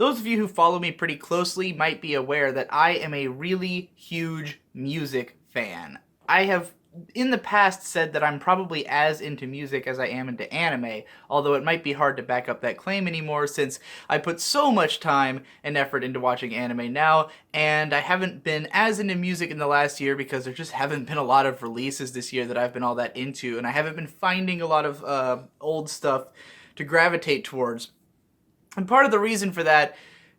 Those of you who follow me pretty closely might be aware that I am a really huge music fan. I have in the past said that I'm probably as into music as I am into anime, although it might be hard to back up that claim anymore since I put so much time and effort into watching anime now, and I haven't been as into music in the last year because there just haven't been a lot of releases this year that I've been all that into, and I haven't been finding a lot of old stuff to gravitate towards. And part of the reason for that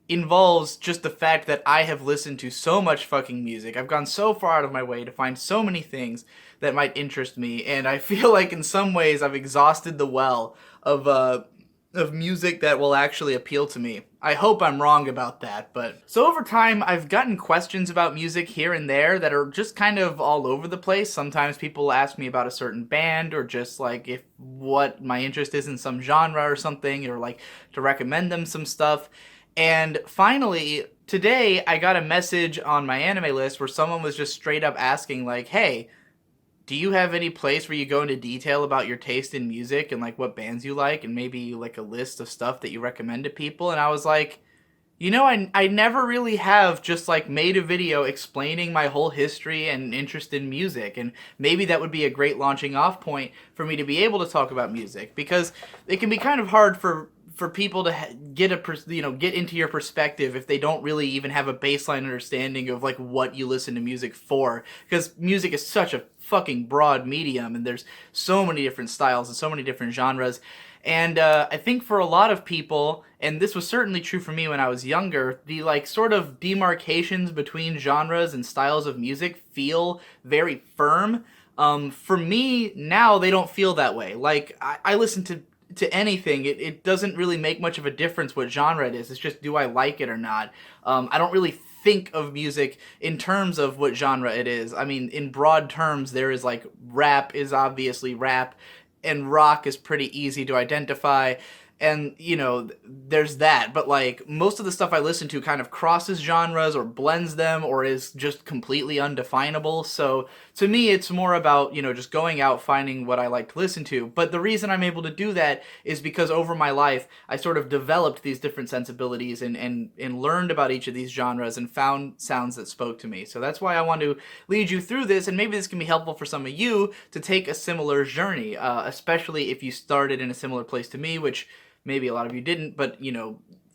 involves just the fact that I have listened to so much fucking music. I've gone so far out of my way to find so many things that might interest me, and I feel like in some ways I've exhausted the well of music that will actually appeal to me. I hope I'm wrong about that, but so over time I've gotten questions about music here and there that are just kind of all over the place. Sometimes people ask me about a certain band or just like if what my interest is in some genre or something, or like to recommend them some stuff. And finally, today I got a message on my anime list where someone was just straight up asking like, "Hey, do you have any place where you go into detail about your taste in music and like what bands you like and maybe like a list of stuff that you recommend to people?" And I was like, I never really have just like made a video explaining my whole history and interest in music, and maybe that would be a great launching off point for me to be able to talk about music, because it can be kind of hard for people to get get into your perspective if they don't really even have a baseline understanding of like what you listen to music for, because music is such a fucking broad medium and there's so many different styles and so many different genres. And I think for a lot of people, and this was certainly true for me when I was younger, the like sort of demarcations between genres and styles of music feel very firm. For me now, they don't feel that way. Like I listen to anything. It doesn't really make much of a difference what genre it is. It's just, do I like it or not? I don't really think of music in terms of what genre it is. I mean, in broad terms, there is like rap is obviously rap, and rock is pretty easy to identify. And, there's that. But, like, most of the stuff I listen to kind of crosses genres or blends them or is just completely undefinable. So, to me, it's more about, just going out, finding what I like to listen to. But the reason I'm able to do that is because over my life, I sort of developed these different sensibilities and learned about each of these genres and found sounds that spoke to me. So that's why I want to lead you through this, and maybe this can be helpful for some of you to take a similar journey, especially if you started in a similar place to me, which maybe a lot of you didn't, but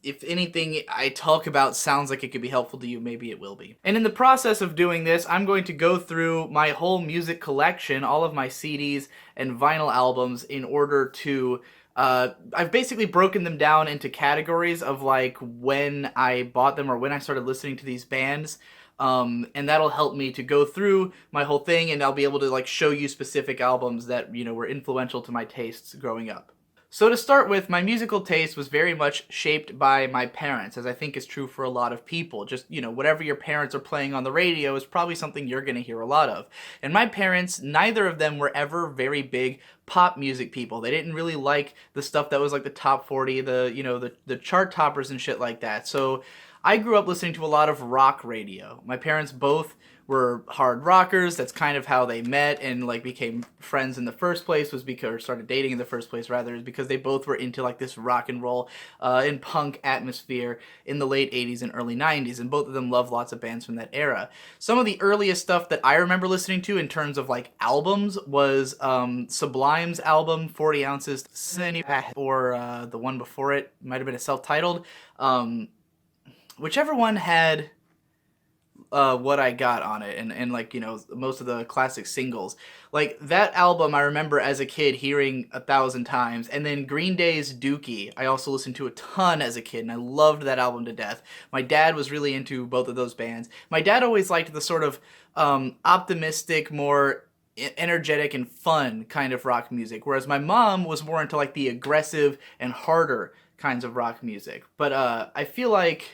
if anything I talk about sounds like it could be helpful to you, maybe it will be. And in the process of doing this, I'm going to go through my whole music collection, all of my CDs and vinyl albums, in order to I've basically broken them down into categories of like when I bought them or when I started listening to these bands. And that'll help me to go through my whole thing, and I'll be able to like show you specific albums that were influential to my tastes growing up. So to start with, my musical taste was very much shaped by my parents, as I think is true for a lot of people. Just, whatever your parents are playing on the radio is probably something you're going to hear a lot of. And my parents, neither of them were ever very big pop music people. They didn't really like the stuff that was like the top 40, the chart toppers and shit like that. So I grew up listening to a lot of rock radio. My parents both were hard rockers. That's kind of how they met and like became friends in the first place, was because, or started dating in the first place rather, is because they both were into like this rock and roll and punk atmosphere in the late 80s and early 90s, and both of them loved lots of bands from that era. Some of the earliest stuff that I remember listening to in terms of like albums was Sublime's album 40 Ounces, or the one before it might have been a self-titled. Whichever one had What I Got on it, and like, most of the classic singles. Like, that album I remember as a kid hearing 1,000 times. And then Green Day's Dookie I also listened to a ton as a kid, and I loved that album to death. My dad was really into both of those bands. My dad always liked the sort of optimistic, more energetic and fun kind of rock music, whereas my mom was more into like the aggressive and harder kinds of rock music. But I feel like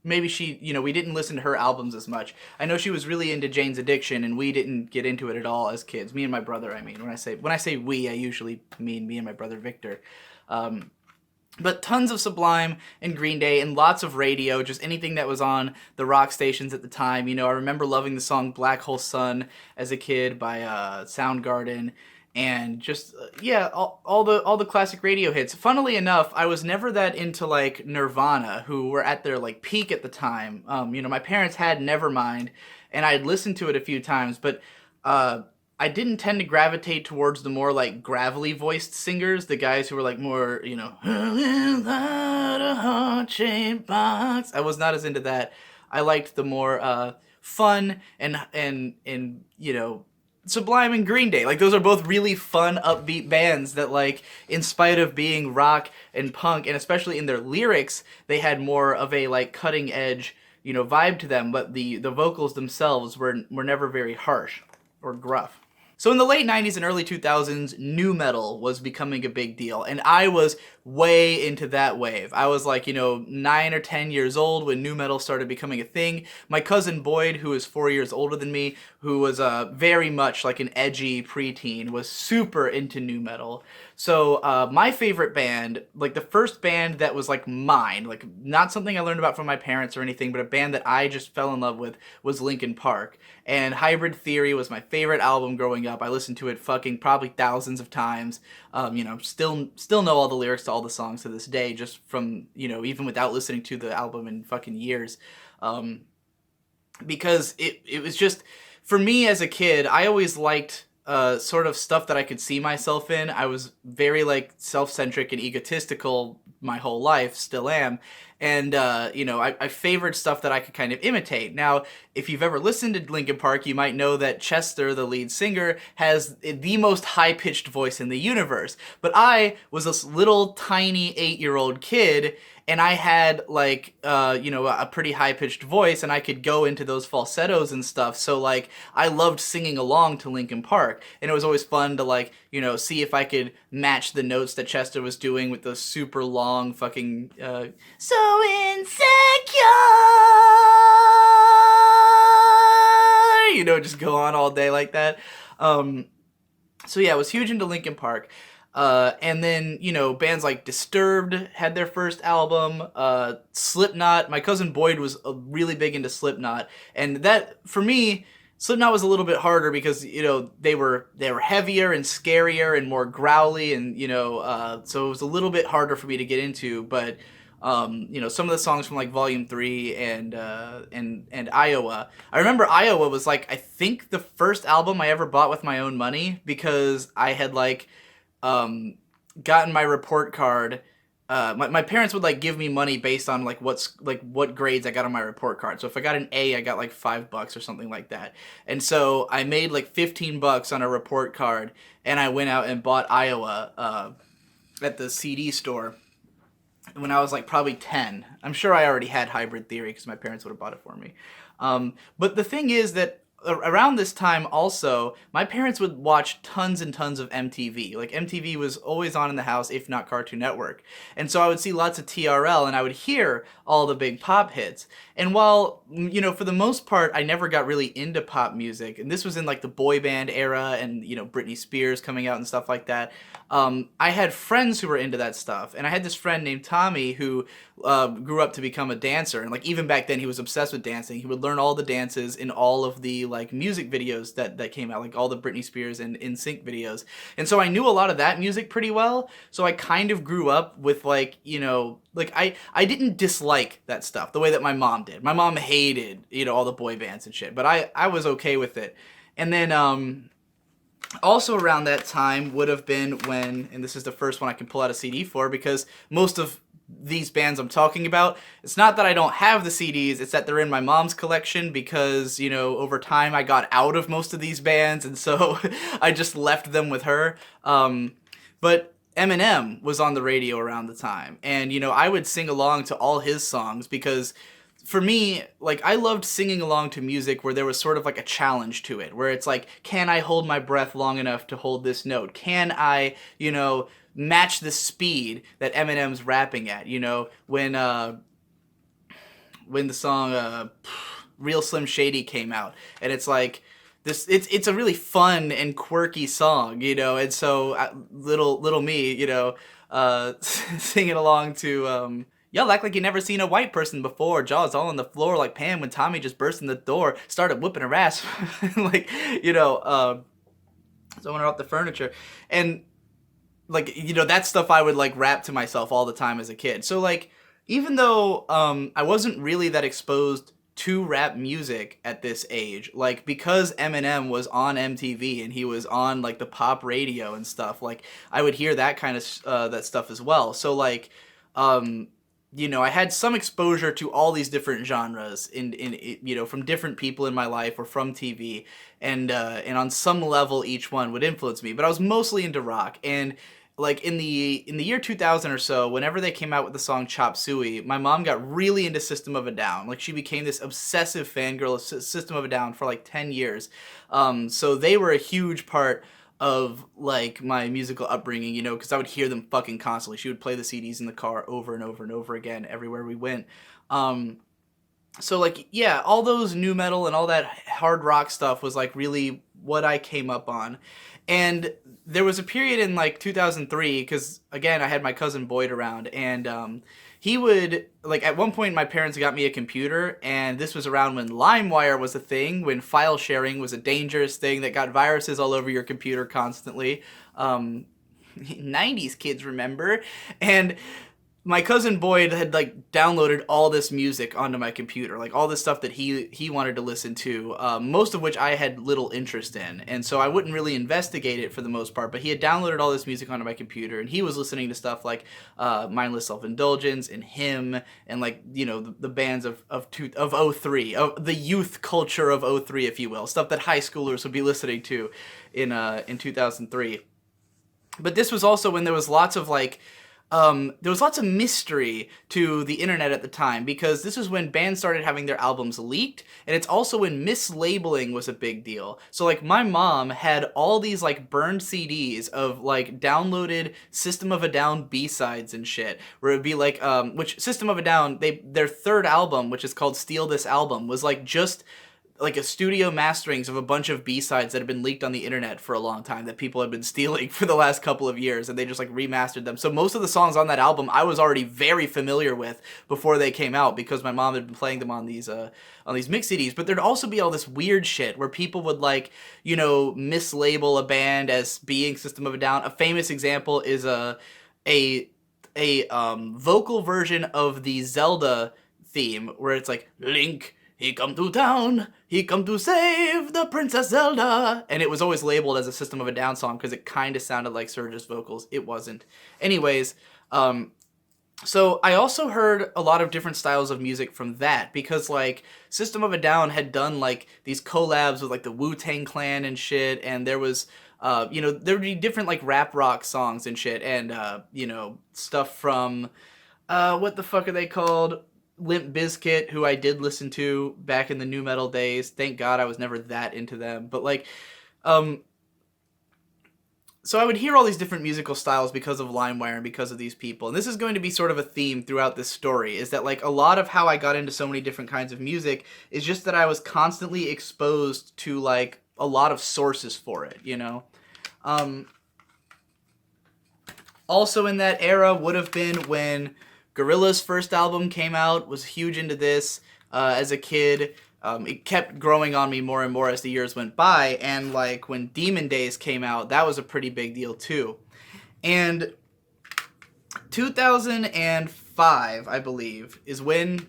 maybe she, we didn't listen to her albums as much. I know she was really into Jane's Addiction, and we didn't get into it at all as kids. Me and my brother, I mean. When I say we, I usually mean me and my brother Victor. But tons of Sublime and Green Day and lots of radio, just anything that was on the rock stations at the time. I remember loving the song Black Hole Sun as a kid by Soundgarden. and just yeah, all the classic radio hits. Funnily enough, I was never that into like Nirvana, who were at their like peak at the time. My parents had Nevermind, and I had listened to it a few times, but uh, I didn't tend to gravitate towards the more like gravelly voiced singers, the guys who were like more, a heart-shaped box. I was not as into that. I liked the more fun and Sublime and Green Day. Like those are both really fun, upbeat bands that like in spite of being rock and punk and especially in their lyrics, they had more of a like cutting edge, vibe to them, but the vocals themselves were never very harsh or gruff. So in the late 90s and early 2000s, nu metal was becoming a big deal, and I was way into that wave. I was like, 9 or 10 years old when nu metal started becoming a thing. My cousin Boyd, who is 4 years older than me, who was very much like an edgy preteen, was super into nu metal. So my favorite band, like the first band that was like mine, like not something I learned about from my parents or anything, but a band that I just fell in love with was Linkin Park. And Hybrid Theory was my favorite album growing up. I listened to it fucking probably thousands of times. Still know all the lyrics to all the songs to this day, just from even without listening to the album in fucking years, because it was just for me as a kid. I always liked sort of stuff that I could see myself in. I was very like self-centric and egotistical my whole life, still am. And, I favored stuff that I could kind of imitate. Now, if you've ever listened to Linkin Park, you might know that Chester, the lead singer, has the most high-pitched voice in the universe. But I was this little tiny 8-year-old kid, and I had like a pretty high pitched voice, and I could go into those falsettos and stuff. So like I loved singing along to Linkin Park, and it was always fun to like see if I could match the notes that Chester was doing with those super long fucking so insecure, just go on all day like that. So yeah, I was huge into Linkin Park. And then, bands like Disturbed had their first album, Slipknot. My cousin Boyd was really big into Slipknot. And that, for me, Slipknot was a little bit harder because, they were heavier and scarier and more growly. And, so it was a little bit harder for me to get into. But, some of the songs from like Volume 3 and Iowa. I remember Iowa was like, I think the first album I ever bought with my own money because I had like, gotten my report card. My parents would like give me money based on like what grades I got on my report card. So if I got an A, I got like $5 or something like that. And so I made like $15 on a report card, and I went out and bought Iowa at the CD store when I was like probably 10. I'm sure I already had Hybrid Theory because my parents would have bought it for me. But the thing is that around this time also, my parents would watch tons and tons of MTV. Like MTV was always on in the house, if not Cartoon Network. And so I would see lots of TRL, and I would hear all the big pop hits. And while, for the most part, I never got really into pop music, and this was in like the boy band era and, Britney Spears coming out and stuff like that, I had friends who were into that stuff. And I had this friend named Tommy who grew up to become a dancer. And like even back then he was obsessed with dancing. He would learn all the dances in all of the like music videos that came out, like all the Britney Spears and NSYNC videos. And so I knew a lot of that music pretty well. So I kind of grew up with like, like I didn't dislike that stuff the way that my mom did. My mom hated, all the boy bands and shit, but I was okay with it. And then also around that time would have been when, and this is the first one I can pull out a CD for because most of these bands I'm talking about, it's not that I don't have the CDs, it's that they're in my mom's collection because, over time I got out of most of these bands, and so I just left them with her. But Eminem was on the radio around the time, and, I would sing along to all his songs because for me, like, I loved singing along to music where there was sort of like a challenge to it, where it's like, can I hold my breath long enough to hold this note? Can I, match the speed that Eminem's rapping at? When the song Real Slim Shady came out, and it's like this, it's a really fun and quirky song, and so little me, singing along to y'all act like you never seen a white person before. Jaws all on the floor like Pam when Tommy just burst in the door, started whooping her ass. Like, So I went out the furniture, and like, you know, that stuff I would like rap to myself all the time as a kid. So like, even though I wasn't really that exposed to rap music at this age, like because Eminem was on MTV and he was on like the pop radio and stuff, like I would hear that kind of that stuff as well. So like, um, you know, I had some exposure to all these different genres in you know, from different people in my life or from TV, and on some level each one would influence me. But I was mostly into rock, and like in the year 2000 or so, whenever they came out with the song Chop Suey, my mom got really into System of a Down. Like she became this obsessive fangirl of System of a Down for like 10 years. So they were a huge part of like my musical upbringing, you know, because I would hear them fucking constantly. She would play the CDs in the car over and over and over again everywhere we went. So like, yeah, all those new metal and all that hard rock stuff was like really what I came up on. And there was a period in like 2003, because again I had my cousin Boyd around, and he would like, at one point my parents got me a computer, and this was around when LimeWire was a thing, when file sharing was a dangerous thing that got viruses all over your computer constantly. 90s kids remember. And my cousin Boyd had like downloaded all this music onto my computer, like all this stuff that he wanted to listen to, most of which I had little interest in, and so I wouldn't really investigate it for the most part. But he had downloaded all this music onto my computer, and he was listening to stuff like Mindless Self-Indulgence and Him, and like, you know, the bands of '03, of the youth culture of '03, if you will, stuff that high schoolers would be listening to in 2003. But this was also when there was lots of like, there was lots of mystery to the internet at the time, because this is when bands started having their albums leaked, and it's also when mislabeling was a big deal. So like my mom had all these like burned CDs of like downloaded System of a Down B-sides and shit, where it would be like, which System of a Down, their third album, which is called Steal This Album, was like just like a studio masterings of a bunch of B-sides that had been leaked on the internet for a long time that people had been stealing for the last couple of years, and they just like remastered them. So most of the songs on that album I was already very familiar with before they came out, because my mom had been playing them on these mix CDs. But there'd also be all this weird shit where people would like, you know, mislabel a band as being System of a Down. A famous example is a vocal version of the Zelda theme where it's like, Link, he come to town, he come to save the Princess Zelda. And it was always labeled as a System of a Down song because it kind of sounded like Surge's vocals. It wasn't. Anyways, so I also heard a lot of different styles of music from that, because like System of a Down had done like these collabs with like the Wu-Tang Clan and shit, and there was you know, there would be different like rap rock songs and shit, and you know, stuff from what the fuck are they called? Limp Bizkit, who I did listen to back in the new metal days. Thank God I was never that into them. But like, so I would hear all these different musical styles because of LimeWire and because of these people. And this is going to be sort of a theme throughout this story, is that like a lot of how I got into so many different kinds of music is just that I was constantly exposed to like a lot of sources for it, you know? Also in that era would have been when Gorillaz' first album came out. Was huge into this as a kid. It kept growing on me more and more as the years went by, and like when Demon Days came out, that was a pretty big deal too. And 2005, I believe, is when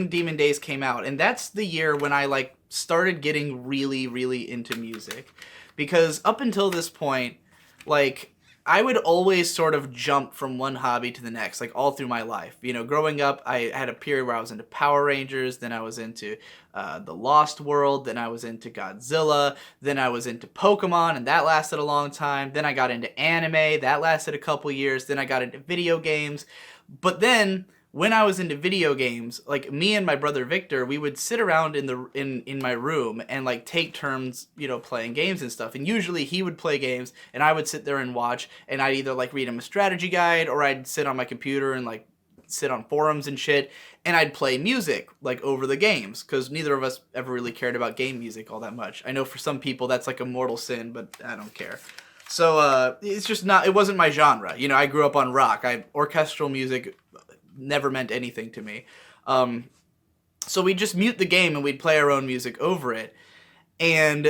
Demon Days came out, and that's the year when I like started getting really, really into music, because up until this point, like, I would always sort of jump from one hobby to the next, like all through my life. You know, growing up, I had a period where I was into Power Rangers, then I was into The Lost World, then I was into Godzilla, then I was into Pokemon, and that lasted a long time. Then I got into anime, that lasted a couple years. Then I got into video games. But then, when I was into video games, like me and my brother Victor, we would sit around in my room and like take turns, you know, playing games and stuff. And usually he would play games and I would sit there and watch, and I'd either like read him a strategy guide, or I'd sit on my computer and like sit on forums and shit, and I'd play music like over the games, because neither of us ever really cared about game music all that much. I know for some people that's like a mortal sin, but I don't care. So it's just not, it wasn't my genre. You know, I grew up on rock. Orchestral music never meant anything to me. So we'd just mute the game and we'd play our own music over it. And,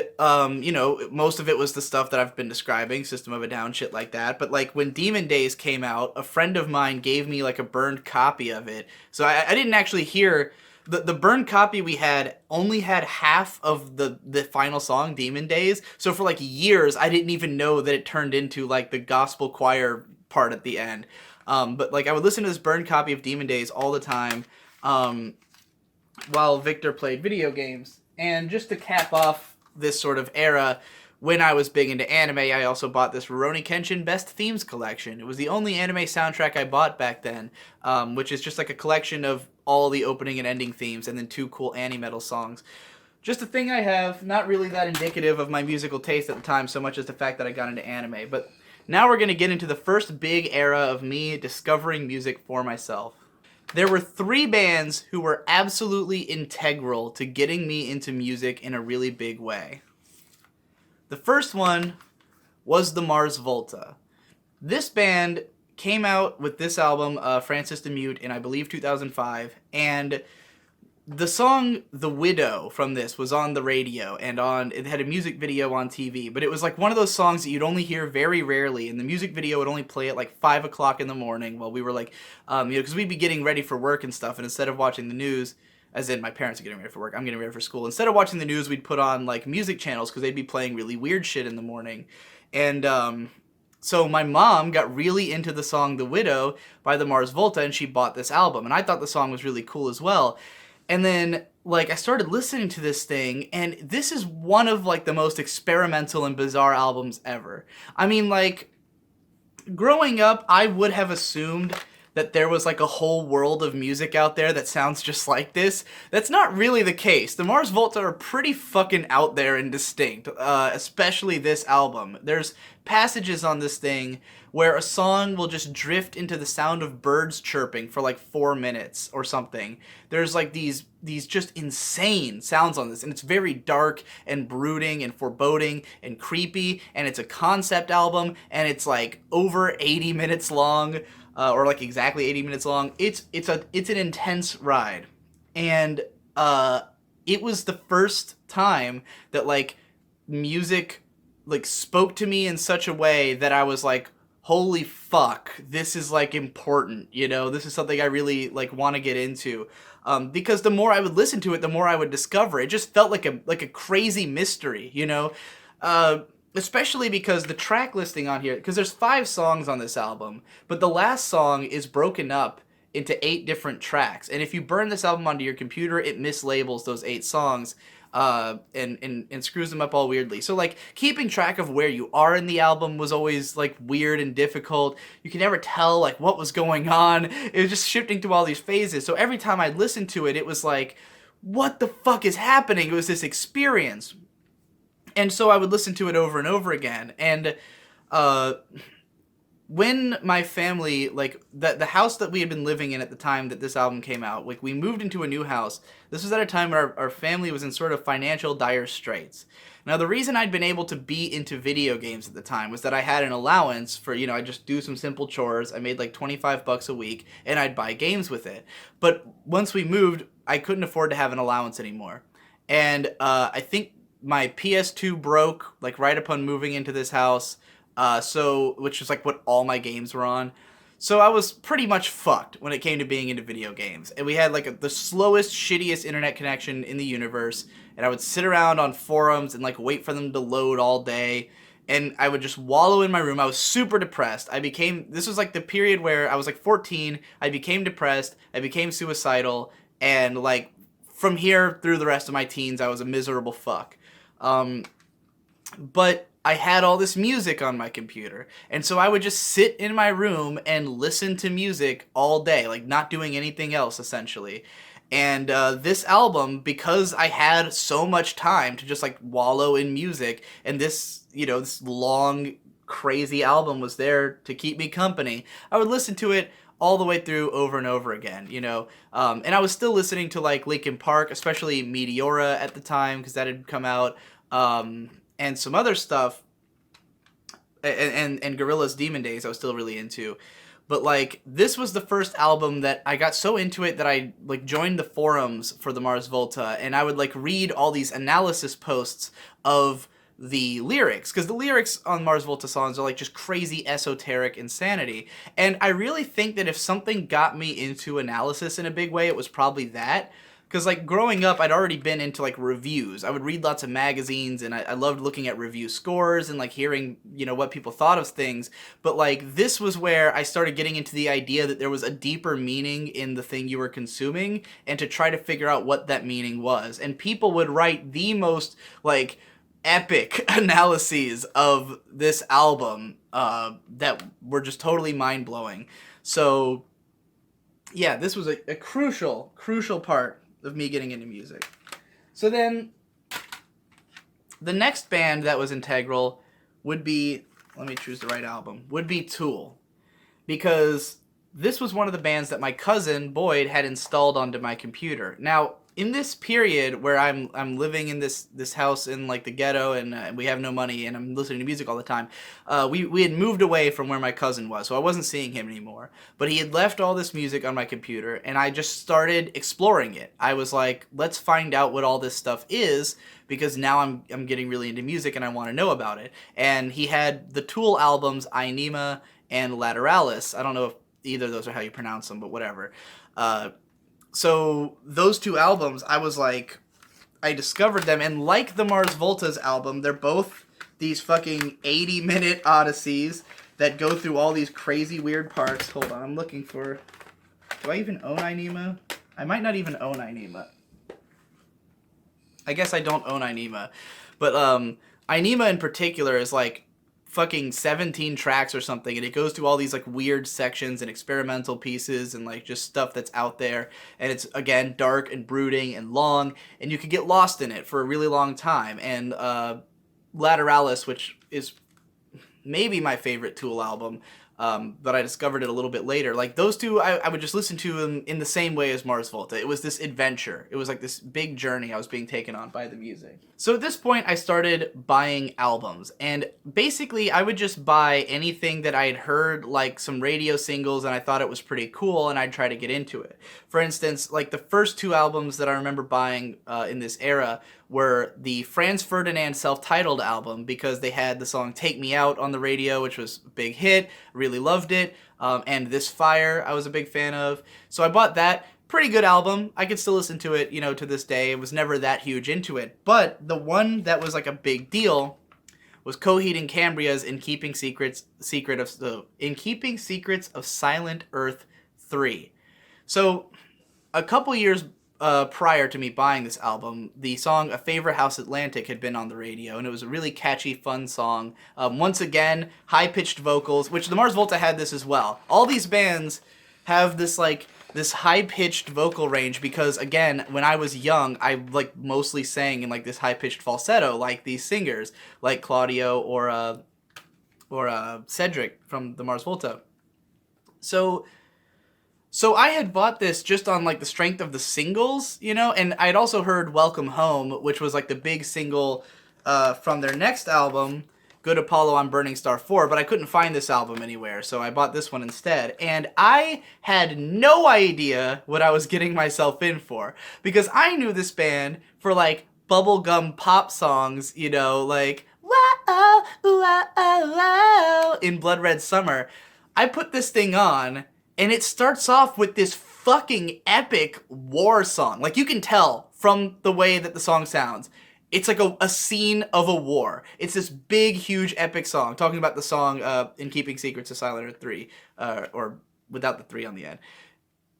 you know, most of it was the stuff that I've been describing, System of a Down, shit like that. But, like, when Demon Days came out, a friend of mine gave me, like, a burned copy of it. So I didn't actually hear... The burned copy we had only had half of the final song, Demon Days. So for, like, years, I didn't even know that it turned into, like, the gospel choir part at the end. But, like, I would listen to this burned copy of Demon Days all the time while Victor played video games. And just to cap off this sort of era, when I was big into anime, I also bought this Rurouni Kenshin Best Themes collection. It was the only anime soundtrack I bought back then, which is just like a collection of all the opening and ending themes and then 2 cool anime-metal songs. Just a thing I have, not really that indicative of my musical taste at the time so much as the fact that I got into anime. But now we're going to get into the first big era of me discovering music for myself. There were 3 bands who were absolutely integral to getting me into music in a really big way. The first one was the Mars Volta. This band came out with this album, Francis the Mute, in I believe 2005, and the song The Widow from this was on the radio, and it had a music video on TV, but it was like one of those songs that you'd only hear very rarely, and the music video would only play at like 5 o'clock in the morning while we were like, because we'd be getting ready for work and stuff, and instead of watching the news, as in my parents are getting ready for work, I'm getting ready for school, instead of watching the news, we'd put on like music channels because they'd be playing really weird shit in the morning. And so my mom got really into the song The Widow by the Mars Volta, and she bought this album, and I thought the song was really cool as well. And then, like, I started listening to this thing, and this is one of, like, the most experimental and bizarre albums ever. I mean, like, growing up, I would have assumed that there was, like, a whole world of music out there that sounds just like this. That's not really the case. The Mars Volta are pretty fucking out there and distinct, especially this album. There's passages on this thing where a song will just drift into the sound of birds chirping for like 4 minutes or something. There's like these just insane sounds on this, and it's very dark and brooding and foreboding and creepy, and it's a concept album, and it's like over 80 minutes long, or like exactly 80 minutes long. It's an intense ride, and it was the first time that like music like spoke to me in such a way that I was like, holy fuck, this is like important, you know, this is something I really like want to get into. Because the more I would listen to it, the more I would discover. It just felt like a crazy mystery, you know? Especially because the track listing on here, because there's 5 songs on this album, but the last song is broken up into 8 different tracks. And if you burn this album onto your computer, it mislabels those 8 songs. And screws them up all weirdly. So like keeping track of where you are in the album was always like weird and difficult. You could never tell like what was going on. It was just shifting through all these phases. So every time I listened to it, it was like, what the fuck is happening? It was this experience. And so I would listen to it over and over again. And when my family, like, the house that we had been living in at the time that this album came out, like, we moved into a new house. This was at a time where our family was in sort of financial dire straits. Now, the reason I'd been able to be into video games at the time was that I had an allowance for, you know, I'd just do some simple chores. I made like $25 a week, and I'd buy games with it. But once we moved, I couldn't afford to have an allowance anymore. And I think my PS2 broke, like, right upon moving into this house. Which was like what all my games were on. So I was pretty much fucked when it came to being into video games. And we had like the slowest, shittiest internet connection in the universe. And I would sit around on forums and like wait for them to load all day. And I would just wallow in my room. I was super depressed. This was like the period where I was like 14. I became depressed. I became suicidal. And like from here through the rest of my teens, I was a miserable fuck. But I had all this music on my computer, and so I would just sit in my room and listen to music all day, like not doing anything else, essentially. And this album, because I had so much time to just like wallow in music, and this, you know, this long, crazy album was there to keep me company, I would listen to it all the way through over and over again, you know. And I was still listening to like Linkin Park, especially Meteora at the time, because that had come out. And some other stuff, and Gorillaz Demon Days I was still really into. but like this was the first album that I got so into it that I like joined the forums for the Mars Volta, and I would like read all these analysis posts of the lyrics, because the lyrics on Mars Volta songs are like just crazy esoteric insanity. And I really think that if something got me into analysis in a big way, it was probably that. Because like growing up, I'd already been into like reviews. I would read lots of magazines, and I loved looking at review scores and like hearing, you know, what people thought of things. But like this was where I started getting into the idea that there was a deeper meaning in the thing you were consuming, and to try to figure out what that meaning was. And people would write the most like epic analyses of this album that were just totally mind-blowing. So yeah, this was a crucial part of me getting into music. So then the next band that was integral would be, let me choose the right album, would be Tool. Because this was one of the bands that my cousin Boyd had installed onto my computer. Now, in this period where I'm living in this house in like the ghetto, and we have no money, and I'm listening to music all the time, we had moved away from where my cousin was, so I wasn't seeing him anymore. But he had left all this music on my computer, and I just started exploring it. I was like, let's find out what all this stuff is, because now I'm getting really into music and I want to know about it. And he had the Tool albums Einema and Lateralis. I don't know if either of those are how you pronounce them, but whatever. So those two albums, I was like, I discovered them, and like the Mars Volta's album, they're both these fucking 80-minute odysseys that go through all these crazy weird parts. Hold on, I'm looking for... Do I even own Einema? I might not even own Einema. I guess I don't own Einema. But Einema in particular is like fucking 17 tracks or something, and it goes through all these like weird sections and experimental pieces and like just stuff that's out there, and it's again dark and brooding and long, and you could get lost in it for a really long time. And Lateralis, which is maybe my favorite Tool album, but I discovered it a little bit later. Like those two, I would just listen to them in the same way as Mars Volta. It was this adventure. It was like this big journey I was being taken on by the music. So at this point, I started buying albums, and basically I would just buy anything that I had heard, like some radio singles, and I thought it was pretty cool, and I'd try to get into it. For instance, like the first two albums that I remember buying in this era were the Franz Ferdinand self-titled album, because they had the song Take Me Out on the radio, which was a big hit. Really loved it. And This Fire I was a big fan of. So I bought that. Pretty good album. I could still listen to it, you know, to this day. It was never that huge into it. But the one that was like a big deal was Coheed and Cambria's In Keeping Secrets of Silent Earth 3. So a couple years prior to me buying this album, the song A Favorite House Atlantic had been on the radio, and it was a really catchy, fun song. Once again, high-pitched vocals, which the Mars Volta had this as well. All these bands have this high-pitched vocal range because, again, when I was young, I like mostly sang in like this high-pitched falsetto, like these singers, like Claudio or Cedric from the Mars Volta. So I had bought this just on like the strength of the singles, you know, and I'd also heard Welcome Home, which was like the big single from their next album, Good Apollo on Burning Star 4, but I couldn't find this album anywhere, so I bought this one instead. And I had no idea what I was getting myself in for, because I knew this band for like bubblegum pop songs, you know, like whoa, whoa, whoa, in Blood Red Summer. I put this thing on, and it starts off with this fucking epic war song. Like, you can tell from the way that the song sounds. It's like a scene of a war. It's this big, huge, epic song. Talking about the song In Keeping Secrets of Silent Earth 3, or without the 3 on the end.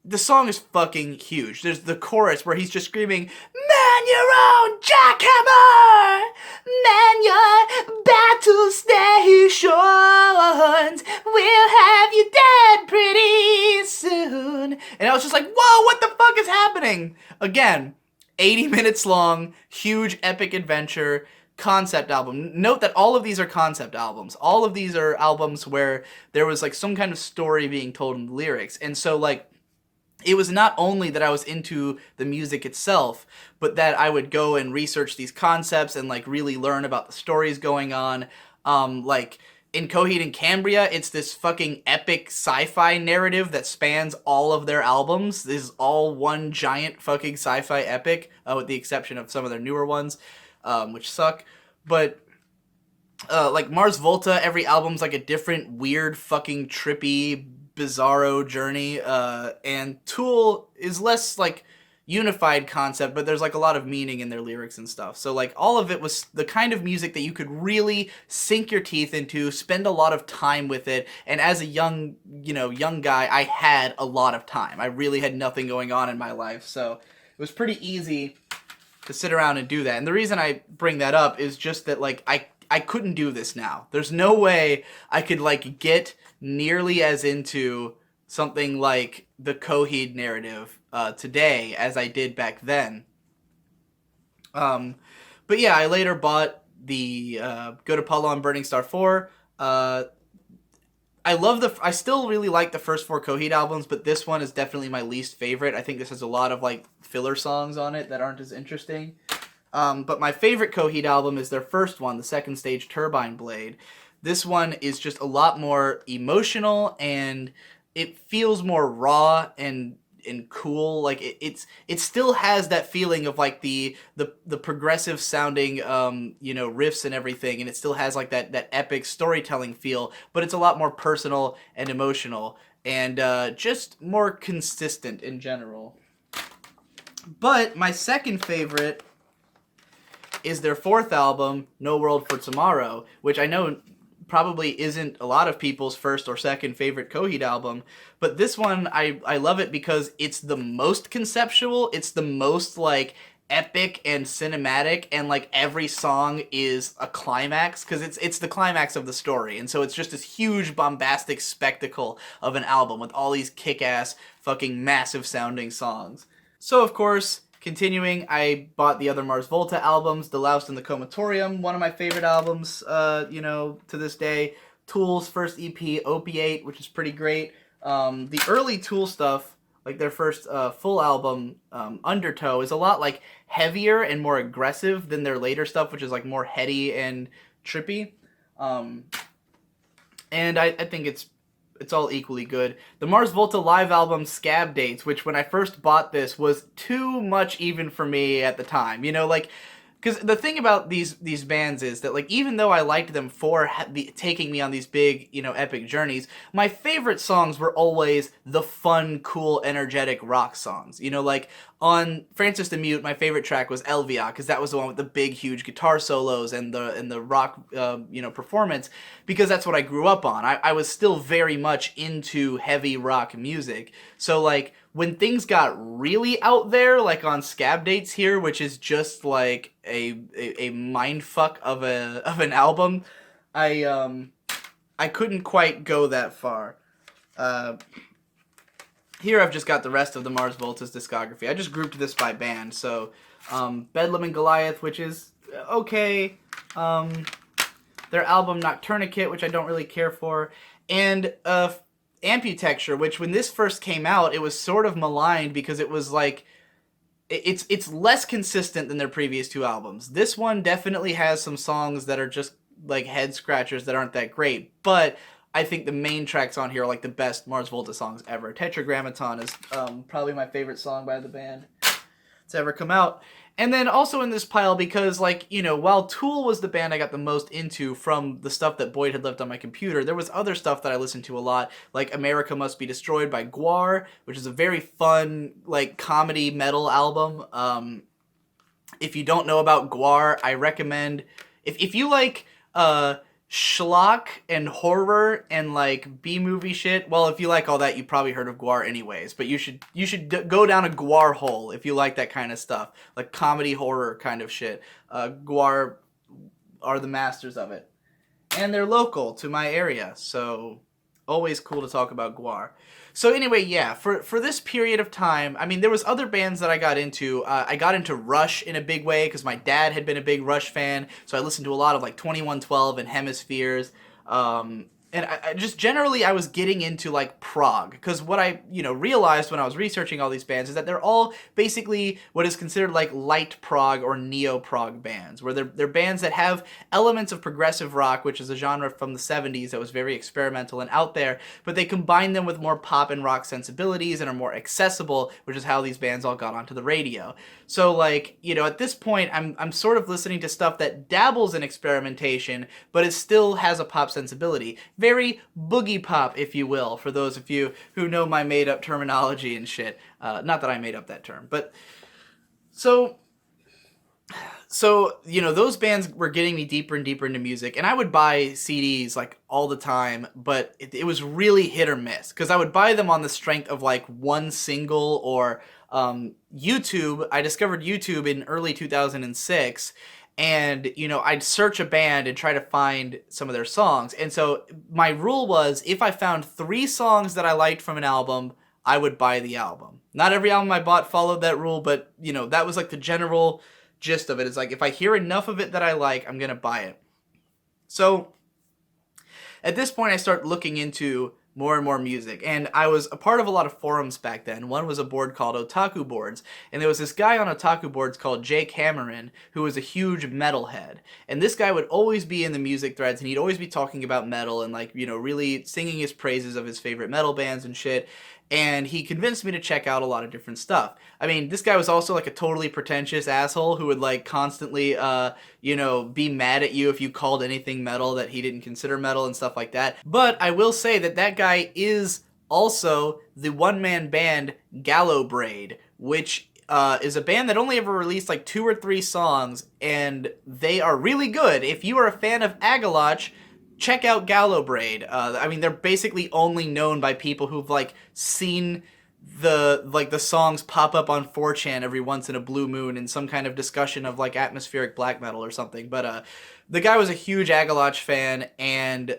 The song is fucking huge. There's the chorus where he's just screaming, "Man your own jackhammer! Man your battle stations! We'll have you dead pretty soon!" And I was just like, whoa, what the fuck is happening? Again, 80 minutes long, huge epic adventure, concept album. Note that all of these are concept albums. All of these are albums where there was like some kind of story being told in the lyrics. And so like, it was not only that I was into the music itself, but that I would go and research these concepts and like really learn about the stories going on. Like in Coheed and Cambria, it's this fucking epic sci-fi narrative that spans all of their albums. This is all one giant fucking sci-fi epic, with the exception of some of their newer ones, which suck. But like Mars Volta, every album's like a different weird fucking trippy bizarro journey. And Tool is less like unified concept, but there's like a lot of meaning in their lyrics and stuff. So like all of it was the kind of music that you could really sink your teeth into, spend a lot of time with it. And as a young guy, I had a lot of time. I really had nothing going on in my life, so it was pretty easy to sit around and do that. And the reason I bring that up is just that like I couldn't do this now. There's no way I could like get nearly as into something like the Coheed narrative today as I did back then. But yeah, I later bought the Go to Apollo and Burning Star 4. I still really like the first 4 Coheed albums, but this one is definitely my least favorite. I think this has a lot of like filler songs on it that aren't as interesting. But my favorite Coheed album is their first one, the Second Stage Turbine Blade. This one is just a lot more emotional, and it feels more raw and cool. Like it still has that feeling of like the progressive sounding riffs and everything, and it still has like that epic storytelling feel, but it's a lot more personal and emotional and just more consistent in general. But my second favorite is their 4th album, No World for Tomorrow, which I know probably isn't a lot of people's first or second favorite Coheed album, but this one I love it because it's the most conceptual, it's the most like epic and cinematic, and like every song is a climax because it's the climax of the story, and so it's just this huge bombastic spectacle of an album with all these kick-ass fucking massive sounding songs. So of course, continuing, I bought the other Mars Volta albums, The Loust and the Comatorium, one of my favorite albums, to this day. Tool's first EP, Opiate, which is pretty great. The early Tool stuff, like their first full album, Undertow, is a lot like heavier and more aggressive than their later stuff, which is like more heady and trippy. And I think it's all equally good. The Mars Volta live album Scab Dates, which when I first bought this was too much even for me at the time. Because the thing about these bands is that, like, even though I liked them for taking me on these big, epic journeys, my favorite songs were always the fun, cool, energetic rock songs. Like, on Francis the Mute, my favorite track was Elvia, because that was the one with the big, huge guitar solos and the rock, performance, because that's what I grew up on. I was still very much into heavy rock music. So, like, when things got really out there, like on Scab Dates here, which is just like a mindfuck of an album, I couldn't quite go that far. Here I've just got the rest of the Mars Volta's discography. I just grouped this by band. So Bedlam and Goliath, which is okay. Their album Nocturnicate, which I don't really care for, and Amputexture, which when this first came out, it was sort of maligned because it was like it's less consistent than their previous 2 albums. This one definitely has some songs that are just like head scratchers that aren't that great, but I think the main tracks on here are like the best Mars Volta songs ever. Tetragrammaton is probably my favorite song by the band to ever come out. And then also in this pile, because, like, while Tool was the band I got the most into from the stuff that Boyd had left on my computer, there was other stuff that I listened to a lot, like America Must Be Destroyed by Gwar, which is a very fun, like, comedy metal album. If you don't know about Gwar, I recommend, if you like schlock and horror and like B-movie shit, well, if you like all that, you probably heard of Gwar anyways, but you should go down a Gwar hole if you like that kind of stuff, like comedy horror kind of shit. Gwar are the masters of it, and they're local to my area, so always cool to talk about Gwar. So anyway, yeah, for this period of time, I mean, there was other bands that I got into. I got into Rush in a big way because my dad had been a big Rush fan, so I listened to a lot of like 2112 and Hemispheres. And I just generally I was getting into like prog, because what I realized when I was researching all these bands is that they're all basically what is considered like light prog or neo prog bands, where they're bands that have elements of progressive rock, which is a genre from the 70s that was very experimental and out there, but they combine them with more pop and rock sensibilities and are more accessible, which is how these bands all got onto the radio. So like, at this point I'm sort of listening to stuff that dabbles in experimentation, but it still has a pop sensibility. Very boogie pop, if you will, for those of you who know my made-up terminology and shit. Not that I made up that term, but so those bands were getting me deeper and deeper into music, and I would buy CDs like all the time, but it was really hit or miss, because I would buy them on the strength of like one single or YouTube. I discovered YouTube in early 2006, and I'd search a band and try to find some of their songs. And so my rule was, if I found 3 songs that I liked from an album, I would buy the album. Not every album I bought followed that rule, but that was like the general gist of it. It's like, if I hear enough of it that I like, I'm gonna buy it. So at this point I start looking into more and more music, and I was a part of a lot of forums back then. One was a board called Otaku Boards, and there was this guy on Otaku Boards called Jake Hammerin, who was a huge metalhead, and this guy would always be in the music threads, and he'd always be talking about metal and like really singing his praises of his favorite metal bands and shit. And he convinced me to check out a lot of different stuff. I mean, this guy was also like a totally pretentious asshole who would like constantly, be mad at you if you called anything metal that he didn't consider metal and stuff like that. But I will say that that guy is also the one-man band Gallow Braid, which is a band that only ever released like 2 or 3 songs, and they are really good. If you are a fan of Agaloch, check out Gallow Braid. I mean, they're basically only known by people who've like seen the songs pop up on 4chan every once in a blue moon in some kind of discussion of like atmospheric black metal or something. But the guy was a huge Agaloch fan, and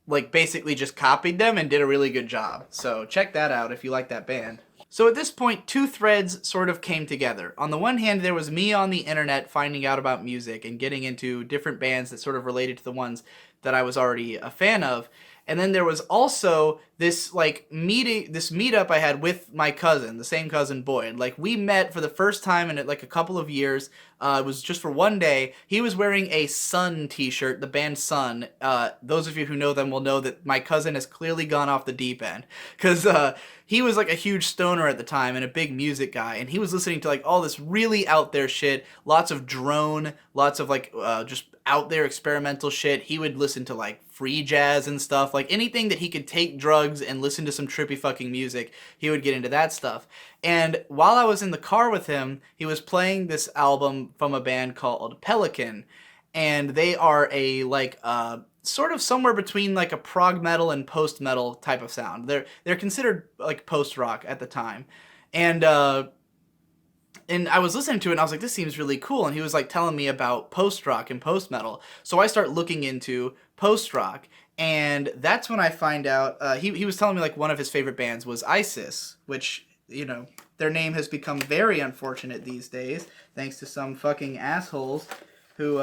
like basically just copied them and did a really good job. So check that out if you like that band. So at this point, 2 threads sort of came together. On the one hand, there was me on the internet finding out about music and getting into different bands that sort of related to the ones that I was already a fan of. And then there was also this meetup I had with my cousin, the same cousin Boyd. Like, we met for the first time in like a couple of years. It was just for one day. He was wearing a Sun t-shirt, the band Sun. Those of you who know them will know that my cousin has clearly gone off the deep end, because he was like a huge stoner at the time and a big music guy, and he was listening to like all this really out there shit, lots of drone, lots of like just out there experimental shit. He would listen to like free jazz and stuff, like anything that he could take drugs and listen to some trippy fucking music, he would get into that stuff. And while I was in the car with him, he was playing this album from a band called Pelican, and they are a like sort of somewhere between like a prog metal and post metal type of sound. They're considered like post rock at the time. And I was listening to it and I was like, this seems really cool. And he was like telling me about post rock and post metal. So I start looking into post rock, and that's when I find out he was telling me like one of his favorite bands was ISIS, which, their name has become very unfortunate these days, thanks to some fucking assholes who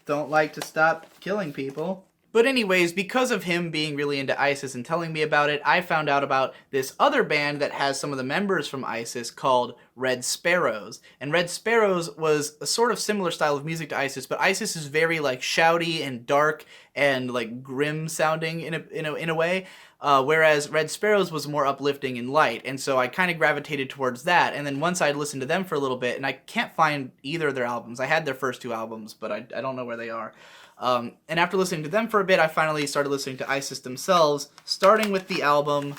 don't like to stop killing people. But anyways, because of him being really into ISIS and telling me about it, I found out about this other band that has some of the members from ISIS called Red Sparrows. And Red Sparrows was a sort of similar style of music to ISIS, but ISIS is very like shouty and dark and like grim sounding in a way. Whereas Red Sparrows was more uplifting and light, and so I kind of gravitated towards that. And then once I'd listened to them for a little bit, and I can't find either of their albums. I had their first 2 albums, but I don't know where they are. And after listening to them for a bit, I finally started listening to ISIS themselves, starting with the album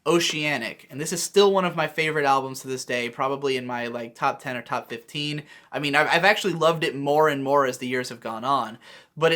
Oceanic. And this is still one of my favorite albums to this day, probably in my like top 10 or top 15. I mean, I've actually loved it more and more as the years have gone on. But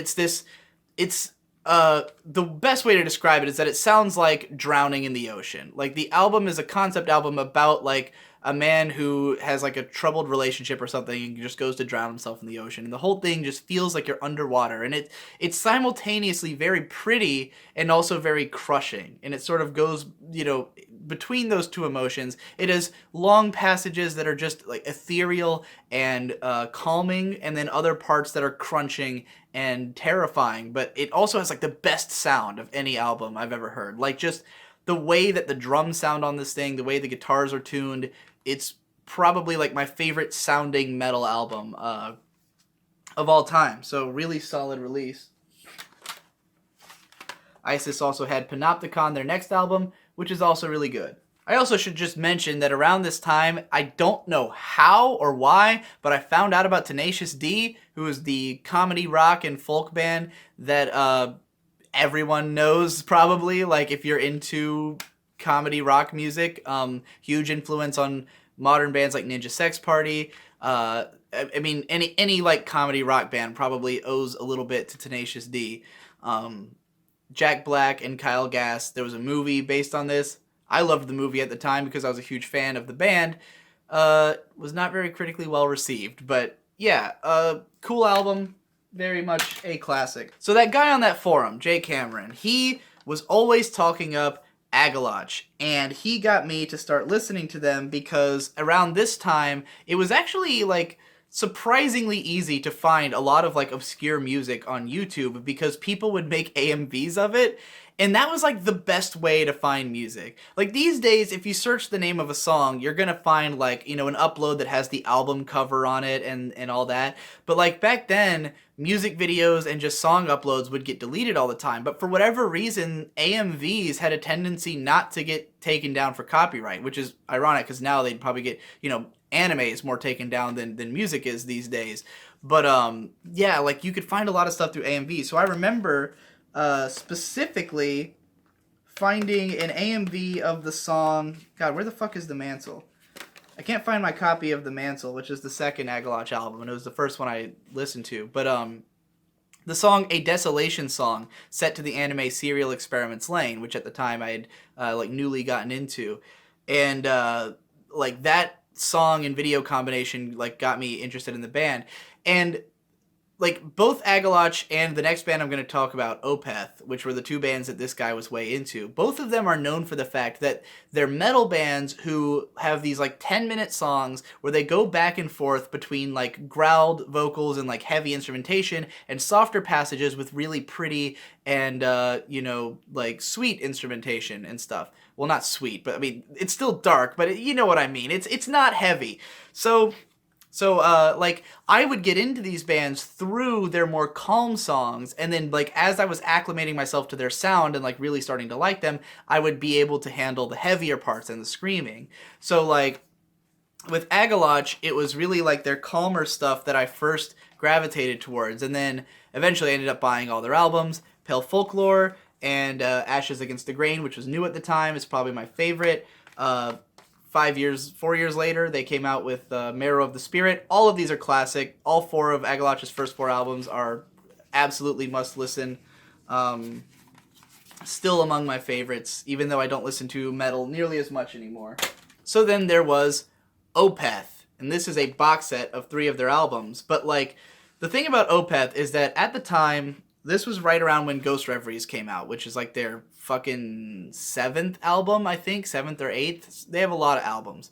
the best way to describe it is that it sounds like drowning in the ocean. Like, the album is a concept album about like a man who has like a troubled relationship or something and just goes to drown himself in the ocean, and the whole thing just feels like you're underwater, and it's simultaneously very pretty and also very crushing, and it sort of goes, you know, between those two emotions. It has long passages that are just like ethereal and calming, and then other parts that are crunching and terrifying, but it also has like the best sound of any album I've ever heard. Like just the way that the drums sound on this thing, the way the guitars are tuned, it's probably like my favorite sounding metal album of all time. So really solid release. Isis also had Panopticon, their next album, which is also really good. I also should just mention that around this time, I don't know how or why, but I found out about Tenacious D, who is the comedy rock and folk band that everyone knows probably. Like if you're into comedy rock music, huge influence on modern bands like Ninja Sex Party. I mean, any like comedy rock band probably owes a little bit to Tenacious D. Jack Black and Kyle Gass, there was a movie based on this. I loved the movie at the time because I was a huge fan of the band. Was not very critically well received, but yeah, cool album, very much a classic. So that guy on that forum, Jay Cameron, he was always talking up Agaloch, and he got me to start listening to them because around this time, it was actually like surprisingly easy to find a lot of like obscure music on YouTube because people would make AMVs of it, and that was like the best way to find music. Like these days, if you search the name of a song, you're gonna find like, you know, an upload that has the album cover on it and all that. But like back then, music videos and just song uploads would get deleted all the time. But for whatever reason, AMVs had a tendency not to get taken down for copyright, which is ironic because now they'd probably get, you know, anime is more taken down than music is these days. But yeah, like you could find a lot of stuff through AMV. So I remember specifically finding an AMV of the song. God, where the fuck is The Mantle? I can't find my copy of The Mantle, which is the second Agaloch album, and it was the first one I listened to. But the song A Desolation Song, set to the anime Serial Experiments Lain, which at the time I had like newly gotten into. And like that song and video combination like got me interested in the band. And like both Agaloch and the next band I'm going to talk about, Opeth, which were the two bands that this guy was way into, both of them are known for the fact that they're metal bands who have these like 10-minute songs where they go back and forth between like growled vocals and like heavy instrumentation and softer passages with really pretty and you know, like sweet instrumentation and stuff. Well, not sweet, but I mean, it's still dark, but you know what I mean. It's not heavy. So like, I would get into these bands through their more calm songs, and then, like, as I was acclimating myself to their sound and, like, really starting to like them, I would be able to handle the heavier parts and the screaming. So, like, with Agaloch, it was really, like, their calmer stuff that I first gravitated towards, and then eventually I ended up buying all their albums. Pale Folklore and Ashes Against the Grain, which was new at the time, is probably my favorite. 4 years later, they came out with Marrow of the Spirit. All of these are classic. All four of Agaloch's first four albums are absolutely must listen. Still among my favorites, even though I don't listen to metal nearly as much anymore. So then there was Opeth, and this is a box set of 3 of their albums. But like, the thing about Opeth is that at the time, this was right around when Ghost Reveries came out, which is like their fucking 7th album, I think, 7th or 8th. They have a lot of albums.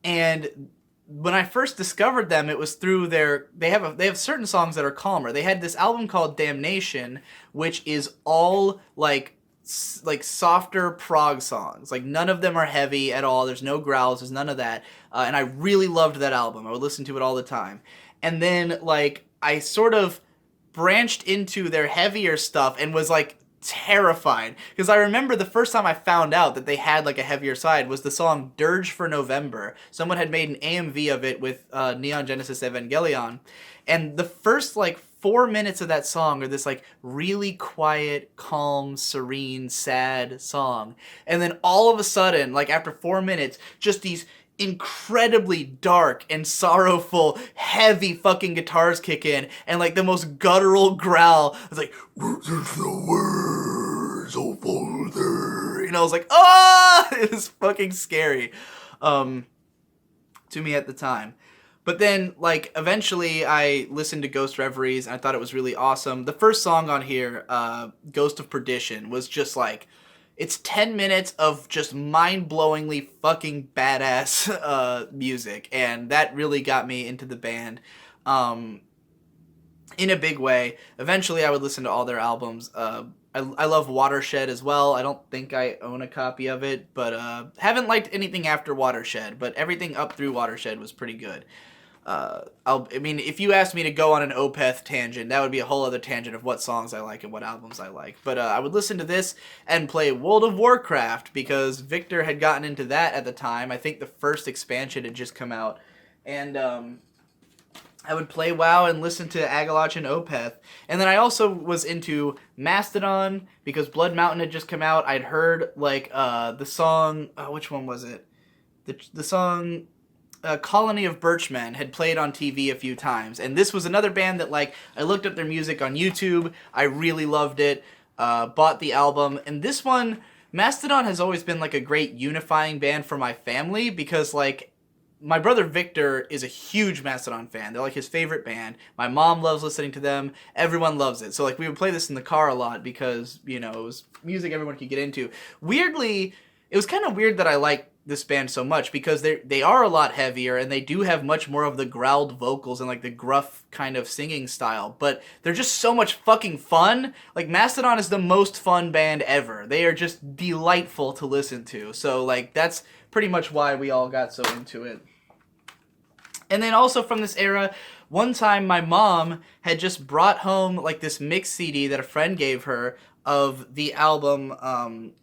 And when I first discovered them, it was through they have certain songs that are calmer. They had this album called Damnation, which is all like softer prog songs. Like none of them are heavy at all. There's no growls. There's none of that. And I really loved that album. I would listen to it all the time. And then like I sort of branched into their heavier stuff and was like terrified, because I remember the first time I found out that they had like a heavier side was the song Dirge for November. Someone had made an AMV of it with Neon Genesis Evangelion, and the first like 4 minutes of that song are this like really quiet, calm, serene, sad song, and then all of a sudden, like after 4 minutes, just these incredibly dark and sorrowful, heavy fucking guitars kick in, and like the most guttural growl. It's like, "There's the words, oh father," and I was like, ah, it was fucking scary. to me at the time. But then, like, eventually I listened to Ghost Reveries, and I thought it was really awesome. The first song on here, Ghost of Perdition, was just like, it's 10 minutes of just mind-blowingly fucking badass music, and that really got me into the band in a big way. Eventually I would listen to all their albums. I love Watershed as well. I don't think I own a copy of it, but haven't liked anything after Watershed, but everything up through Watershed was pretty good. I mean, if you asked me to go on an Opeth tangent, that would be a whole other tangent of what songs I like and what albums I like. But I would listen to this and play World of Warcraft because Victor had gotten into that at the time. I think the first expansion had just come out. And I would play WoW and listen to Agaloch and Opeth. And then I also was into Mastodon because Blood Mountain had just come out. I'd heard, like, the song... which one was it? The song... Colony of Birchmen had played on TV a few times, and this was another band that, like, I looked up their music on YouTube, I really loved it, bought the album, and this one, Mastodon has always been, like, a great unifying band for my family, because, like, my brother Victor is a huge Mastodon fan. They're, like, his favorite band. My mom loves listening to them. Everyone loves it. So, like, we would play this in the car a lot because, you know, it was music everyone could get into. Weirdly, it was kind of weird that I liked this band so much because they are a lot heavier and they do have much more of the growled vocals and like the gruff kind of singing style, but they're just so much fucking fun. Like, Mastodon is the most fun band ever. They are just delightful to listen to. So, like, that's pretty much why we all got so into it. And then also from this era, one time my mom had just brought home like this mix CD that a friend gave her of the album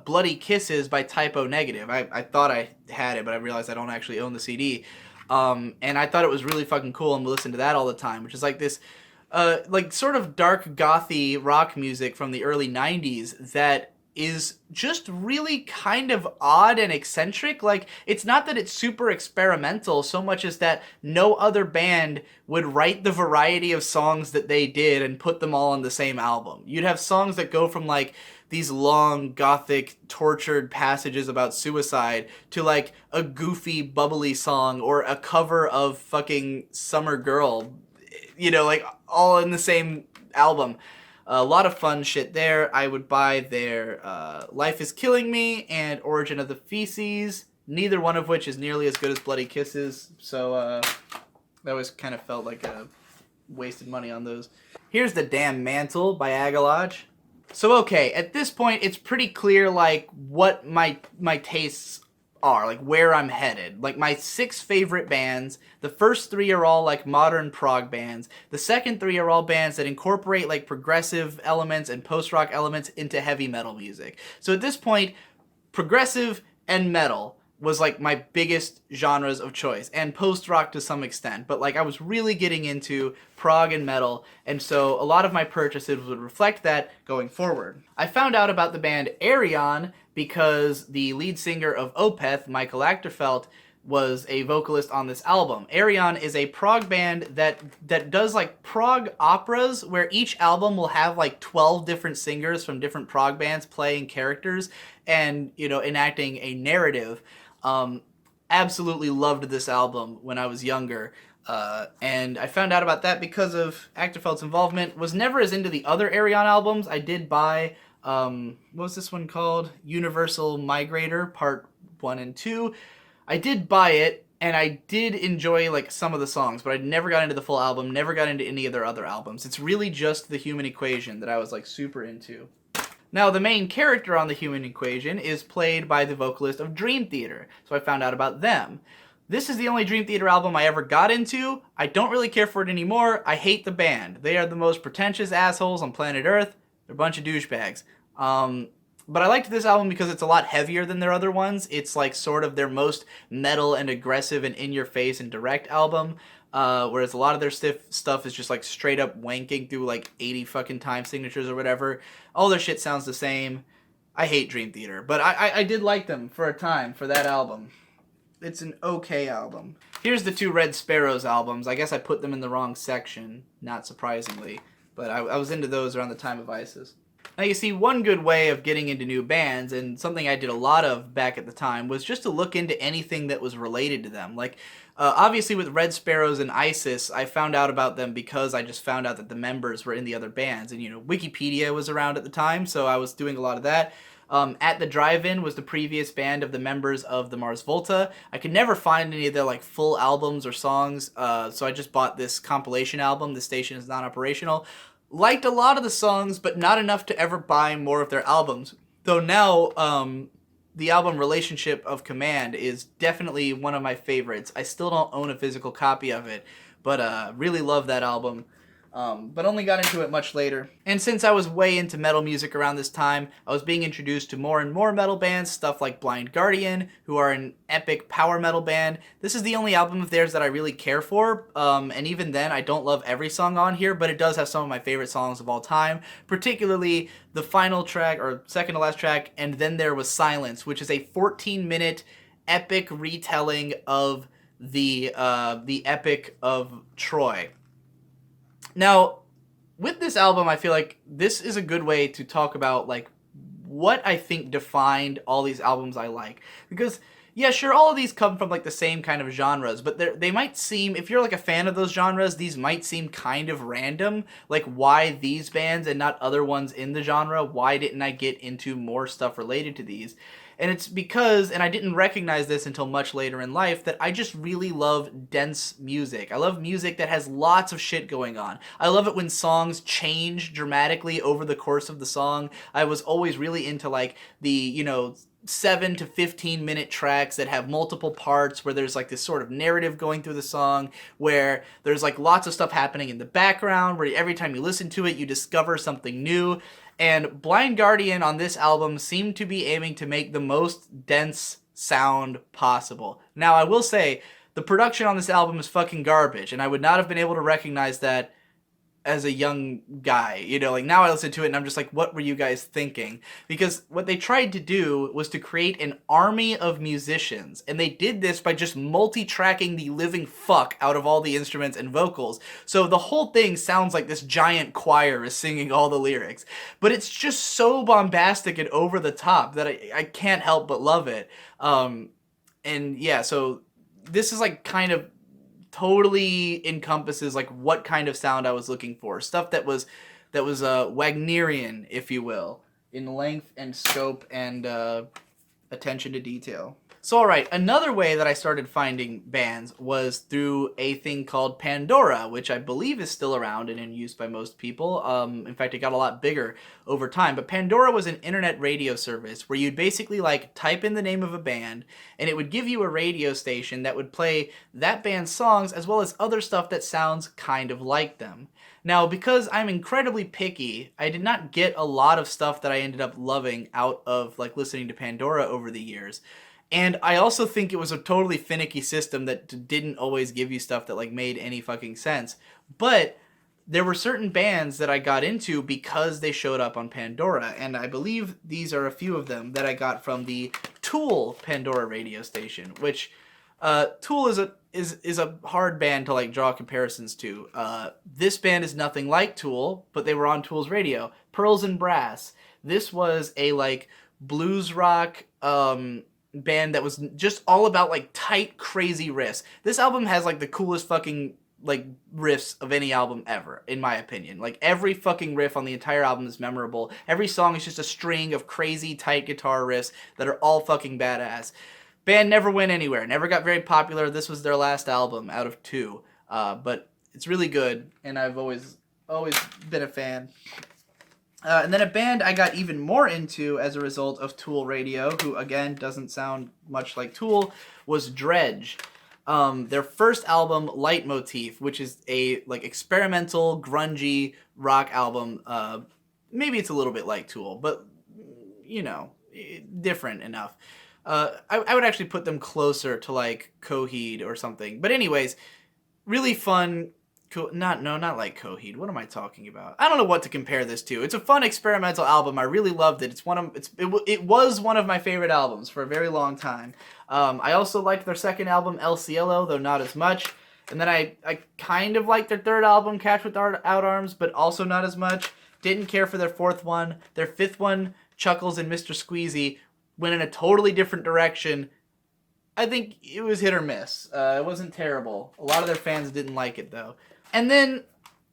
Bloody Kisses by Typo Negative. I thought I had it, but I realized I don't actually own the CD. And I thought it was really fucking cool and would listen to that all the time, which is like this like sort of dark gothy rock music from the early 90s that is just really kind of odd and eccentric. Like, it's not that it's super experimental so much as that no other band would write the variety of songs that they did and put them all on the same album. You'd have songs that go from like these long gothic tortured passages about suicide to like a goofy bubbly song or a cover of fucking Summer Girl, you know, like all in the same album. A lot of fun shit there. I would buy their Life is Killing Me and Origin of the Feces, neither one of which is nearly as good as Bloody Kisses, so I always kind of felt like I wasted money on those. Here's The Damn Mantle by Agaloch. So okay, at this point it's pretty clear like what my tastes are, like where I'm headed. Like my 6 favorite bands, the first 3 are all like modern prog bands. The second 3 are all bands that incorporate like progressive elements and post-rock elements into heavy metal music. So at this point, progressive and metal was like my biggest genres of choice, and post-rock to some extent, but like I was really getting into prog and metal, and so a lot of my purchases would reflect that going forward. I found out about the band Ayreon because the lead singer of Opeth, Michael Achterfeldt, was a vocalist on this album. Ayreon is a prog band that does like prog operas where each album will have like 12 different singers from different prog bands playing characters and, you know, enacting a narrative. Absolutely loved this album when I was younger, and I found out about that because of Achterfeldt's involvement. Was never as into the other Ayreon albums. I did buy, what was this one called? Universal Migrator, Part 1 and 2. I did buy it, and I did enjoy like some of the songs, but I never got into the full album, never got into any of their other albums. It's really just The Human Equation that I was like super into. Now, the main character on The Human Equation is played by the vocalist of Dream Theater, so I found out about them. This is the only Dream Theater album I ever got into. I don't really care for it anymore. I hate the band. They are the most pretentious assholes on planet Earth. They're a bunch of douchebags. But I liked this album because it's a lot heavier than their other ones. It's like sort of their most metal and aggressive and in-your-face and direct album. Whereas a lot of their stuff is just like straight up wanking through like 80 fucking time signatures or whatever. All their shit sounds the same. I hate Dream Theater, but I did like them for a time for that album. It's an okay album. Here's the 2 Red Sparrows albums. I guess I put them in the wrong section, not surprisingly, but I was into those around the time of ISIS. Now, you see, one good way of getting into new bands, and something I did a lot of back at the time, was just to look into anything that was related to them. Like, obviously with Red Sparrows and ISIS, I found out about them because I just found out that the members were in the other bands. And, Wikipedia was around at the time, so I was doing a lot of that. At the Drive-In was the previous band of the members of the Mars Volta. I could never find any of their full albums or songs, so I just bought this compilation album, The Station is Not Operational. Liked a lot of the songs, but not enough to ever buy more of their albums. Though now, the album Relationship of Command is definitely one of my favorites. I still don't own a physical copy of it, but really love that album. But only got into it much later. And since I was way into metal music around this time, I was being introduced to more and more metal bands, stuff like Blind Guardian, who are an epic power metal band. This is the only album of theirs that I really care for, and even then, I don't love every song on here, but it does have some of my favorite songs of all time, particularly the final track, or second to last track, And Then There Was Silence, which is a 14-minute epic retelling of the Epic of Troy. Now, with this album, I feel like this is a good way to talk about, what I think defined all these albums I like. Because, yeah, sure, all of these come from, the same kind of genres, but they might seem, if you're, a fan of those genres, these might seem kind of random. Why these bands and not other ones in the genre? Why didn't I get into more stuff related to these? And it's because, and I didn't recognize this until much later in life, that I just really love dense music. I love music that has lots of shit going on. I love it when songs change dramatically over the course of the song. I was always really into the, 7 to 15 minute tracks that have multiple parts, where there's this sort of narrative going through the song, where there's lots of stuff happening in the background, where every time you listen to it, you discover something new. And Blind Guardian on this album seemed to be aiming to make the most dense sound possible. Now, I will say, the production on this album is fucking garbage, and I would not have been able to recognize that as a young guy. Now I listen to it and I'm just like, what were you guys thinking? Because what they tried to do was to create an army of musicians, and they did this by just multi-tracking the living fuck out of all the instruments and vocals. So the whole thing sounds like this giant choir is singing all the lyrics. But it's just so bombastic and over the top that I can't help but love it. And yeah, so this is kind of totally encompasses what kind of sound I was looking for. Stuff that was Wagnerian, if you will, in length and scope and attention to detail. So alright, another way that I started finding bands was through a thing called Pandora, which I believe is still around and in use by most people. In fact, it got a lot bigger over time. But Pandora was an internet radio service where you'd basically type in the name of a band, and it would give you a radio station that would play that band's songs as well as other stuff that sounds kind of like them. Now, because I'm incredibly picky, I did not get a lot of stuff that I ended up loving out of listening to Pandora over the years. And I also think it was a totally finicky system that didn't always give you stuff that made any fucking sense. But there were certain bands that I got into because they showed up on Pandora, and I believe these are a few of them that I got from the Tool Pandora radio station, which Tool is a hard band to draw comparisons to. This band is nothing like Tool, but they were on Tool's radio. Pearls and Brass. This was a blues rock band that was just all about tight, crazy riffs. This album has the coolest fucking riffs of any album ever, in my opinion. Every fucking riff on the entire album is memorable. Every song is just a string of crazy, tight guitar riffs that are all fucking badass. Band never went anywhere, never got very popular. This was their last album out of 2, but it's really good, and I've always been a fan. And then a band I got even more into as a result of Tool Radio, who again doesn't sound much like Tool, was Dredge. Their first album, Leitmotif, which is a experimental, grungy rock album. Maybe it's a little bit like Tool, but different enough. I would actually put them closer to Coheed or something. But anyways, really fun. Not like Coheed. What am I talking about? I don't know what to compare this to. It's a fun experimental album. I really loved it. It was one of my favorite albums for a very long time. I also liked their second album, El Cielo, though not as much. And then I kind of liked their third album, Catch Without Arms, but also not as much. Didn't care for their fourth one. Their fifth one, Chuckles and Mr. Squeezy, went in a totally different direction. I think it was hit or miss. It wasn't terrible. A lot of their fans didn't like it, though. And then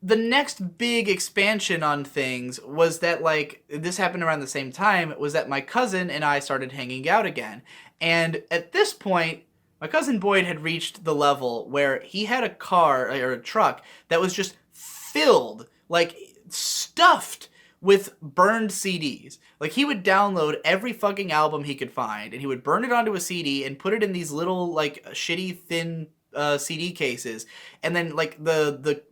the next big expansion on things was that, like, this happened around the same time, was that my cousin and I started hanging out again. And at this point, my cousin Boyd had reached the level where he had a car, or a truck, that was just filled, like, stuffed with burned CDs. Like, he would download every fucking album he could find, and he would burn it onto a CD and put it in these little, like, shitty, thin CD cases. And then, like, the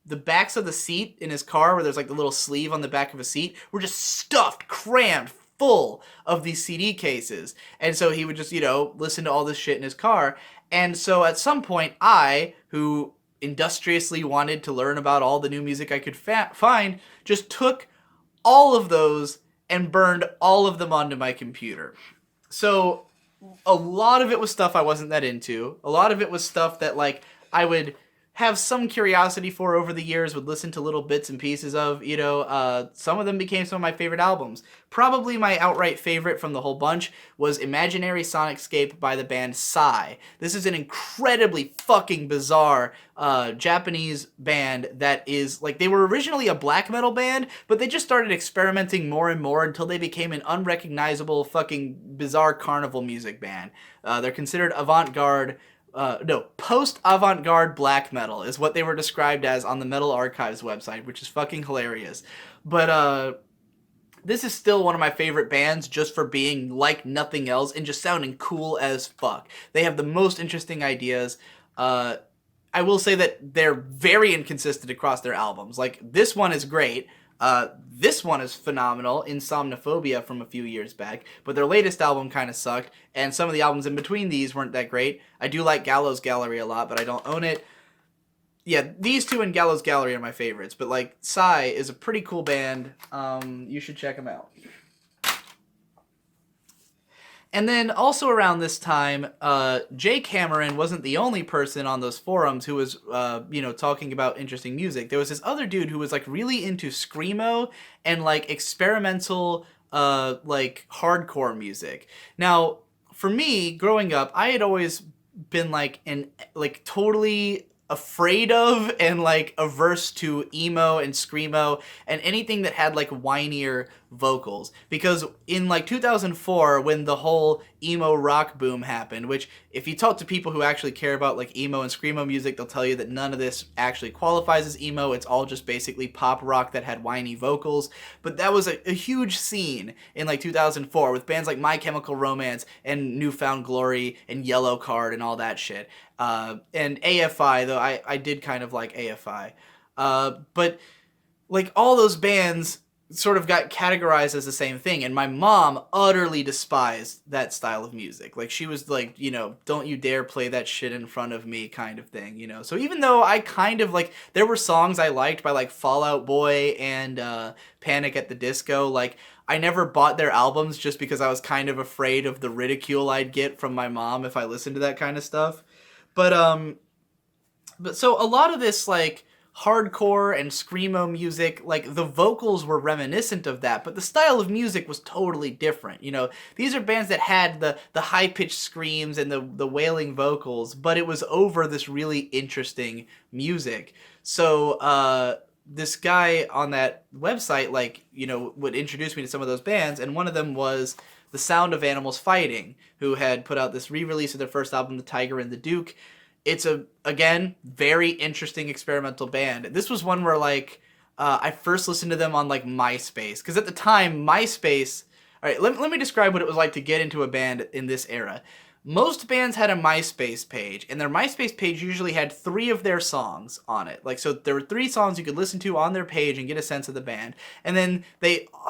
backs of the seat in his car, where there's, like, the little sleeve on the back of a seat, were just stuffed, crammed, full of these CD cases. And so he would just, listen to all this shit in his car. And so at some point, I, who industriously wanted to learn about all the new music I could find, just took all of those and burned all of them onto my computer. So a lot of it was stuff I wasn't that into. A lot of it was stuff that, like, I would have some curiosity for over the years, would listen to little bits and pieces of, some of them became some of my favorite albums. Probably my outright favorite from the whole bunch was Imaginary Sonicscape by the band Psy. This is an incredibly fucking bizarre Japanese band that is, like, they were originally a black metal band, but they just started experimenting more and more until they became an unrecognizable fucking bizarre carnival music band. They're considered avant-garde, post-avant-garde black metal is what they were described as on the Metal Archives website, which is fucking hilarious. But this is still one of my favorite bands just for being like nothing else and just sounding cool as fuck. They have the most interesting ideas. I will say that they're very inconsistent across their albums. Like, this one is great. This one is phenomenal, Insomnophobia from a few years back, but their latest album kind of sucked, and some of the albums in between these weren't that great. I do like Gallows Gallery a lot, but I don't own it. Yeah, these two and Gallows Gallery are my favorites, but, like, Psy is a pretty cool band. You should check them out. And then also around this time, Jay Cameron wasn't the only person on those forums who was, talking about interesting music. There was this other dude who was, like, really into screamo and, like, experimental, hardcore music. Now, for me, growing up, I had always been, totally afraid of and, like, averse to emo and screamo and anything that had, like, whinier vocals. Because in, like, 2004, when the whole emo rock boom happened, which if you talk to people who actually care about, like, emo and screamo music, they'll tell you that none of this actually qualifies as emo. It's all just basically pop rock that had whiny vocals. But that was a huge scene in, like, 2004 with bands like My Chemical Romance and Newfound Glory and Yellow Card and all that shit. And AFI, though I did kind of like AFI. But, like, all those bands sort of got categorized as the same thing, and my mom utterly despised that style of music. Like, she was like, don't you dare play that shit in front of me kind of thing, So even though I kind of, like, there were songs I liked by, like, Fall Out Boy and Panic at the Disco, like, I never bought their albums just because I was kind of afraid of the ridicule I'd get from my mom if I listened to that kind of stuff. But so a lot of this, like, hardcore and screamo music, like, the vocals were reminiscent of that, but the style of music was totally different. These are bands that had the high-pitched screams and the wailing vocals, but it was over this really interesting music. So this guy on that website, like, would introduce me to some of those bands, and one of them was The Sound of Animals Fighting, who had put out this re-release of their first album, The Tiger and the Duke. It's again, very interesting experimental band. This was one where, like, I first listened to them on, like, MySpace. Because at the time, MySpace... Alright, let me describe what it was like to get into a band in this era. Most bands had a MySpace page, and their MySpace page usually had 3 of their songs on it. Like, so there were 3 songs you could listen to on their page and get a sense of the band. And then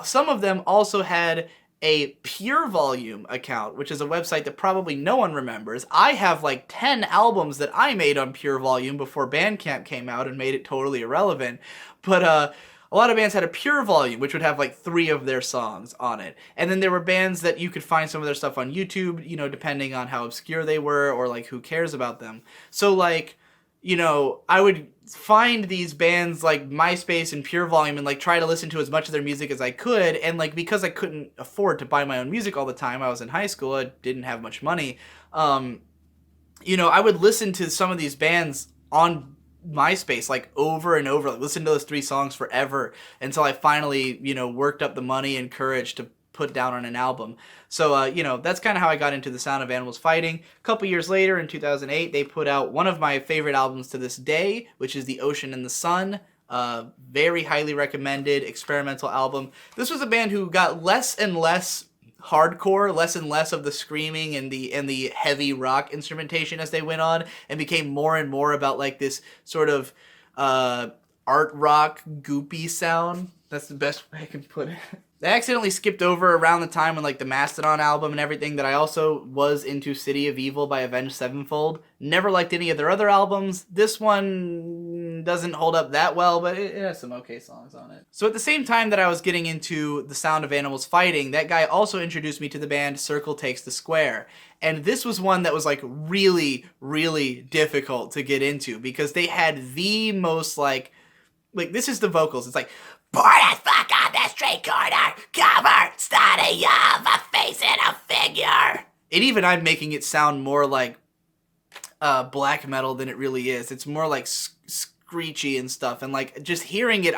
some of them also had a Pure Volume account, which is a website that probably no one remembers. I have, like, 10 albums that I made on Pure Volume before Bandcamp came out and made it totally irrelevant. But a lot of bands had a Pure Volume, which would have, like, 3 of their songs on it. And then there were bands that you could find some of their stuff on YouTube, depending on how obscure they were or, like, who cares about them. So, like, I would find these bands like MySpace and Pure Volume and like try to listen to as much of their music as I could. And like because I couldn't afford to buy my own music all the time, I was in high school, I didn't have much money. I would listen to some of these bands on MySpace like over and over, like listen to those 3 songs forever until I finally, worked up the money and courage to put down on an album. So, that's kind of how I got into the sound of animals fighting. A couple years later, in 2008, they put out one of my favorite albums to this day, which is The Ocean and the Sun. Very highly recommended experimental album. This was a band who got less and less hardcore, less and less of the screaming and the heavy rock instrumentation as they went on, and became more and more about like this sort of art rock goopy sound. That's the best way I can put it. I accidentally skipped over around the time when like the Mastodon album and everything that I also was into City of Evil by Avenged Sevenfold. Never liked any of their other albums. This one doesn't hold up that well, but it has some okay songs on it. So at the same time that I was getting into the sound of animals fighting, that guy also introduced me to the band Circle Takes the Square. And this was one that was like really, really difficult to get into because they had the most like this is the vocals. It's like, pour that fuck on the street corner, cover, study of a face and a figure. And even I'm making it sound more like black metal than it really is. It's more like screechy and stuff. And like just hearing it,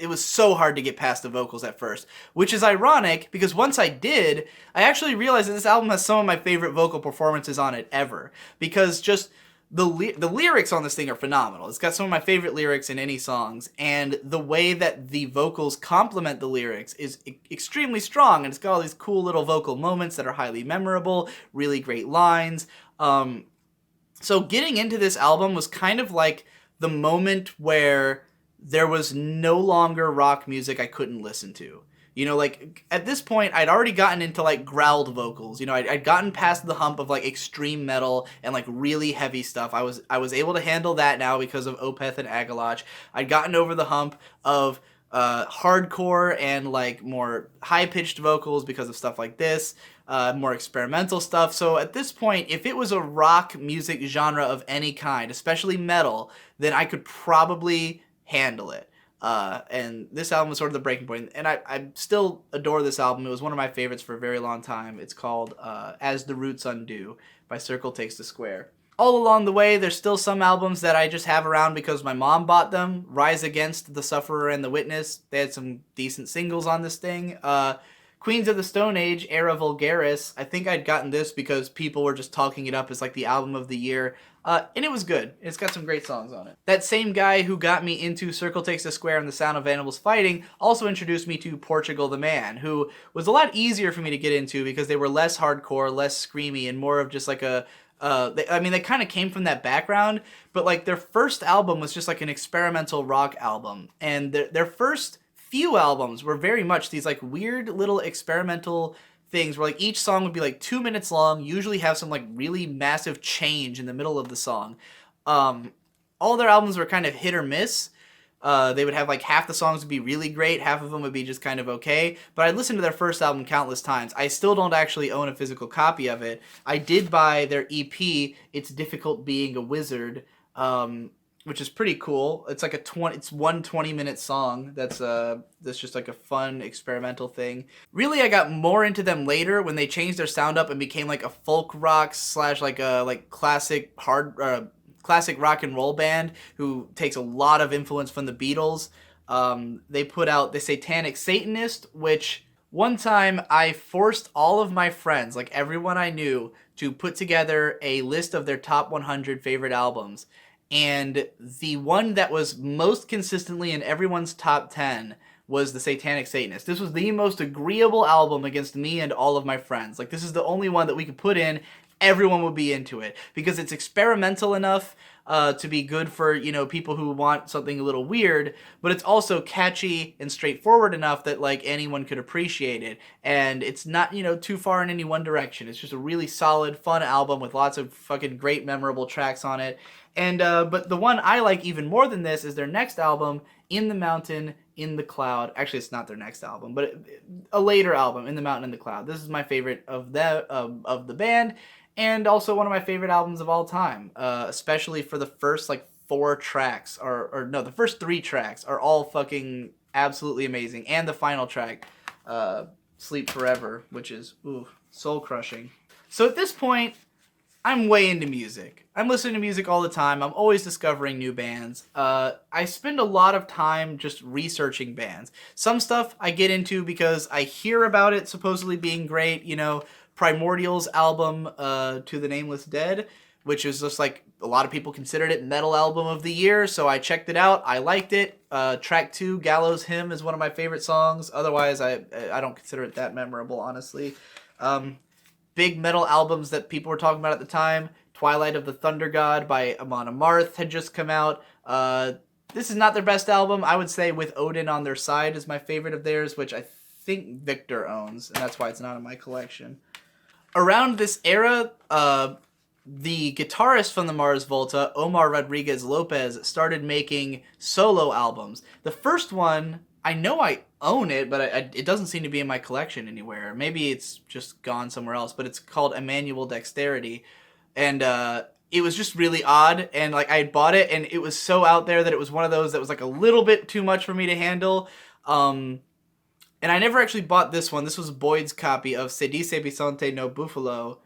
it was so hard to get past the vocals at first, which is ironic because once I did, I actually realized that this album has some of my favorite vocal performances on it ever. Because just the lyrics on this thing are phenomenal. It's got some of my favorite lyrics in any songs, and the way that the vocals complement the lyrics is extremely strong, and it's got all these cool little vocal moments that are highly memorable, really great lines. So getting into this album was kind of like the moment where there was no longer rock music I couldn't listen to. Like at this point, I'd already gotten into like growled vocals. I'd gotten past the hump of like extreme metal and like really heavy stuff. I was able to handle that now because of Opeth and Agalach. I'd gotten over the hump of hardcore and like more high-pitched vocals because of stuff like this, more experimental stuff. So at this point, if it was a rock music genre of any kind, especially metal, then I could probably handle it. And this album was sort of the breaking point. And I still adore this album. It was one of my favorites for a very long time. It's called As the Roots Undo by Circle Takes the Square. All along the way, there's still some albums that I just have around because my mom bought them. Rise Against, The Sufferer, and The Witness. They had some decent singles on this thing. Queens of the Stone Age, Era Vulgaris. I think I'd gotten this because people were just talking it up as like the album of the year. And it was good. It's got some great songs on it. That same guy who got me into Circle Takes the Square and the Sound of Animals Fighting also introduced me to Portugal the Man, who was a lot easier for me to get into because they were less hardcore, less screamy, and more of just like a... they kind of came from that background, but like their first album was just like an experimental rock album. And their first few albums were very much these like weird little experimental things where like each song would be like 2 minutes long, usually have some like really massive change in the middle of the song. All their albums were kind of hit or miss. They would have like half the songs would be really great, half of them would be just kind of okay. But I listened to their first album countless times. I still don't actually own a physical copy of it. I did buy their EP, It's Difficult Being a Wizard, which is pretty cool. It's like it's one 20-minute song that's just like a fun experimental thing. Really, I got more into them later when they changed their sound up and became like a folk rock / like a like classic rock and roll band who takes a lot of influence from the Beatles. They put out The Satanic Satanist, which one time I forced all of my friends, like everyone I knew, to put together a list of their top 100 favorite albums. And the one that was most consistently in everyone's top 10 was The Satanic Satanist. This was the most agreeable album against me and all of my friends. Like, this is the only one that we could put in. Everyone would be into it because it's experimental enough to be good for, people who want something a little weird, but it's also catchy and straightforward enough that like anyone could appreciate it. And it's not, too far in any one direction. It's just a really solid, fun album with lots of fucking great, memorable tracks on it. And but the one I like even more than this is their next album, In the Mountain, in the Cloud. Actually, it's not their next album, but a later album, In the Mountain, in the Cloud. This is my favorite of the band, and also one of my favorite albums of all time, especially for the first like 4 tracks or no, the first 3 tracks are all fucking absolutely amazing, and the final track, Sleep Forever, which is soul crushing. So at this point, I'm way into music. I'm listening to music all the time. I'm always discovering new bands. I spend a lot of time just researching bands. Some stuff I get into because I hear about it supposedly being great. You know, Primordial's album, To the Nameless Dead, which is just like a lot of people considered it metal album of the year. So I checked it out. I liked it. Track 2, Gallows Hymn, is one of my favorite songs. Otherwise, I don't consider it that memorable, honestly. Big metal albums that people were talking about at the time. Twilight of the Thunder God by Amon Amarth had just come out. This is not their best album. I would say With Odin on Their Side is my favorite of theirs, which I think Victor owns, and that's why it's not in my collection. Around this era, the guitarist from the Mars Volta, Omar Rodriguez Lopez, started making solo albums. The first one, I know I own it, but it doesn't seem to be in my collection anywhere. Maybe it's just gone somewhere else, but it's called Emmanuel Dexterity. And it was just really odd, and like I had bought it, and it was so out there that it was one of those that was like a little bit too much for me to handle. And I never actually bought this one. This was Boyd's copy of Se Dice Bisonte no Buffalo,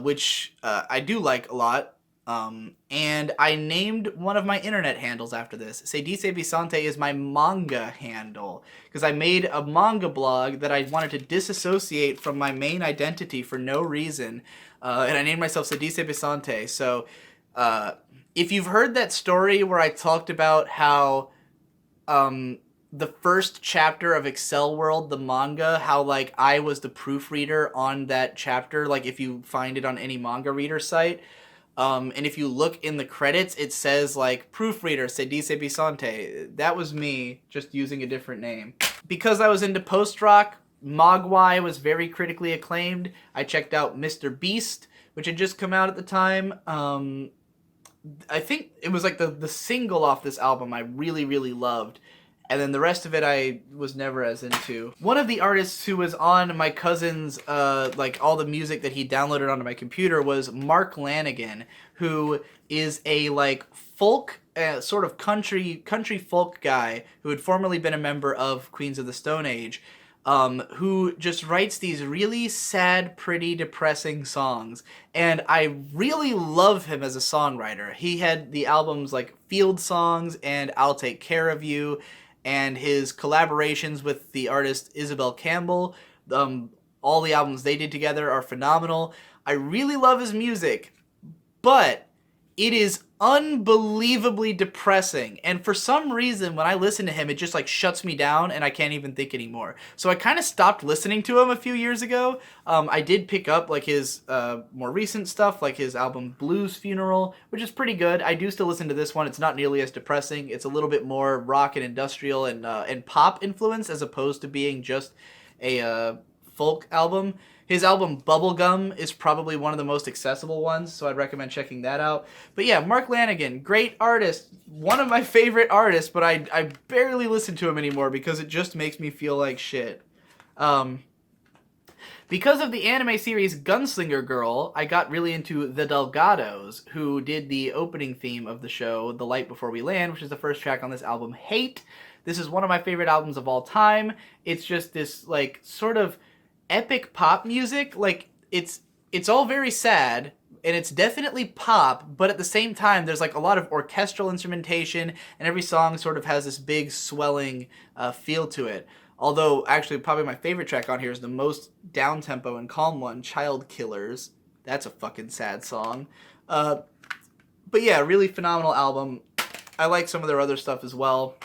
which I do like a lot. And I named one of my internet handles after this. Se Dice Bisonte is my manga handle, because I made a manga blog that I wanted to disassociate from my main identity for no reason, and I named myself Se Dice Bisonte. So if you've heard that story where I talked about how the first chapter of Excel World, the manga, how like I was the proofreader on that chapter, like if you find it on any manga reader site, and if you look in the credits, it says like proofreader Se Dice Bisonte. That was me, just using a different name. Because I was into post-rock, Mogwai was very critically acclaimed. I checked out Mr. Beast, which had just come out at the time. I think it was like the single off this album I really, really loved. And then the rest of it I was never as into. One of the artists who was on my cousin's, like all the music that he downloaded onto my computer was Mark Lanigan, who is a like folk, sort of country folk guy who had formerly been a member of Queens of the Stone Age, who just writes these really sad, pretty, depressing songs. And I really love him as a songwriter. He had the albums like Field Songs and I'll Take Care of You, and his collaborations with the artist Isabel Campbell. All the albums they did together are phenomenal. I really love his music, but it is unbelievably depressing. And for some reason, when I listen to him, it just like shuts me down and I can't even think anymore. So I kind of stopped listening to him a few years ago. I did pick up like his more recent stuff, like his album Blues Funeral, which is pretty good. I do still listen to this one. It's not nearly as depressing. It's a little bit more rock and industrial and pop influence, as opposed to being just a folk album. His album Bubblegum is probably one of the most accessible ones, so I'd recommend checking that out. But yeah, Mark Lanigan, great artist, one of my favorite artists, but I barely listen to him anymore because it just makes me feel like shit. Because of the anime series Gunslinger Girl, I got really into the Delgados, who did the opening theme of the show, The Light Before We Land, which is the first track on this album, Hate. This is one of my favorite albums of all time. It's just this, like, sort of epic pop music. Like it's all very sad and it's definitely pop, but at the same time there's like a lot of orchestral instrumentation and every song sort of has this big swelling feel to it. Although actually probably my favorite track on here is the most down-tempo and calm one, Child Killers. That's a fucking sad song. But yeah, really phenomenal album. I like some of their other stuff as well,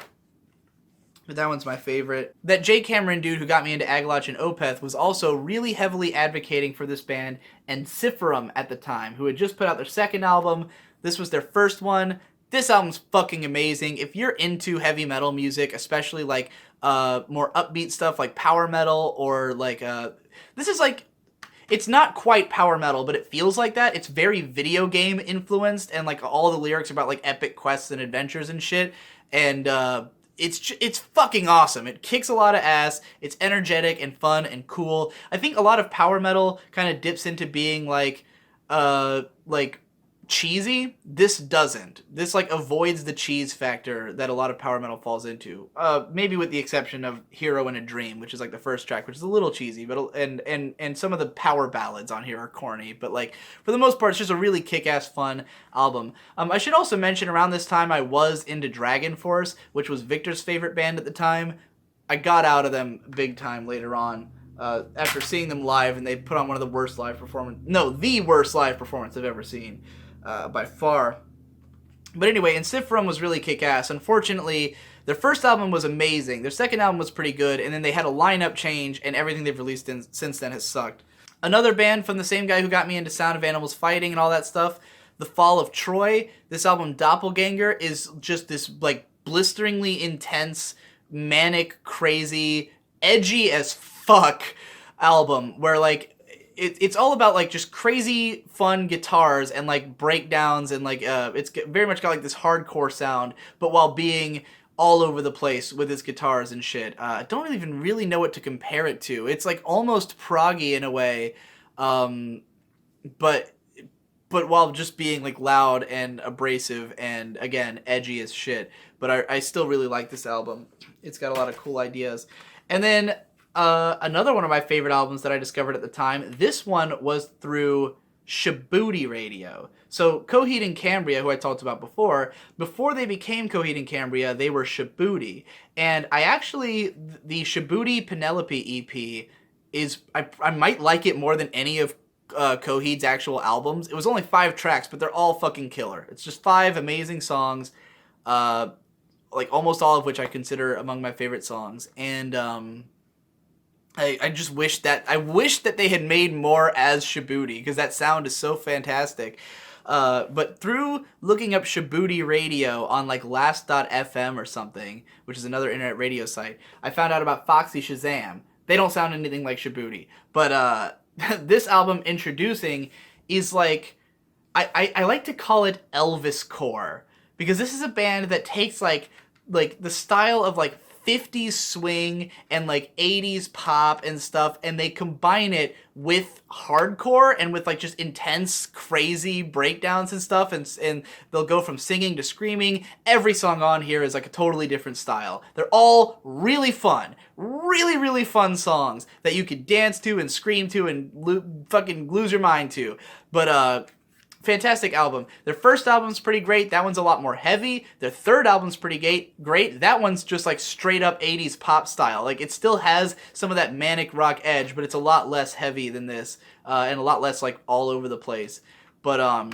but that one's my favorite. That Jay Cameron dude who got me into Agalach and Opeth was also really heavily advocating for this band, and Ensiferum at the time, who had just put out their second album. This was their first one. This album's fucking amazing. If you're into heavy metal music, especially like more upbeat stuff like power metal, or like this is like, it's not quite power metal, but it feels like that. It's very video game influenced, and like all the lyrics are about like epic quests and adventures and shit. And it's fucking awesome. It kicks a lot of ass. It's energetic and fun and cool. I think a lot of power metal kind of dips into being like cheesy. This doesn't. This like avoids the cheese factor that a lot of power metal falls into. Maybe with the exception of "Hero in a Dream," which is like the first track, which is a little cheesy, but and some of the power ballads on here are corny. But like for the most part, it's just a really kick-ass fun album. I should also mention around this time I was into Dragon Force, which was Victor's favorite band at the time. I got out of them big time later on. After seeing them live, and they put on one of the worst live performance. No, the worst live performance I've ever seen, by far. But anyway, Ensiferum was really kick-ass. Unfortunately, their first album was amazing. Their second album was pretty good, and then they had a lineup change, and everything they've released since then has sucked. Another band from the same guy who got me into Sound of Animals Fighting and all that stuff, The Fall of Troy. This album, Doppelganger, is just this like blisteringly intense, manic, crazy, edgy as fuck album where like it's all about like just crazy fun guitars and like breakdowns and like it's very much got like this hardcore sound, but while being all over the place with its guitars and shit. I don't even really know what to compare it to. It's like almost proggy in a way, but while just being like loud and abrasive and again edgy as shit. But I still really like this album. It's got a lot of cool ideas. And then another one of my favorite albums that I discovered at the time, this one was through Shabooty Radio. So Coheed and Cambria, who I talked about before they became Coheed and Cambria, they were Shabooty. And I actually, the Shabooty Penelope EP is, I might like it more than any of Coheed's actual albums. It was only 5 tracks, but they're all fucking killer. It's just 5 amazing songs, like almost all of which I consider among my favorite songs. And I just wish that they had made more as Shabooty, because that sound is so fantastic. But through looking up Shabooty Radio on like last.fm or something, which is another internet radio site, I found out about Foxy Shazam. They don't sound anything like Shabooty. But this album, Introducing, is like, I like to call it Elvis core, because this is a band that takes like the style of like 50s swing and like 80s pop and stuff, and they combine it with hardcore and with like just intense crazy breakdowns and stuff, and they'll go from singing to screaming. Every song on here is like a totally different style. They're all really fun, really fun songs that you could dance to and scream to and fucking lose your mind to. But fantastic album. Their first album's pretty great. That one's a lot more heavy. Their third album's pretty great. That one's just like straight up 80s pop style. Like it still has some of that manic rock edge, but it's a lot less heavy than this, and a lot less like all over the place. But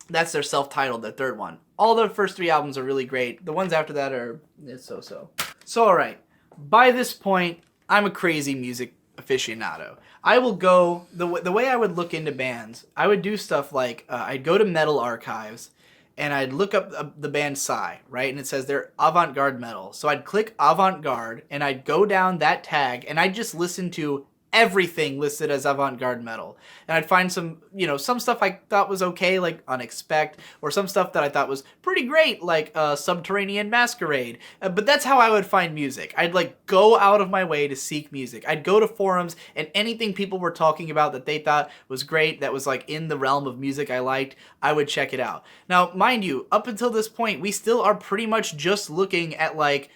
that's their self-titled, their third one. All the first 3 albums are really great. The ones after that are so-so. So alright, by this point, I'm a crazy music aficionado. I will go, the way I would look into bands, I would do stuff like, I'd go to Metal Archives, and I'd look up the band Psy, right? And it says they're avant-garde metal. So I'd click avant-garde, and I'd go down that tag, and I'd just listen to everything listed as avant-garde metal. And I'd find some, some stuff I thought was okay, like Unexpect, or some stuff that I thought was pretty great, like Subterranean Masquerade. But that's how I would find music. I'd like go out of my way to seek music. I'd go to forums, and anything people were talking about that they thought was great, that was like in the realm of music I liked, I would check it out. Now, mind you, up until this point, we still are pretty much just looking at like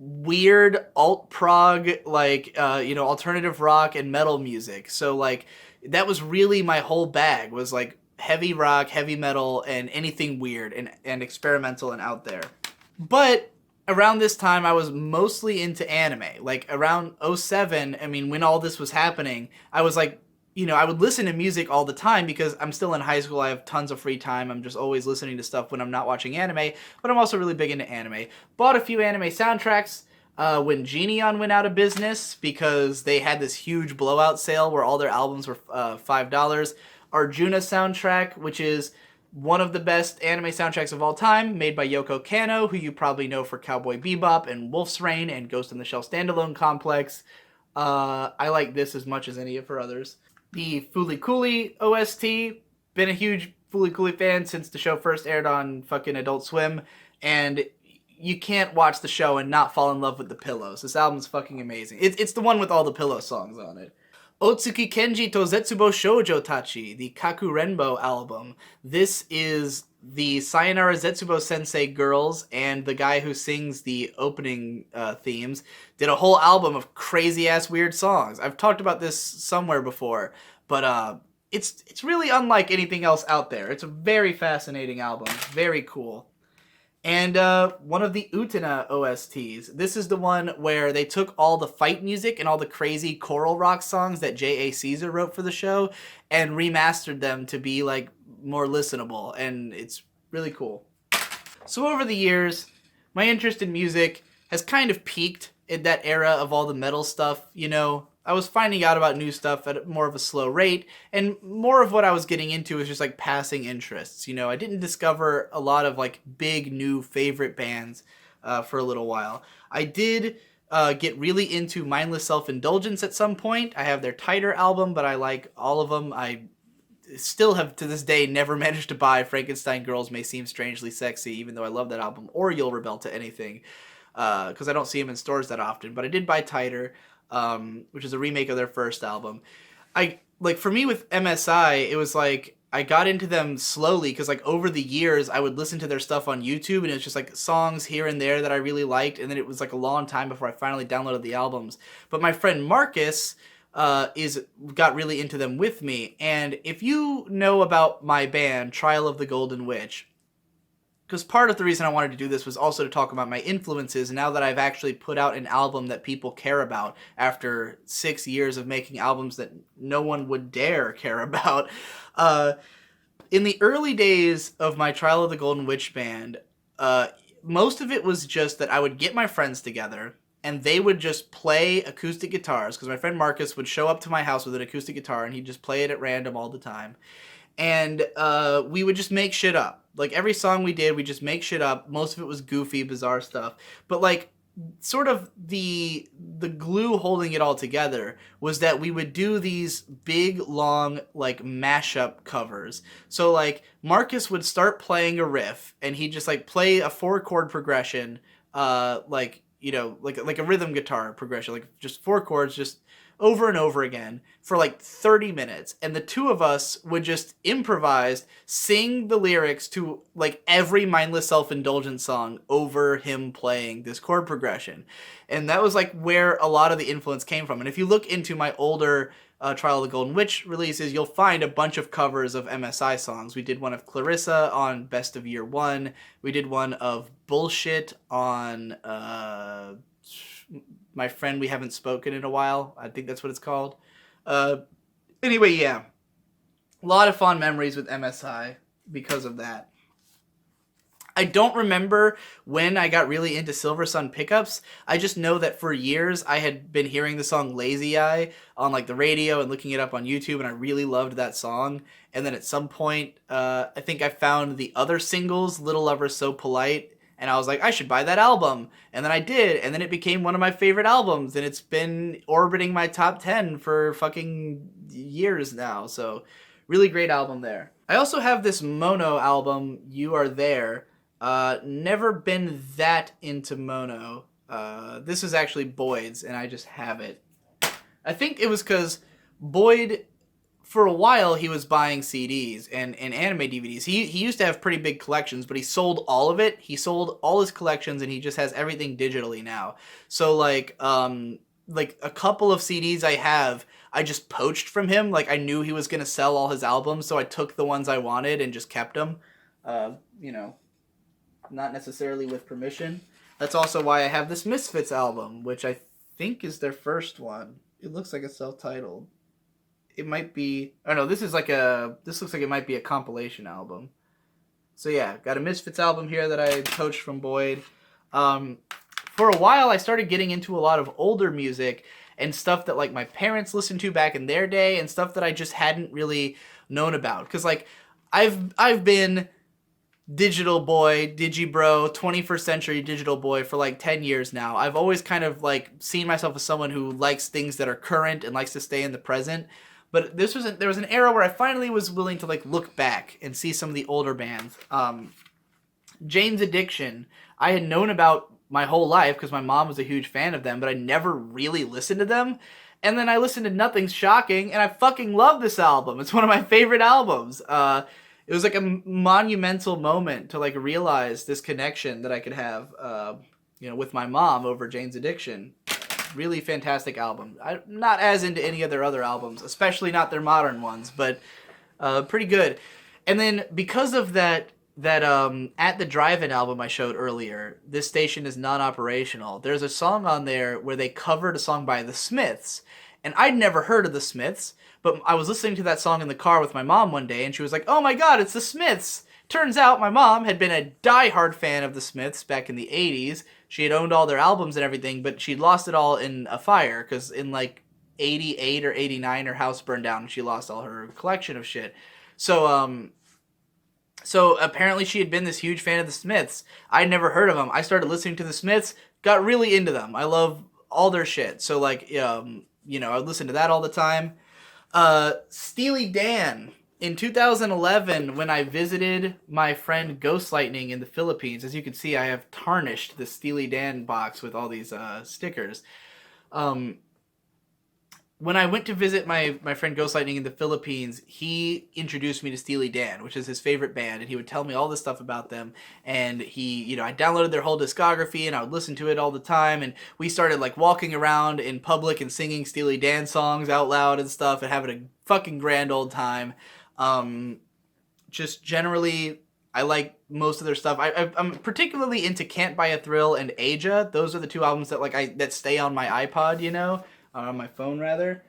weird alt-prog, like, alternative rock and metal music. So, like, that was really my whole bag, was, like, heavy rock, heavy metal, and anything weird and experimental and out there. But around this time, I was mostly into anime. Like, around 2007, I mean, when all this was happening, I was, like, I would listen to music all the time because I'm still in high school. I have tons of free time. I'm just always listening to stuff when I'm not watching anime, but I'm also really big into anime. Bought a few anime soundtracks when Geneon went out of business because they had this huge blowout sale where all their albums were $5. Arjuna soundtrack, which is one of the best anime soundtracks of all time, made by Yoko Kanno, who you probably know for Cowboy Bebop and Wolf's Rain and Ghost in the Shell Standalone Complex. I like this as much as any of her others. The Fooly Cooly OST, been a huge Fooly Cooly fan since the show first aired on fucking Adult Swim, and you can't watch the show and not fall in love with the pillows. This album's fucking amazing. It's the one with all the pillow songs on it. Otsuki Kenji to Zetsubo Shoujo Tachi, the Kakurenbo album. This is the Sayonara Zetsubo Sensei girls and the guy who sings the opening themes did a whole album of crazy-ass weird songs. I've talked about this somewhere before, but it's really unlike anything else out there. It's a very fascinating album. Very cool. And one of the Utena OSTs. This is the one where they took all the fight music and all the crazy choral rock songs that J.A. Caesar wrote for the show and remastered them to be like more listenable, and it's really cool. So over the years, my interest in music has kind of peaked in that era of all the metal stuff, you know. I was finding out about new stuff at more of a slow rate, and more of what I was getting into was just like passing interests. You know, I didn't discover a lot of like big new favorite bands for a little while. I did get really into Mindless Self-Indulgence at some point. I have their Tighter album, but I like all of them. I still have to this day never managed to buy Frankenstein Girls May Seem Strangely Sexy, even though I love that album, or You'll Rebel to Anything, because I don't see them in stores that often. But I did buy Tighter, which is a remake of their first album. For me with MSI, it was like I got into them slowly because like over the years I would listen to their stuff on YouTube, and it was just like songs here and there that I really liked, and then it was like a long time before I finally downloaded the albums. But my friend Marcus got really into them with me, and if you know about my band Trial of the Golden Witch, because part of the reason I wanted to do this was also to talk about my influences now that I've actually put out an album that people care about after 6 years of making albums that no one would dare care about. In the early days of my Trial of the Golden Witch band, most of it was just that I would get my friends together and they would just play acoustic guitars, because my friend Marcus would show up to my house with an acoustic guitar and he'd just play it at random all the time. And we would just make shit up. Like, every song we did, we just make shit up. Most of it was goofy, bizarre stuff. But, like, sort of the glue holding it all together was that we would do these big, long, like, mashup covers. So, like, Marcus would start playing a riff, and he'd just, like, play a 4-chord progression, like a rhythm guitar progression, like, just 4 chords, just over and over again for like 30 minutes. And the two of us would just improvise, sing the lyrics to like every Mindless Self-Indulgence song over him playing this chord progression. And that was like where a lot of the influence came from. And if you look into my older Trial of the Golden Witch releases, you'll find a bunch of covers of MSI songs. We did one of Clarissa on Best of Year One. We did one of Bullshit on My Friend We Haven't Spoken in a While. I think that's what it's called. Anyway, yeah. A lot of fond memories with MSI because of that. I don't remember when I got really into Silver Sun Pickups. I just know that for years I had been hearing the song Lazy Eye on like the radio and looking it up on YouTube, and I really loved that song. And then at some point, I think I found the other singles, Little Lover So Polite, and I was like, I should buy that album. And then I did, and then it became one of my favorite albums, and it's been orbiting my top 10 for fucking years now. So, really great album there. I also have this Mono album, You Are There. Never been that into Mono. This is actually Boyd's, and I just have it. I think it was because Boyd, for a while, he was buying CDs and anime DVDs. He used to have pretty big collections, but he sold all of it. He sold all his collections, and he just has everything digitally now. So, like a couple of CDs I have, I just poached from him. Like, I knew he was going to sell all his albums, so I took the ones I wanted and just kept them. Not necessarily with permission. That's also why I have this Misfits album, which I think is their first one. It looks like it's self-titled. It might be... Oh, no, this looks like it might be a compilation album. So, yeah, got a Misfits album here that I poached from Boyd. For a while, I started getting into a lot of older music and stuff that, like, my parents listened to back in their day and stuff that I just hadn't really known about. Because, like, I've been digital boy, digibro, 21st century digital boy for like 10 years now. I've always kind of like seen myself as someone who likes things that are current and likes to stay in the present. But there was an era where I finally was willing to like look back and see some of the older bands. Jane's Addiction, I had known about my whole life because my mom was a huge fan of them, but I never really listened to them. And then I listened to Nothing's Shocking, and I fucking love this album. It's one of my favorite albums. It was like a monumental moment to like realize this connection that I could have, with my mom over Jane's Addiction. Really fantastic album. I'm not as into any of their other albums, especially not their modern ones, but pretty good. And then because of that At the Drive-In album I showed earlier, This Station is Non-Operational, there's a song on there where they covered a song by The Smiths. And I'd never heard of The Smiths, but I was listening to that song in the car with my mom one day, and she was like, oh my god, it's The Smiths! Turns out my mom had been a diehard fan of The Smiths back in the 80s. She had owned all their albums and everything, but she'd lost it all in a fire, because in like 88 or 89, her house burned down and she lost all her collection of shit. So apparently she had been this huge fan of the Smiths. I'd never heard of them. I started listening to the Smiths, got really into them. I love all their shit. So like, I would listen to that all the time. Steely Dan. In 2011, when I visited my friend Ghost Lightning in the Philippines, as you can see, I have tarnished the Steely Dan box with all these stickers. When I went to visit my friend Ghost Lightning in the Philippines, he introduced me to Steely Dan, which is his favorite band, and he would tell me all this stuff about them, and I downloaded their whole discography, and I would listen to it all the time, and we started, like, walking around in public and singing Steely Dan songs out loud and stuff, and having a fucking grand old time. Just generally, I like most of their stuff. I'm particularly into Can't Buy a Thrill and Aja. Those are the two albums that that stay on my iPod, on my phone rather.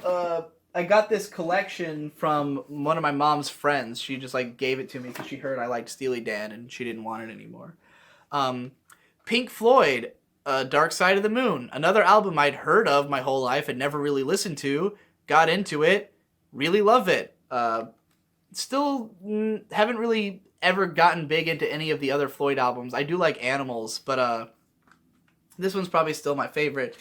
I got this collection from one of my mom's friends. She just like gave it to me because she heard I liked Steely Dan and she didn't want it anymore. Pink Floyd, Dark Side of the Moon, another album I'd heard of my whole life and never really listened to. Got into it, really love it. Still haven't really ever gotten big into any of the other Floyd albums. I do like Animals, but this one's probably still my favorite.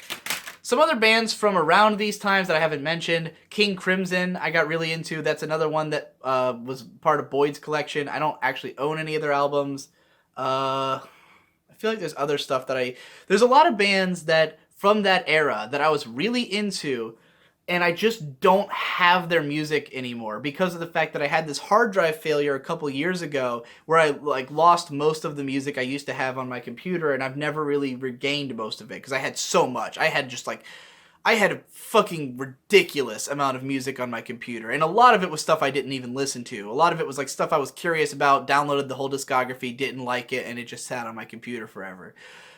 Some other bands from around these times that I haven't mentioned. King Crimson, I got really into. That's another one that was part of Boyd's collection. I don't actually own any of their albums. I feel like there's other stuff there's a lot of bands that from that era that I was really into, and I just don't have their music anymore because of the fact that I had this hard drive failure a couple years ago where I lost most of the music I used to have on my computer, and I've never really regained most of it because I had so much. I had a fucking ridiculous amount of music on my computer, and a lot of it was stuff I didn't even listen to. A lot of it was like stuff I was curious about, downloaded the whole discography, didn't like it, and it just sat on my computer forever.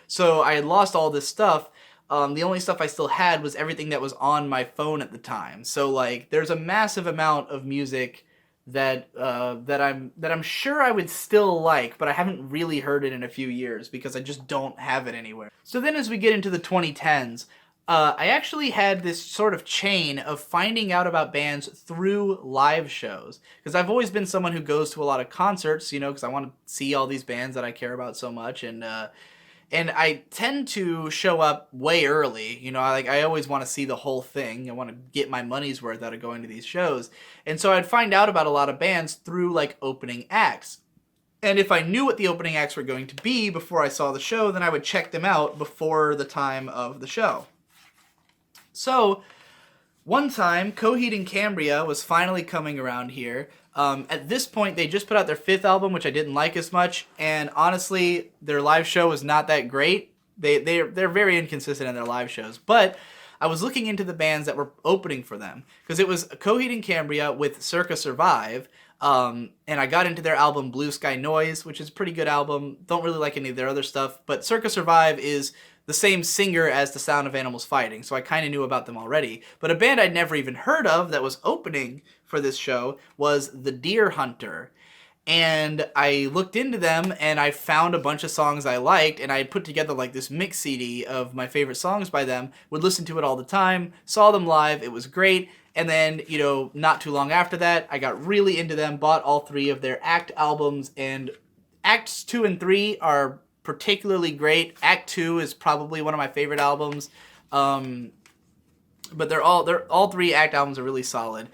So I had lost all this stuff. The only stuff I still had was everything that was on my phone at the time. So like, there's a massive amount of music that I'm sure I would still like, but I haven't really heard it in a few years because I just don't have it anywhere. So then as we get into the 2010s, I actually had this sort of chain of finding out about bands through live shows. Because I've always been someone who goes to a lot of concerts, because I want to see all these bands that I care about so much, and I tend to show up way early. I always want to see the whole thing. I want to get my money's worth out of going to these shows. And so I'd find out about a lot of bands through, like, opening acts. And if I knew what the opening acts were going to be before I saw the show, then I would check them out before the time of the show. So, one time, Coheed and Cambria was finally coming around here. At this point, they just put out their 5th album, which I didn't like as much, and honestly, their live show was not that great. They're very inconsistent in their live shows, but I was looking into the bands that were opening for them, because it was Coheed and Cambria with Circa Survive, and I got into their album Blue Sky Noise, which is a pretty good album. Don't really like any of their other stuff, but Circa Survive is the same singer as The Sound of Animals Fighting, so I kind of knew about them already. But a band I'd never even heard of that was opening for this show was The Deer Hunter. And I looked into them, and I found a bunch of songs I liked, and I put together like this mix CD of my favorite songs by them, would listen to it all the time, saw them live, it was great, and then, not too long after that, I got really into them, bought all 3 of their ACT albums, and Acts 2 and 3 are particularly great. Act 2 is probably one of my favorite albums, but they're all 3 ACT albums are really solid.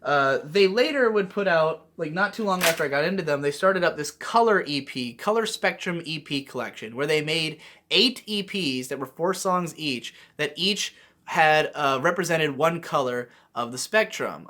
They later would put out, like not too long after I got into them, they started up this Color Spectrum EP collection, where they made 8 EPs that were 4 songs each, that each had represented one color of the spectrum,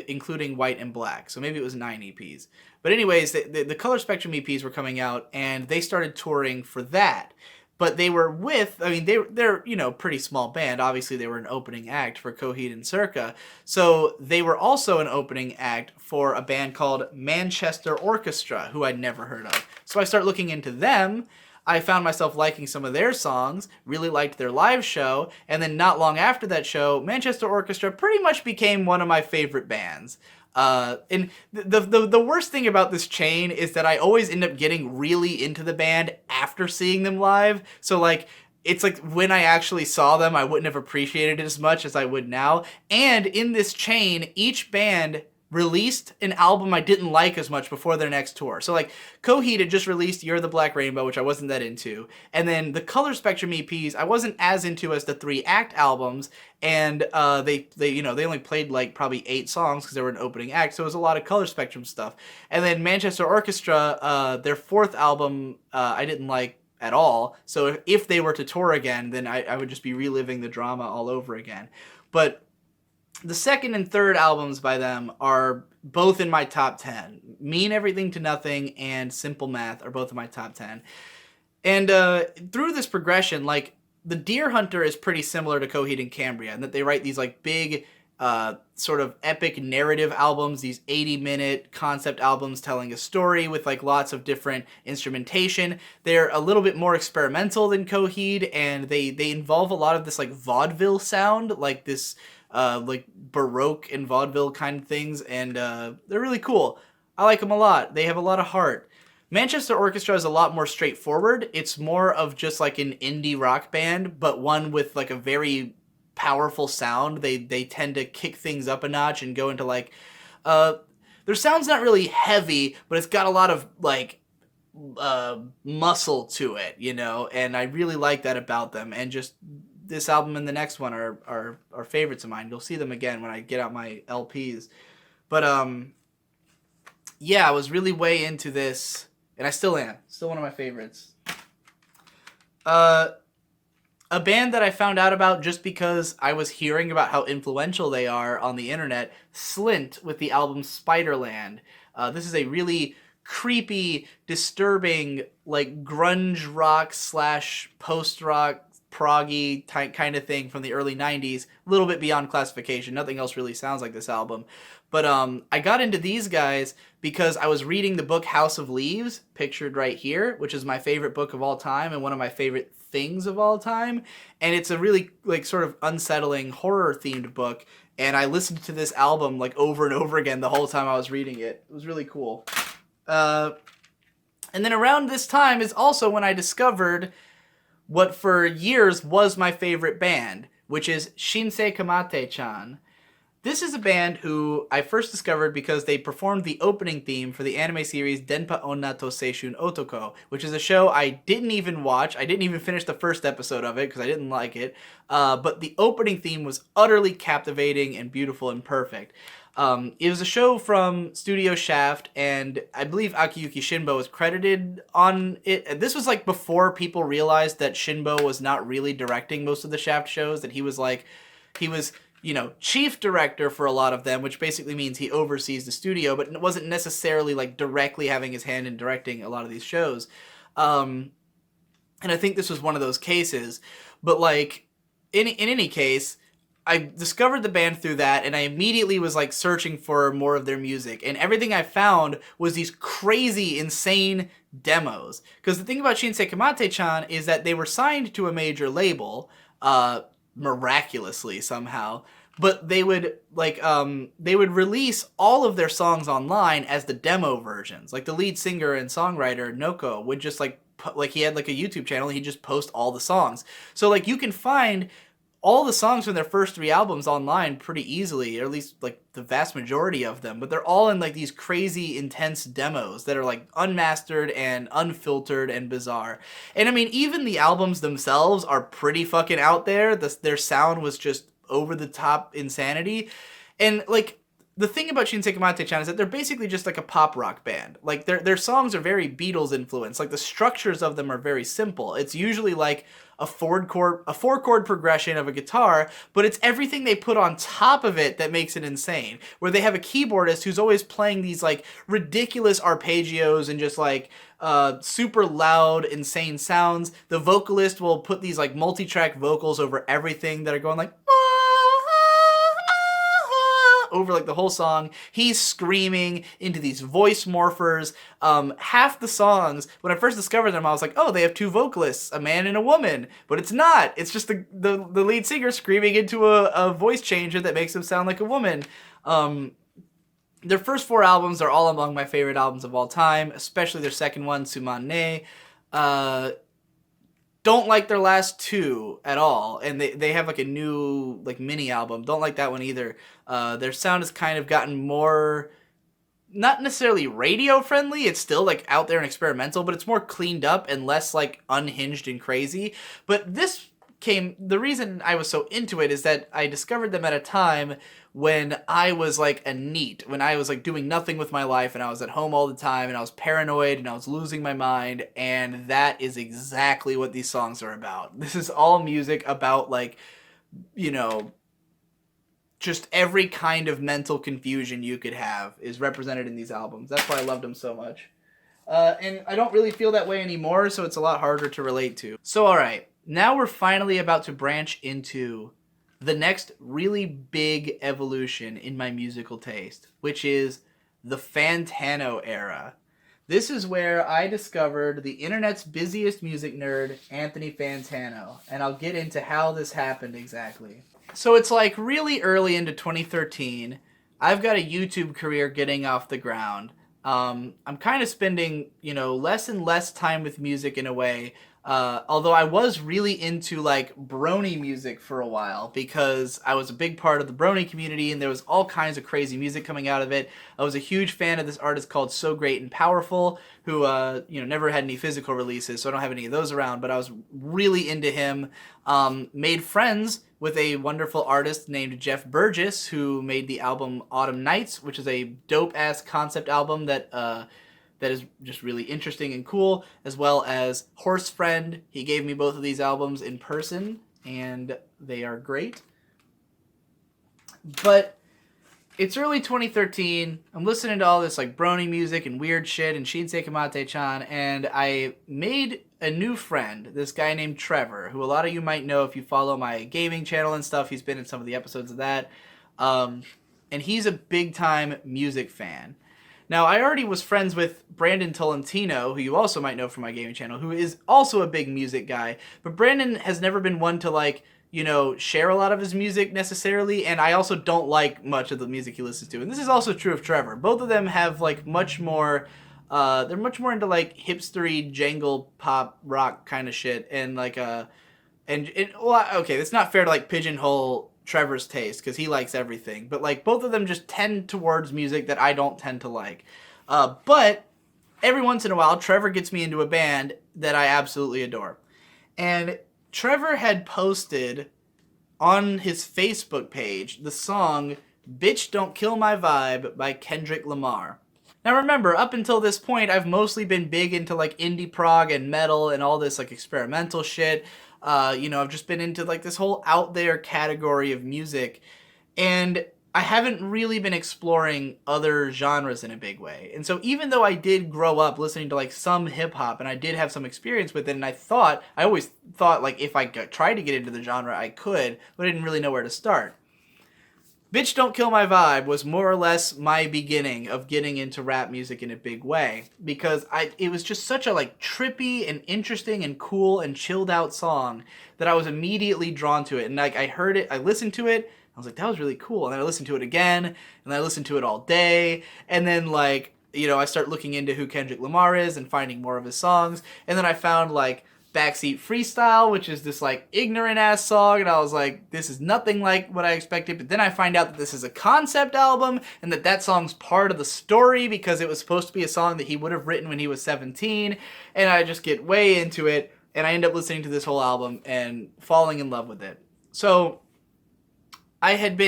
including white and black. So maybe it was 9 EPs. But anyways, the color spectrum EPs were coming out, and they started touring for that. But they were with, I mean, they're pretty small band. Obviously, they were an opening act for Coheed and Circa. So they were also an opening act for a band called Manchester Orchestra, who I'd never heard of. So I start looking into them. I found myself liking some of their songs, really liked their live show, and then not long after that show, Manchester Orchestra pretty much became one of my favorite bands. And the worst thing about this chain is that I always end up getting really into the band after seeing them live. So like, it's like when I actually saw them, I wouldn't have appreciated it as much as I would now. And in this chain, each band released an album I didn't like as much before their next tour. So like Coheed had just released You're the Black Rainbow, which I wasn't that into. And then the Color Spectrum EPs I wasn't as into as the 3-act albums. And they only played like probably 8 songs because they were an opening act. So it was a lot of Color Spectrum stuff. And then Manchester Orchestra, their 4th album, I didn't like at all. So if they were to tour again, then I would just be reliving the drama all over again. But the 2nd and 3rd albums by them are both in my top 10. Mean Everything to Nothing and Simple Math are both in my top 10. And through this progression, like, the Deer Hunter is pretty similar to Coheed and Cambria in that they write these like big sort of epic narrative albums, these 80-minute concept albums telling a story with like lots of different instrumentation. They're a little bit more experimental than Coheed, and they involve a lot of this like vaudeville sound, like this like Baroque and vaudeville kind of things, and they're really cool. I like them a lot. They have a lot of heart. Manchester Orchestra is a lot more straightforward. It's more of just like an indie rock band, but one with like a very powerful sound. They tend to kick things up a notch and go into like their sound's not really heavy, but it's got a lot of like muscle to it, and I really like that about them. And just this album and the next one are favorites of mine. You'll see them again when I get out my LPs. But yeah, I was really way into this, and I still am. Still one of my favorites. A band that I found out about just because I was hearing about how influential they are on the internet, Slint with the album Spiderland. This is a really creepy, disturbing, like grunge rock / post-rock proggy kind of thing from the early 90s, a little bit beyond classification. Nothing else really sounds like this album. But I got into these guys because I was reading the book House of Leaves, pictured right here, which is my favorite book of all time and one of my favorite things of all time. And it's a really like sort of unsettling horror themed book. And I listened to this album like over and over again the whole time I was reading it. It was really cool. And then around this time is also when I discovered what for years was my favorite band, which is Shinsei Kamate-chan. This is a band who I first discovered because they performed the opening theme for the anime series Denpa Onna to Seishun Otoko, which is a show I didn't even watch. I didn't even finish the first episode of it because I didn't like it. But the opening theme was utterly captivating and beautiful and perfect. It was a show from Studio Shaft, and I believe Akiyuki Shinbo was credited on it. This was like before people realized that Shinbo was not really directing most of the Shaft shows, that he was chief director for a lot of them, which basically means he oversees the studio, but it wasn't necessarily like directly having his hand in directing a lot of these shows. And I think this was one of those cases, but like in any case, I discovered the band through that, and I immediately was like searching for more of their music, and everything I found was these crazy, insane demos. Because the thing about Shinsei Kamate-chan is that they were signed to a major label, miraculously somehow, but they would release all of their songs online as the demo versions. Like the lead singer and songwriter Noko would just like he had like a YouTube channel, and he'd just post all the songs. So like you can find all the songs from their first 3 albums online pretty easily, or at least like the vast majority of them, but they're all in like these crazy intense demos that are like unmastered and unfiltered and bizarre. And I mean, even the albums themselves are pretty fucking out there. Their sound was just over the top insanity. And like the thing about Shinsei Kamate-chan is that they're basically just like a pop rock band. Like their songs are very Beatles influenced. Like the structures of them are very simple. It's usually like a four chord progression of a guitar, but it's everything they put on top of it that makes it insane. Where they have a keyboardist who's always playing these like ridiculous arpeggios and just like super loud, insane sounds. The vocalist will put these like multi-track vocals over everything that are going like over like the whole song. He's screaming into these voice morphers. Half the songs, when I first discovered them, I was like, oh, they have two vocalists, a man and a woman. But it's not. It's just the lead singer screaming into a voice changer that makes him sound like a woman. Their first 4 albums are all among my favorite albums of all time, especially their second one, Suman Ne. Don't like their last 2 at all, and they have like a new like mini album. Don't like that one either. Their sound has kind of gotten more, not necessarily radio friendly. It's still like out there and experimental, but it's more cleaned up and less like unhinged and crazy. But the reason I was so into it is that I discovered them at a time when I was like a NEET, when I was like doing nothing with my life and I was at home all the time and I was paranoid and I was losing my mind, and that is exactly what these songs are about. This is all music about like, you know, just every kind of mental confusion you could have is represented in these albums. That's why I loved them so much. And I don't really feel that way anymore, so it's a lot harder to relate to. So alright, now we're finally about to branch into the next really big evolution in my musical taste, which is the Fantano era. This is where I discovered the internet's busiest music nerd, Anthony Fantano, and I'll get into how this happened exactly. So it's like really early into 2013. I've got a YouTube career getting off the ground. I'm kind of spending, less and less time with music in a way. Although I was really into like Brony music for a while because I was a big part of the Brony community and there was all kinds of crazy music coming out of it. I was a huge fan of this artist called So Great and Powerful, who never had any physical releases, so I don't have any of those around, but I was really into him. Made friends with a wonderful artist named Jeff Burgess, who made the album Autumn Nights, which is a dope-ass concept album that is just really interesting and cool, as well as Horse Friend. He gave me both of these albums in person, and they are great. But it's early 2013. I'm listening to all this like Brony music and weird shit and Shinsei Kamate-chan, and I made a new friend, this guy named Trevor, who a lot of you might know if you follow my gaming channel and stuff. He's been in some of the episodes of that. And he's a big-time music fan. Now, I already was friends with Brandon Tolentino, who you also might know from my gaming channel, who is also a big music guy. But Brandon has never been one to, like, share a lot of his music necessarily, and I also don't like much of the music he listens to. And this is also true of Trevor. Both of them have, like, much more, they're much more into, like, hipstery, jangle, pop, rock kind of shit. And, like, okay, it's not fair to, like, pigeonhole Trevor's taste because he likes everything, but like both of them just tend towards music that I don't tend to like. But every once in a while, Trevor gets me into a band that I absolutely adore. And Trevor had posted on his Facebook page the song Bitch Don't Kill My Vibe by Kendrick Lamar. Now remember, up until this point, I've mostly been big into like indie prog and metal and all this like experimental shit. I've just been into like this whole out there category of music, and I haven't really been exploring other genres in a big way. And so even though I did grow up listening to like some hip hop and I did have some experience with it, and I always thought like if I tried to get into the genre I could, but I didn't really know where to start. Bitch Don't Kill My Vibe was more or less my beginning of getting into rap music in a big way, because it was just such a like trippy and interesting and cool and chilled out song that I was immediately drawn to it. And like I heard it, I listened to it, I was like, that was really cool. And then I listened to it again, and then I listened to it all day, and then like, I start looking into who Kendrick Lamar is and finding more of his songs, and then I found like Backseat Freestyle, which is this like ignorant ass song, and I was like, this is nothing like what I expected. But then I find out that this is a concept album and that song's part of the story because it was supposed to be a song that he would have written when he was 17, and I just get way into it, and I end up listening to this whole album and falling in love with it. So I had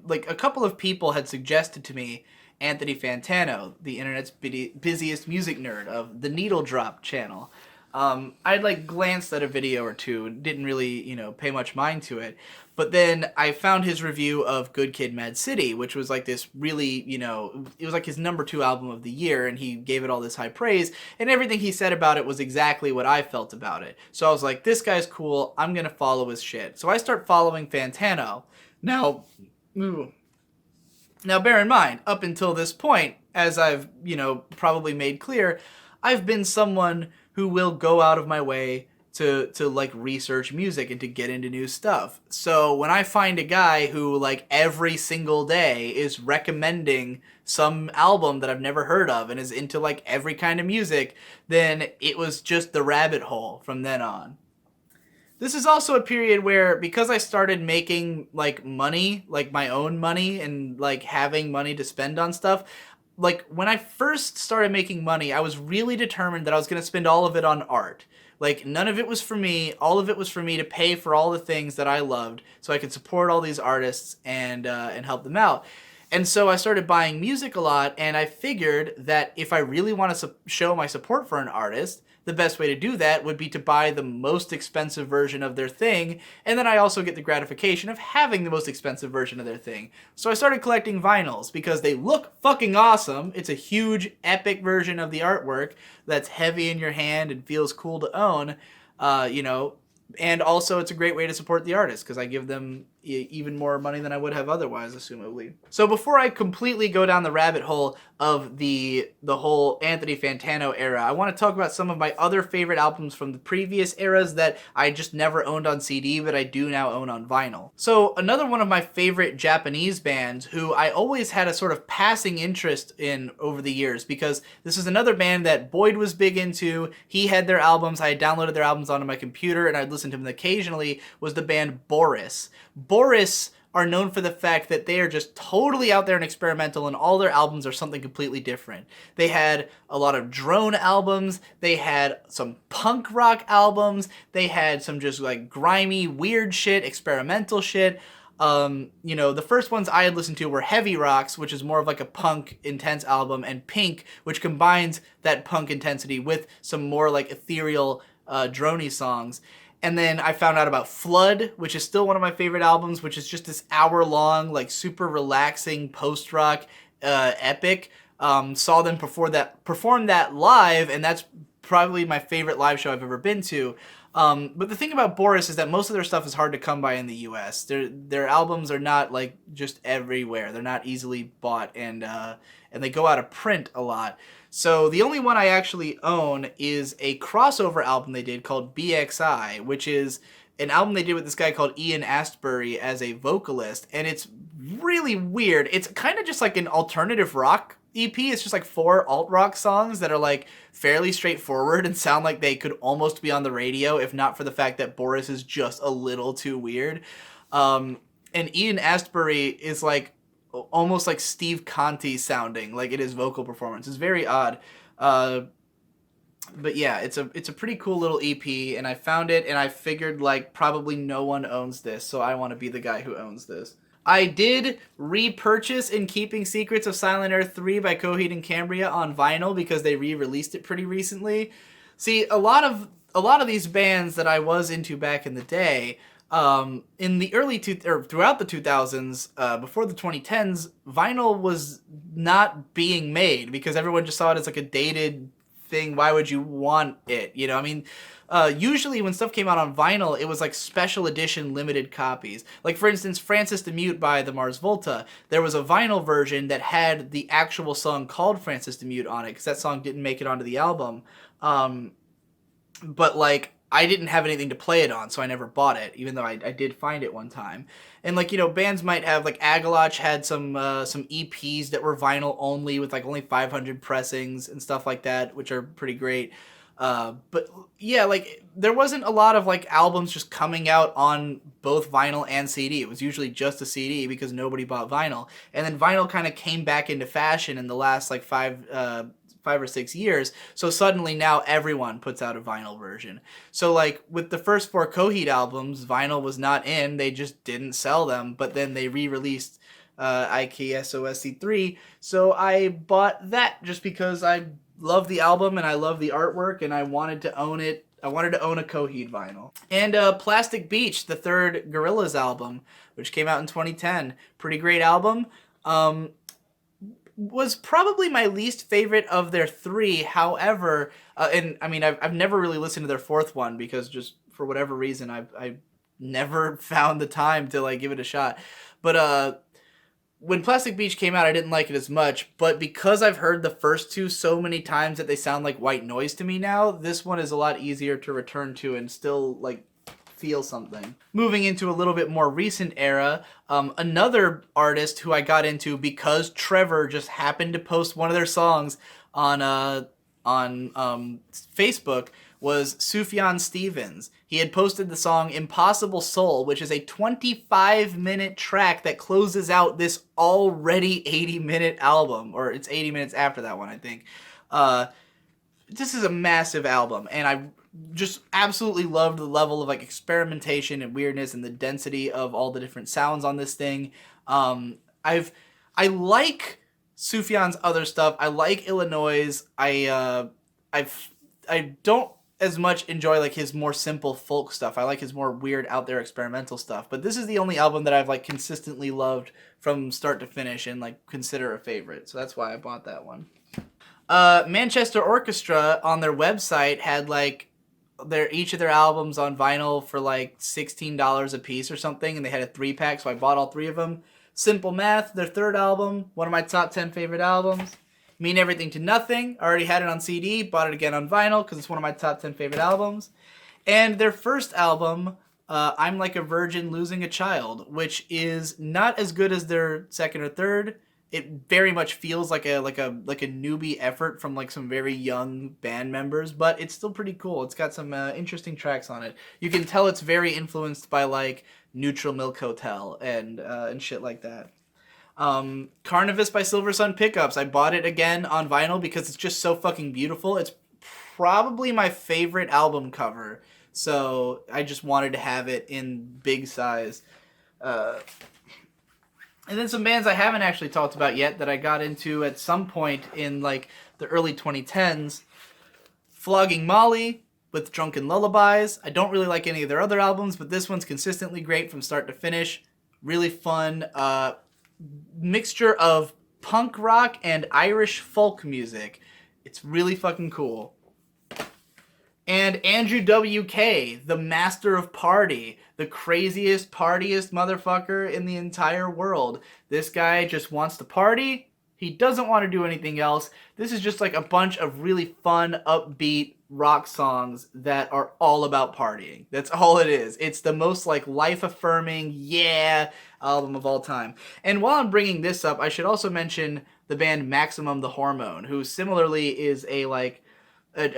like a couple of people had suggested to me Anthony Fantano, the internet's busiest music nerd of the Needle Drop channel. I'd like glanced at a video or two, didn't really, pay much mind to it. But then I found his review of Good Kid, Mad City, which was like this really, it was like his #2 album of the year, and he gave it all this high praise, and everything he said about it was exactly what I felt about it. So I was like, this guy's cool, I'm gonna follow his shit. So I start following Fantano. Now, now bear in mind, up until this point, as I've, probably made clear, I've been someone who will go out of my way to like research music and to get into new stuff. So when I find a guy who like every single day is recommending some album that I've never heard of and is into like every kind of music, then it was just the rabbit hole from then on. This is also a period where, because I started making like money, like my own money, and like having money to spend on stuff, like when I first started making money, I was really determined that I was going to spend all of it on art. Like none of it was for me, all of it was for me to pay for all the things that I loved so I could support all these artists and help them out. And so I started buying music a lot, and I figured that if I really want to show my support for an artist, the best way to do that would be to buy the most expensive version of their thing, and then I also get the gratification of having the most expensive version of their thing. So I started collecting vinyls because they look fucking awesome. It's a huge, epic version of the artwork that's heavy in your hand and feels cool to own, and also it's a great way to support the artist because I give them even more money than I would have otherwise, assumably. So before I completely go down the rabbit hole of the whole Anthony Fantano era, I want to talk about some of my other favorite albums from the previous eras that I just never owned on CD, but I do now own on vinyl. So another one of my favorite Japanese bands who I always had a sort of passing interest in over the years, because this is another band that Boyd was big into. He had their albums, I had downloaded their albums onto my computer, and I'd listen to them occasionally, was the band Boris. Boris are known for the fact that they are just totally out there and experimental, and all their albums are something completely different. They had a lot of drone albums, they had some punk rock albums, they had some just like grimy, weird shit, experimental shit. The first ones I had listened to were Heavy Rocks, which is more of like a punk intense album, and Pink, which combines that punk intensity with some more like ethereal droney songs. And then I found out about Flood, which is still one of my favorite albums, which is just this hour-long, like super relaxing post-rock epic. Saw them perform that live, and that's probably my favorite live show I've ever been to. But the thing about Boris is that most of their stuff is hard to come by in the U.S. Their albums are not like just everywhere. They're not easily bought, and they go out of print a lot. So the only one I actually own is a crossover album they did called BXI, which is an album they did with this guy called Ian Astbury as a vocalist, and it's really weird. It's kind of just like an alternative rock EP. It's just like 4 alt-rock songs that are like fairly straightforward and sound like they could almost be on the radio, if not for the fact that Boris is just a little too weird. And Ian Astbury is like almost like Steve Conti sounding, like in his vocal performance. It's very odd. But yeah, it's a pretty cool little EP, and I found it, and I figured like probably no one owns this, so I want to be the guy who owns this. I did repurchase In Keeping Secrets of Silent Earth 3 by Coheed and Cambria on vinyl because they re-released it pretty recently. See, a lot of these bands that I was into back in the day, in the throughout the 2000s, before the 2010s, vinyl was not being made because everyone just saw it as like a dated thing. Why would you want it? Usually when stuff came out on vinyl, it was like special edition limited copies. Like for instance, Francis the Mute by the Mars Volta. There was a vinyl version that had the actual song called Francis the Mute on it because that song didn't make it onto the album. But like, I didn't have anything to play it on, so I never bought it, even though I did find it one time. And like, bands might have, like Agalach had some EPs that were vinyl only with like only 500 pressings and stuff like that, which are pretty great. But yeah, like there wasn't a lot of like albums just coming out on both vinyl and CD. It was usually just a CD because nobody bought vinyl. And then vinyl kind of came back into fashion in the last like 5 5 or 6 years. So suddenly now everyone puts out a vinyl version. So like with the first 4 Coheed albums, vinyl was not in. They just didn't sell them. But then they re-released IKSOSC3. So I bought that just because I love the album and I love the artwork and I wanted to own it. I wanted to own a Coheed vinyl. And Plastic Beach, the third Gorillaz album, which came out in 2010. Pretty great album. Was probably my least favorite of their 3. However, and I mean, I've never really listened to their 4th one because just for whatever reason, I never found the time to like give it a shot. But when Plastic Beach came out, I didn't like it as much, but because I've heard the first 2 so many times that they sound like white noise to me now, this one is a lot easier to return to and still, like, feel something. Moving into a little bit more recent era, another artist who I got into because Trevor just happened to post one of their songs on Facebook was Sufjan Stevens. He had posted the song Impossible Soul, which is a 25-minute track that closes out this already 80-minute album, or it's 80 minutes after that one, I think. This is a massive album, and I just absolutely loved the level of like experimentation and weirdness and the density of all the different sounds on this thing. I like Sufjan's other stuff. I like Illinois. I don't as much enjoy like his more simple folk stuff. I like his more weird out there experimental stuff. But this is the only album that I've like consistently loved from start to finish and like consider a favorite. So that's why I bought that one. Manchester Orchestra on their website had like each of their albums on vinyl for like $16 a piece or something, and they had a 3-pack, so I bought all 3 of them. Simple Math, their 3rd album, one of my top 10 favorite albums. Mean Everything to Nothing, I already had it on CD, bought it again on vinyl because it's one of my top 10 favorite albums. And their first album, I'm Like a Virgin Losing a Child, which is not as good as their second or third. It very much feels like a newbie effort from like some very young band members, but it's still pretty cool. It's got some interesting tracks on it. You can tell it's very influenced by like Neutral Milk Hotel and shit like that. Carnivus by Silver Sun Pickups. I bought it again on vinyl because it's just so fucking beautiful. It's probably my favorite album cover, so I just wanted to have it in big size. And then some bands I haven't actually talked about yet that I got into at some point in like the early 2010s. Flogging Molly with Drunken Lullabies. I don't really like any of their other albums, but this one's consistently great from start to finish. Really fun. Mixture of punk rock and Irish folk music. It's really fucking cool. And Andrew W.K., the master of party, the craziest, partiest motherfucker in the entire world. This guy just wants to party. He doesn't want to do anything else. This is just like a bunch of really fun, upbeat rock songs that are all about partying. That's all it is. It's the most like life-affirming, yeah, album of all time. And while I'm bringing this up, I should also mention the band Maximum the Hormone, who similarly is a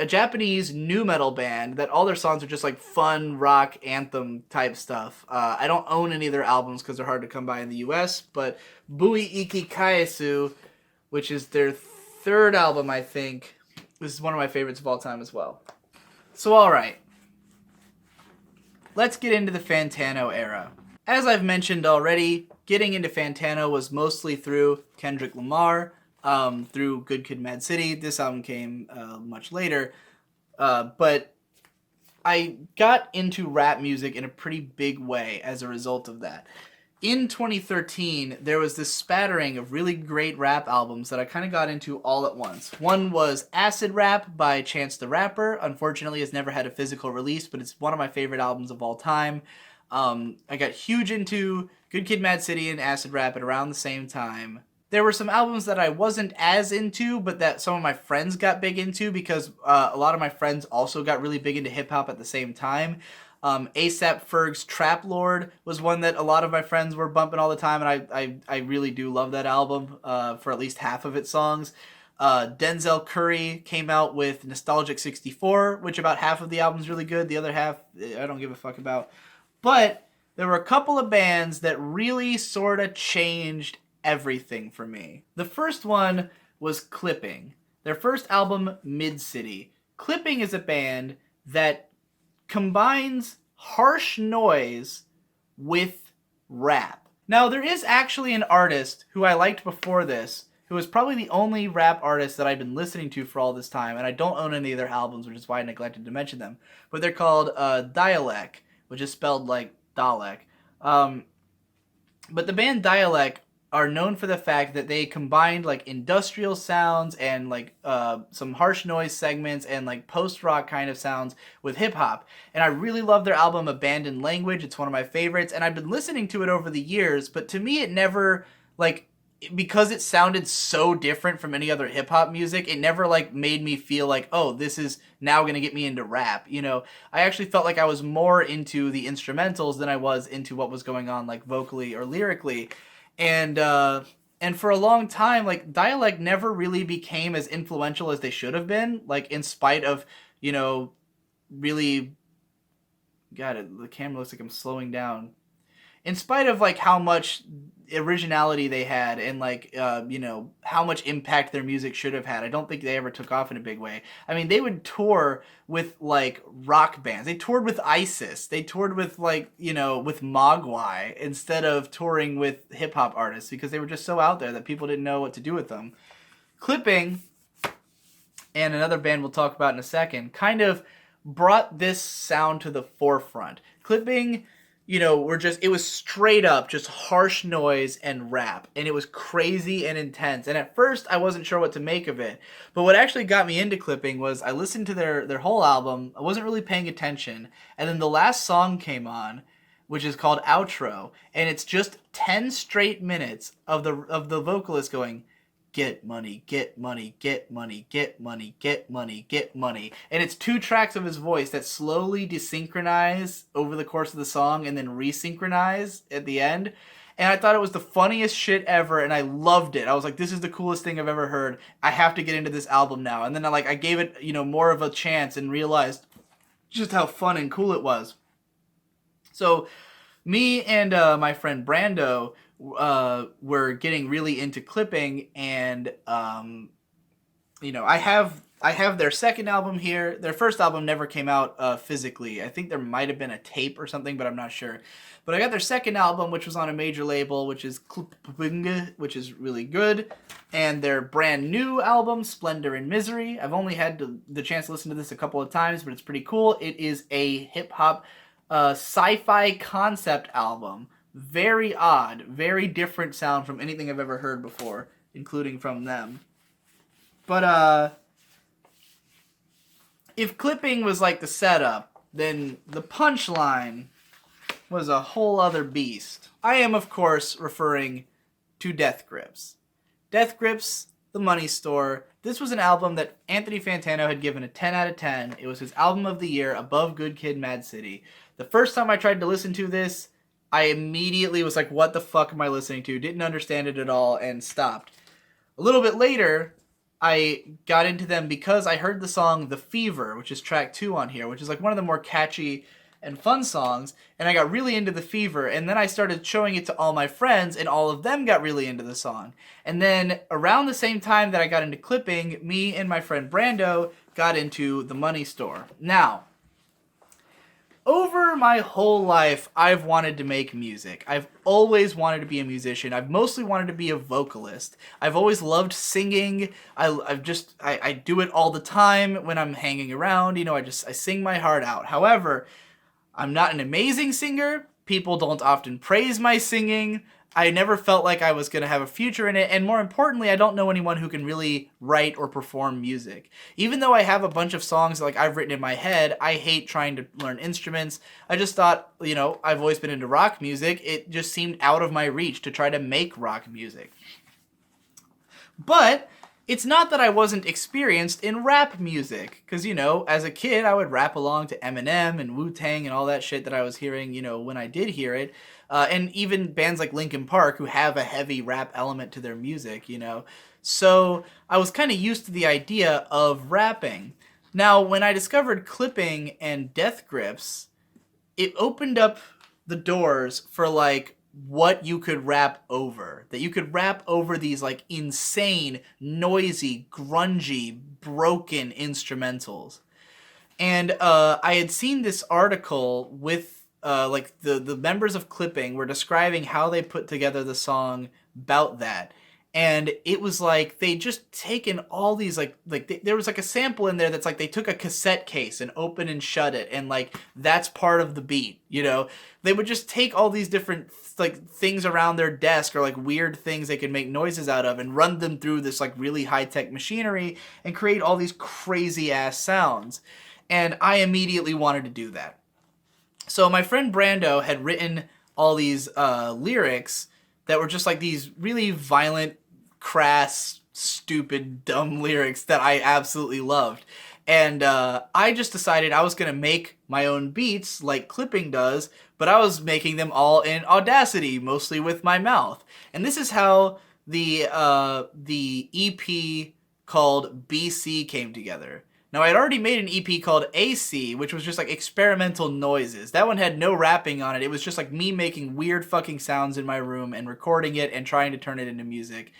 Japanese nu metal band that all their songs are just like fun rock anthem type stuff. I don't own any of their albums because they're hard to come by in the US, but Bui Iki Kaesu, which is their 3rd album, I think, this is one of my favorites of all time as well. So alright, let's get into the Fantano era. As I've mentioned already, getting into Fantano was mostly through Kendrick Lamar, through Good Kid, Mad City. This album came much later, but I got into rap music in a pretty big way as a result of that. In 2013, there was this spattering of really great rap albums that I kind of got into all at once. One was Acid Rap by Chance the Rapper. Unfortunately, it's never had a physical release, but it's one of my favorite albums of all time. I got huge into Good Kid, Mad City and Acid Rap at around the same time. There were some albums that I wasn't as into, but that some of my friends got big into because a lot of my friends also got really big into hip-hop at the same time. A$AP Ferg's Trap Lord was one that a lot of my friends were bumping all the time, and I really do love that album for at least half of its songs. Denzel Curry came out with Nostalgic 64, which about half of the album's really good. The other half, I don't give a fuck about. But there were a couple of bands that really sort of changed everything for me. The first one was Clipping. Their first album, Mid-City. Clipping is a band that combines harsh noise with rap. Now, there is actually an artist who I liked before this, who was probably the only rap artist that I've been listening to for all this time, and I don't own any of their albums, which is why I neglected to mention them. But they're called Dialect, which is spelled like Dalek. But the band Dialect are known for the fact that they combined like industrial sounds and like some harsh noise segments and like post-rock kind of sounds with hip-hop. And I really love their album Abandoned Language. It's one of my favorites, and I've been listening to it over the years, but to me it never, like, because it sounded so different from any other hip-hop music, it never like made me feel like, oh, this is now gonna get me into rap. You know, I actually felt like I was more into the instrumentals than I was into what was going on like vocally or lyrically. And for a long time, like, Dialect never really became as influential as they should have been, like, in spite of, you know, really, God, the camera looks like I'm slowing down. In spite of like how much originality they had and like you know, how much impact their music should have had, I don't think they ever took off in a big way. I mean, they would tour with like rock bands. They toured with ISIS. They toured with like, you know, with Mogwai instead of touring with hip hop artists because they were just so out there that people didn't know what to do with them. Clipping, and another band we'll talk about in a second, kind of brought this sound to the forefront. Clipping, you know, it was straight up just harsh noise and rap, and it was crazy and intense. And at first, I wasn't sure what to make of it. But what actually got me into Clipping was I listened to their whole album. I wasn't really paying attention, and then the last song came on, which is called Outro, and it's just 10 straight minutes of the vocalist going, get money, get money, get money, get money, get money, get money. And it's 2 tracks of his voice that slowly desynchronize over the course of the song and then resynchronize at the end. And I thought it was the funniest shit ever, and I loved it. I was like, this is the coolest thing I've ever heard. I have to get into this album now. And then I gave it, you know, more of a chance and realized just how fun and cool it was. So me and my friend Brando were getting really into Clipping, and you know, I have their second album here. Their first album never came out physically. I think there might have been a tape or something, but I'm not sure. But I got their second album, which was on a major label, which is Clipping, which is really good. And their brand new album, Splendor and Misery. I've only had the chance to listen to this a couple of times, but it's pretty cool. It is a hip-hop sci-fi concept album. Very odd, very different sound from anything I've ever heard before, including from them. But if Clipping was like the setup, then the punchline was a whole other beast. I am, of course, referring to Death Grips. Death Grips, The Money Store. This was an album that Anthony Fantano had given a 10 out of 10. It was his album of the year, above Good Kid, Mad City. The first time I tried to listen to this, I immediately was like, what the fuck am I listening to? Didn't understand it at all and stopped. A little bit later, I got into them because I heard the song The Fever, which is track 2 on here, which is like one of the more catchy and fun songs, and I got really into The Fever, and then I started showing it to all my friends, and all of them got really into the song. And then around the same time that I got into Clipping, me and my friend Brando got into The Money Store. Now, over my whole life, I've wanted to make music. I've always wanted to be a musician. I've mostly wanted to be a vocalist. I've always loved singing. I do it all the time when I'm hanging around. You know, I sing my heart out. However, I'm not an amazing singer. People don't often praise my singing. I never felt like I was going to have a future in it, and more importantly, I don't know anyone who can really write or perform music. Even though I have a bunch of songs like I've written in my head, I hate trying to learn instruments. I just thought, you know, I've always been into rock music. It just seemed out of my reach to try to make rock music. But it's not that I wasn't experienced in rap music, because, you know, as a kid, I would rap along to Eminem and Wu-Tang and all that shit that I was hearing, you know, when I did hear it. And even bands like Linkin Park, who have a heavy rap element to their music, you know. So I was kind of used to the idea of rapping. Now, when I discovered Clipping and Death Grips, it opened up the doors for, like, what you could rap over. That you could rap over these like insane, noisy, grungy, broken instrumentals. And I had seen this article with like the members of Clipping were describing how they put together the song about that. And it was like they just taken all these there was like a sample in there that's like they took a cassette case and open and shut it, and like that's part of the beat, you know. They would just take all these different like things around their desk or like weird things they could make noises out of and run them through this like really high-tech machinery and create all these crazy ass sounds. And I immediately wanted to do that. So my friend Brando had written all these lyrics that were just like these really violent, crass, stupid, dumb lyrics that I absolutely loved. And I just decided I was going to make my own beats like Clipping does, but I was making them all in Audacity, mostly with my mouth. And this is how the EP called BC came together. Now, I'd already made an EP called AC, which was just like experimental noises. That one had no rapping on it. It was just like me making weird fucking sounds in my room and recording it and trying to turn it into music.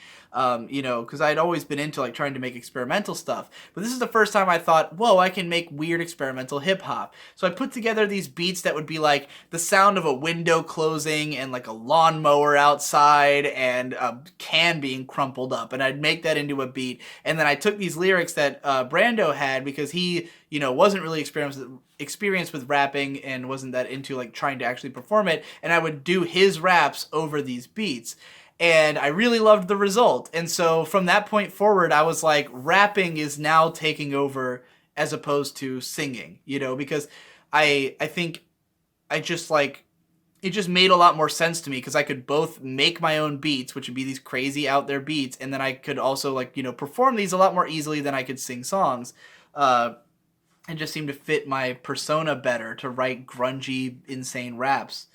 You know, because I'd always been into like trying to make experimental stuff. But this is the first time I thought, whoa, I can make weird experimental hip hop. So I put together these beats that would be like the sound of a window closing and like a lawnmower outside and a can being crumpled up. And I'd make that into a beat. And then I took these lyrics that Brando had because he, you know, wasn't really experienced with rapping and wasn't that into like trying to actually perform it. And I would do his raps over these beats. And I really loved the result. And so from that point forward, I was like, rapping is now taking over as opposed to singing, you know, because I think I just like, it just made a lot more sense to me because I could both make my own beats, which would be these crazy out there beats, and then I could also like, you know, perform these a lot more easily than I could sing songs. And just seemed to fit my persona better to write grungy, insane raps.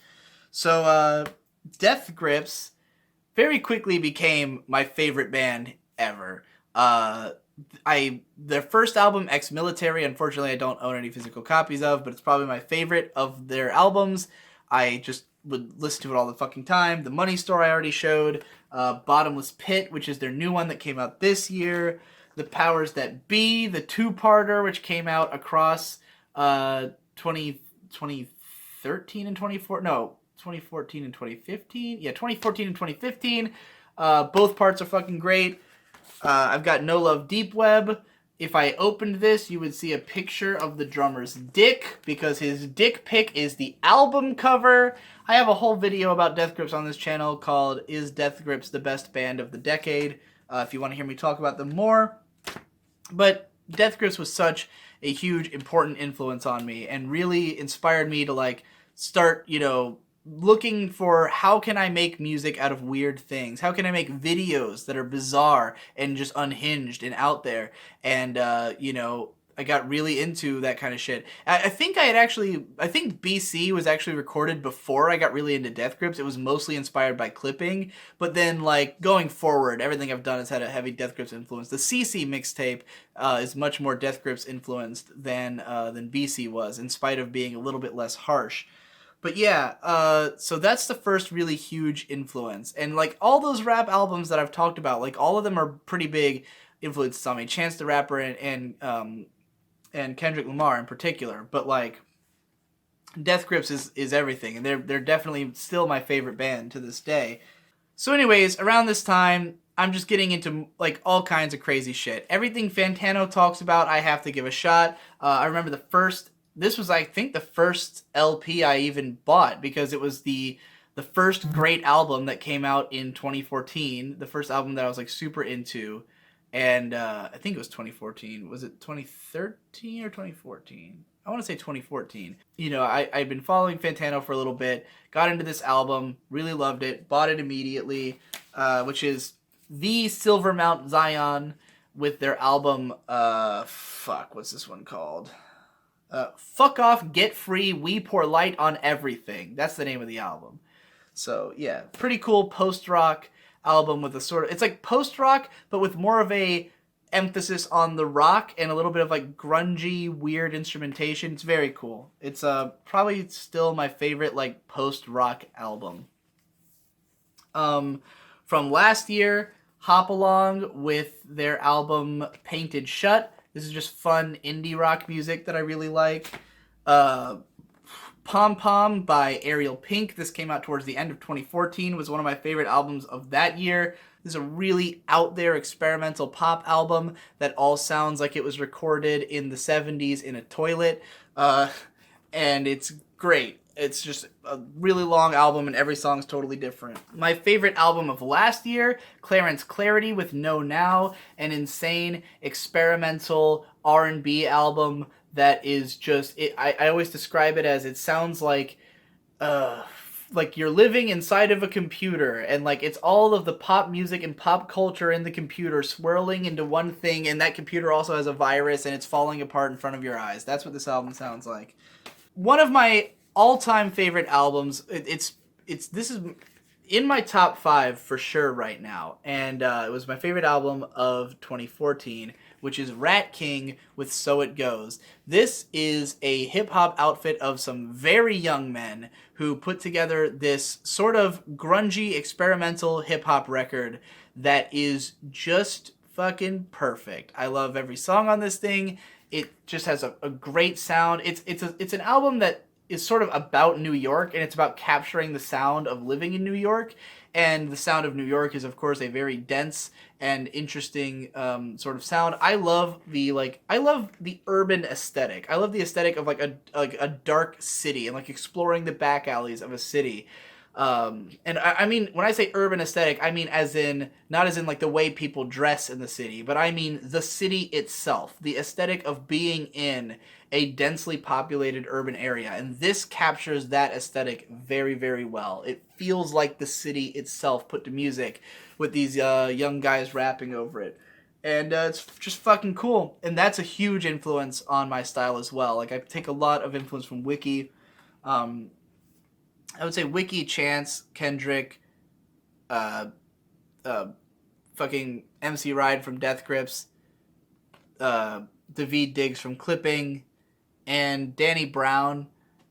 So Death Grips very quickly became my favorite band ever. Their first album, Ex Military, unfortunately I don't own any physical copies of, but it's probably my favorite of their albums. I just would listen to it all the fucking time. The Money Store I already showed. Bottomless Pit, which is their new one that came out this year. The Powers That Be, the two-parter, which came out across 2013 and 2014 and 2015. Yeah, 2014 and 2015. Both parts are fucking great. I've got No Love Deep Web. If I opened this, you would see a picture of the drummer's dick, because his dick pic is the album cover. I have a whole video about Death Grips on this channel called Is Death Grips the Best Band of the Decade? If you want to hear me talk about them more. But Death Grips was such a huge, important influence on me and really inspired me to like start, you know, looking for how can I make music out of weird things? How can I make videos that are bizarre and just unhinged and out there? And, you know, I got really into that kind of shit. I think BC was actually recorded before I got really into Death Grips. It was mostly inspired by Clipping. But then, like, going forward, everything I've done has had a heavy Death Grips influence. The CC mixtape is much more Death Grips influenced than BC was, in spite of being a little bit less harsh. But yeah, so that's the first really huge influence. And like all those rap albums that I've talked about, like all of them are pretty big influences on me. Chance the Rapper and Kendrick Lamar in particular. But like Death Grips is everything, and they're definitely still my favorite band to this day. So anyways, around this time, I'm just getting into like all kinds of crazy shit. Everything Fantano talks about, I have to give a shot. I remember this was, I think, the first LP I even bought, because it was the first great album that came out in 2014. The first album that I was like super into, and I think it was 2014. Was it 2013 or 2014? I want to say 2014. You know, I'd been following Fantano for a little bit, got into this album, really loved it, bought it immediately, which is the Silver Mount Zion with their album, what's this one called? Fuck Off, Get Free, We Pour Light on Everything. That's the name of the album. So, yeah, pretty cool post-rock album with a sort of... It's like post-rock, but with more of a emphasis on the rock and a little bit of, like, grungy, weird instrumentation. It's very cool. It's probably still my favorite, like, post-rock album. Um, from last year, Hop Along with their album Painted Shut. This is just fun indie rock music that I really like. Uh, Pom Pom by Ariel Pink. This came out towards the end of 2014. Was one of my favorite albums of that year. This is a really out there experimental pop album that all sounds like it was recorded in the 70s in a toilet. And it's great. It's just a really long album, and every song's totally different. My favorite album of last year, Clarence Clarity with No Now, an insane experimental R&B album that is just... I always describe it as, it sounds like you're living inside of a computer, and like it's all of the pop music and pop culture in the computer swirling into one thing, and that computer also has a virus and it's falling apart in front of your eyes. That's what this album sounds like. One of my all-time favorite albums. This is in my top 5 for sure right now, and it was my favorite album of 2014, which is Rat King with So It Goes. This is a hip-hop outfit of some very young men who put together this sort of grungy experimental hip-hop record that is just fucking perfect. I love every song on this thing. It just has a great sound. It's an album that is sort of about New York, and it's about capturing the sound of living in New York. And the sound of New York is, of course, a very dense and interesting sort of sound. I love the urban aesthetic. I love the aesthetic of like a dark city and like exploring the back alleys of a city. And I mean, when I say urban aesthetic, I mean not as in like the way people dress in the city, but I mean the city itself, the aesthetic of being in a densely populated urban area. And this captures that aesthetic very, very well. It feels like the city itself put to music with these young guys rapping over it. And it's just fucking cool. And that's a huge influence on my style as well. Like, I take a lot of influence from Wiki. I would say Wiki, Chance, Kendrick, fucking MC Ride from Death Grips, David Diggs from Clipping, and Danny Brown,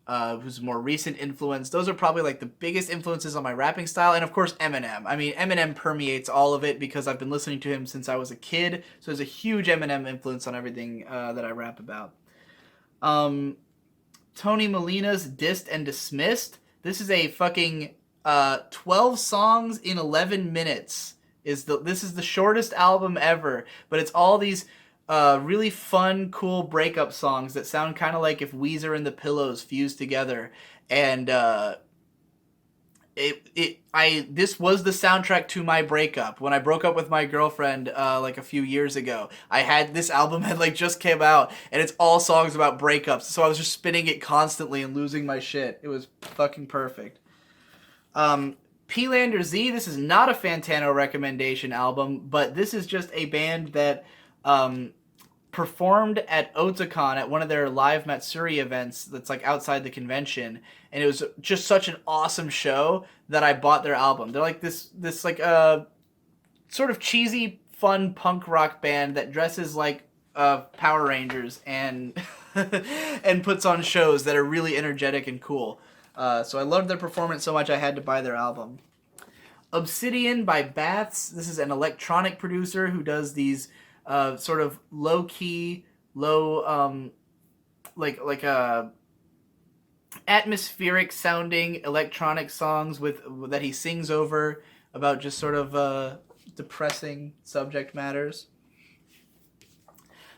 who's a more recent influence. Those are probably like the biggest influences on my rapping style. And of course, Eminem. I mean, Eminem permeates all of it because I've been listening to him since I was a kid. So there's a huge Eminem influence on everything that I rap about. Tony Molina's Dissed and Dismissed. This is a fucking 12 songs in 11 minutes. This is the shortest album ever, but it's all these really fun, cool breakup songs that sound kind of like if Weezer and the Pillows fused together. And this was the soundtrack to my breakup. When I broke up with my girlfriend like a few years ago, this album had like just came out, and it's all songs about breakups. So I was just spinning it constantly and losing my shit. It was fucking perfect. P-Lander Z, this is not a Fantano recommendation album, but this is just a band that performed at Otakon at one of their live Matsuri events that's like outside the convention, and it was just such an awesome show that I bought their album. They're like this like sort of cheesy fun punk rock band that dresses like Power Rangers and and puts on shows that are really energetic and cool. So I loved their performance so much I had to buy their album. Obsidian by Baths. This is an electronic producer who does these sort of low-key, atmospheric sounding electronic songs that he sings over about just sort of depressing subject matters.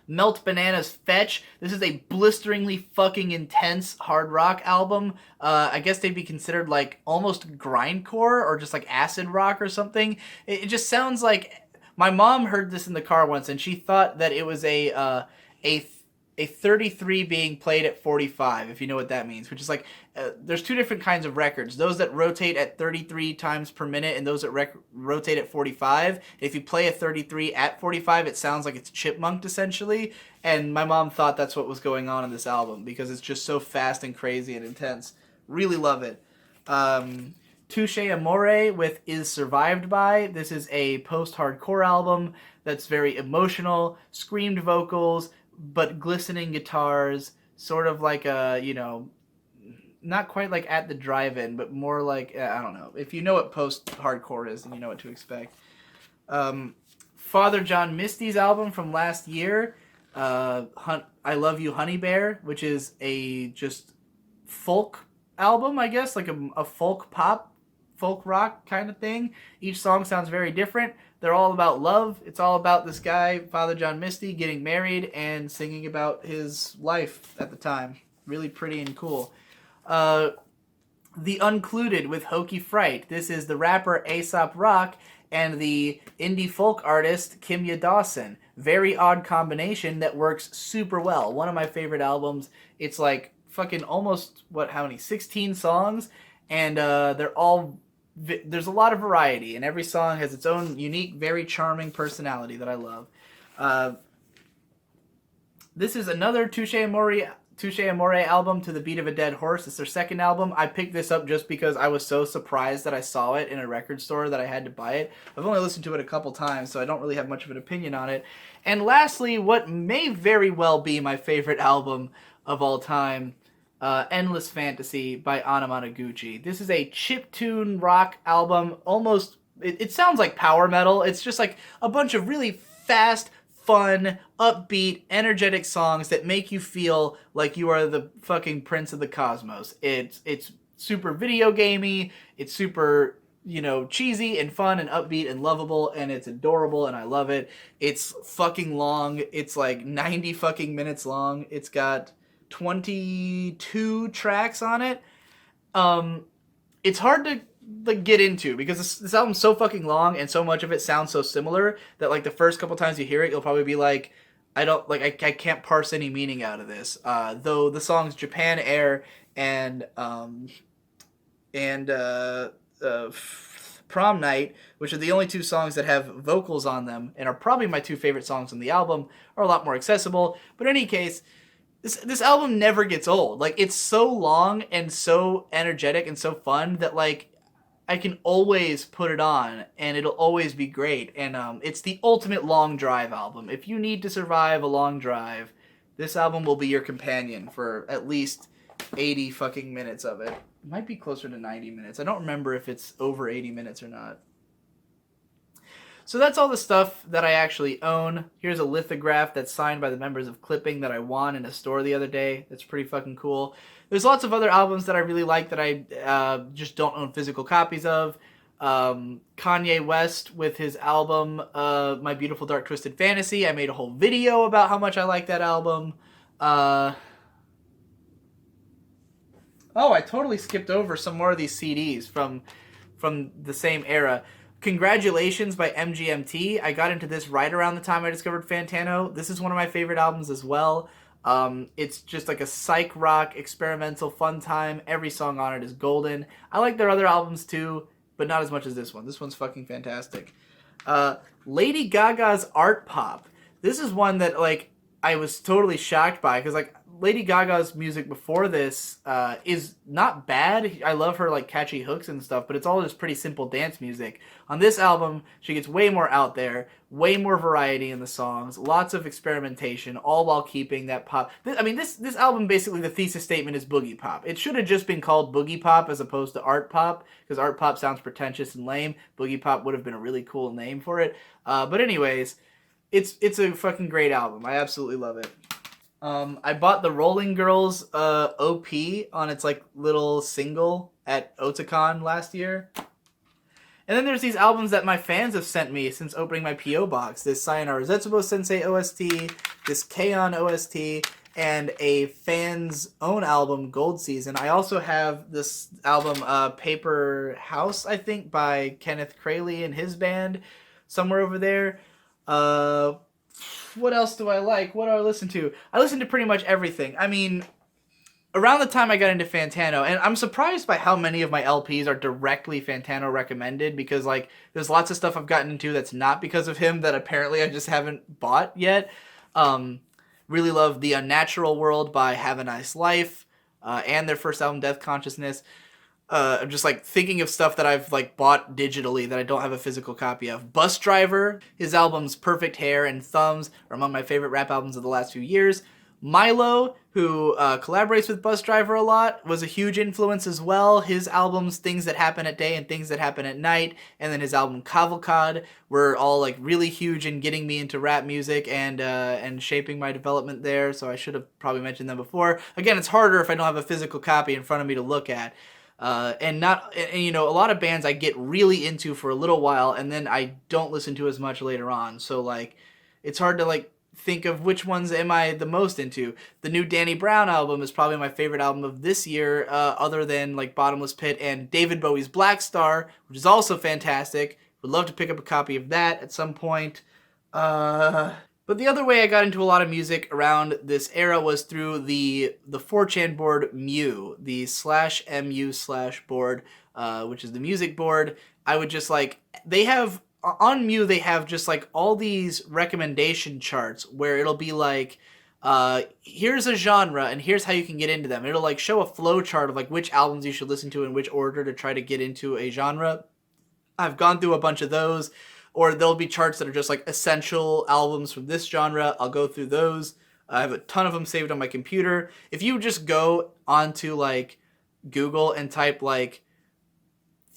Melt Banana's Fetch. This is a blisteringly fucking intense hard rock album. I guess they'd be considered like almost grindcore or just like acid rock or something. It just sounds like... My mom heard this in the car once, and she thought that it was a 33 being played at 45, if you know what that means. Which is like, there's two different kinds of records. Those that rotate at 33 times per minute, and those that rotate at 45. If you play a 33 at 45, it sounds like it's chipmunked, essentially. And my mom thought that's what was going on in this album, because it's just so fast and crazy and intense. Really love it. Touche Amore with Is Survived By. This is a post-hardcore album that's very emotional, screamed vocals, but glistening guitars, sort of like a, not quite like At the Drive-In, but more like, I don't know. If you know what post-hardcore is, then you know what to expect. Father John Misty's album from last year, I Love You Honey Bear, which is a just folk album, I guess, like a folk pop, folk rock kind of thing. Each song sounds very different. They're all about love. It's all about this guy, Father John Misty, getting married and singing about his life at the time. Really pretty and cool. The Uncluded with Hokey Fright. This is the rapper Aesop Rock and the indie folk artist Kimya Dawson. Very odd combination that works super well. One of my favorite albums. It's like fucking almost, 16 songs? And they're all... There's a lot of variety, and every song has its own unique, very charming personality that I love. This is another Touche Amore album, To the Beat of a Dead Horse. It's their second album. I picked this up just because I was so surprised that I saw it in a record store that I had to buy it. I've only listened to it a couple times, so I don't really have much of an opinion on it. And lastly, what may very well be my favorite album of all time, Endless Fantasy by Anamanaguchi. This is a chiptune rock album. Almost, it sounds like power metal. It's just like a bunch of really fast, fun, upbeat, energetic songs that make you feel like you are the fucking prince of the cosmos. It's super video gamey. It's super, cheesy and fun and upbeat and lovable, and it's adorable, and I love it. It's fucking long. It's like 90 fucking minutes long. It's got 22 tracks on it. It's hard to get into because this album's so fucking long and so much of it sounds so similar that like the first couple times you hear it, you'll probably be like, I can't parse any meaning out of this. Though the songs Japan Air and Prom Night, which are the only two songs that have vocals on them and are probably my two favorite songs on the album, are a lot more accessible. But in any case, This album never gets old. Like, it's so long and so energetic and so fun that, like, I can always put it on and it'll always be great. And it's the ultimate long drive album. If you need to survive a long drive, this album will be your companion for at least 80 fucking minutes of it. It might be closer to 90 minutes. I don't remember if it's over 80 minutes or not. So that's all the stuff that I actually own. Here's a lithograph that's signed by the members of Clipping that I won in a store the other day. That's pretty fucking cool. There's lots of other albums that I really like that I just don't own physical copies of. Kanye West with his album My Beautiful Dark Twisted Fantasy. I made a whole video about how much I like that album. Oh, I totally skipped over some more of these CDs from the same era. Congratulations by MGMT. I got into this right around the time I discovered Fantano. This is one of my favorite albums as well. It's just like a psych rock, experimental, fun time. Every song on it is golden. I like their other albums too, but not as much as this one. This one's fucking fantastic. Lady Gaga's Art Pop. This is one that, like, I was totally shocked by, because, like, Lady Gaga's music before this is not bad. I love her, like, catchy hooks and stuff, but it's all just pretty simple dance music. On this album, she gets way more out there, way more variety in the songs, lots of experimentation, all while keeping that pop. This album, basically, the thesis statement is boogie pop. It should have just been called boogie pop as opposed to art pop, because art pop sounds pretentious and lame. Boogie pop would have been a really cool name for it. But anyways, it's a fucking great album. I absolutely love it. I bought the Rolling Girls OP on its like little single at Otakon last year. And then there's these albums that my fans have sent me since opening my P.O. box. This Sayonara Zetsubo Sensei OST, this K-On! OST, and a fan's own album, Gold Season. I also have this album, Paper House, I think, by Kenneth Crayley and his band, somewhere over there. What else do I like? What do I listen to? I listen to pretty much everything. I mean, around the time I got into Fantano, and I'm surprised by how many of my LPs are directly Fantano recommended, because, like, there's lots of stuff I've gotten into that's not because of him that apparently I just haven't bought yet. Really love The Unnatural World by Have a Nice Life, and their first album, Death Consciousness. I'm just, like, thinking of stuff that I've, like, bought digitally that I don't have a physical copy of. Bus Driver, his albums Perfect Hair and Thumbs are among my favorite rap albums of the last few years. Milo, who collaborates with Bus Driver a lot, was a huge influence as well. His albums, Things That Happen at Day and Things That Happen at Night, and then his album Cavalcade were all like really huge in getting me into rap music and shaping my development there. So I should have probably mentioned them before. Again, it's harder if I don't have a physical copy in front of me to look at. And you know, a lot of bands I get really into for a little while and then I don't listen to as much later on. So like, it's hard to like think of which ones am I the most into. The new Danny Brown album is probably my favorite album of this year, other than like Bottomless Pit and David Bowie's Black Star, which is also fantastic. Would love to pick up a copy of that at some point. But the other way I got into a lot of music around this era was through the 4chan board Mew, the /mu/board, which is the music board. I would just like, they have, on Mew, they have just like all these recommendation charts where it'll be like, here's a genre and here's how you can get into them. It'll like show a flow chart of like which albums you should listen to in which order to try to get into a genre. I've gone through a bunch of those. Or there'll be charts that are just like essential albums from this genre. I'll go through those. I have a ton of them saved on my computer. If you just go onto like Google and type like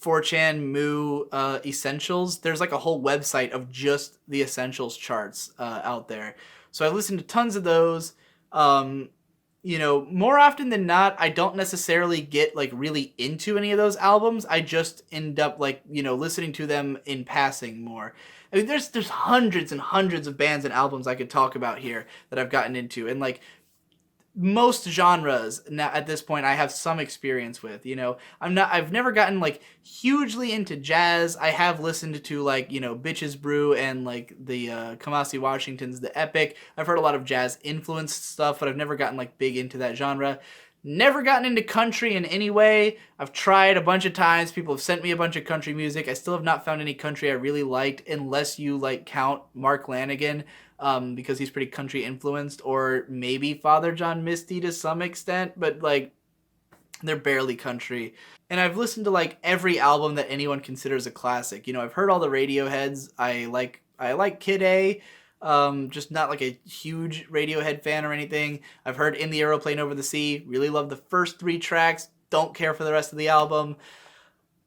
4chan Moo Essentials, there's like a whole website of just the Essentials charts out there. So I listened to tons of those. You know, more often than not, I don't necessarily get like really into any of those albums. I just end up like, you know, listening to them in passing more. I mean, there's hundreds and hundreds of bands and albums I could talk about here that I've gotten into, and like most genres now at this point I have some experience with. You know, I've never gotten like hugely into jazz. I have listened to like, you know, Bitches Brew and like the Kamasi Washington's The Epic. I've heard a lot of jazz influenced stuff, but I've never gotten like big into that genre. Never gotten into country in any way. I've tried a bunch of times. People have sent me a bunch of country music. I still have not found any country I really liked, unless you like count Mark Lanigan, because he's pretty country influenced, or maybe Father John Misty to some extent, but like they're barely country. And I've listened to like every album that anyone considers a classic. You know, I've heard all the Radioheads. I like Kid A. Just not like a huge Radiohead fan or anything. I've heard In the Aeroplane Over the Sea. Really love the first 3 tracks. Don't care for the rest of the album.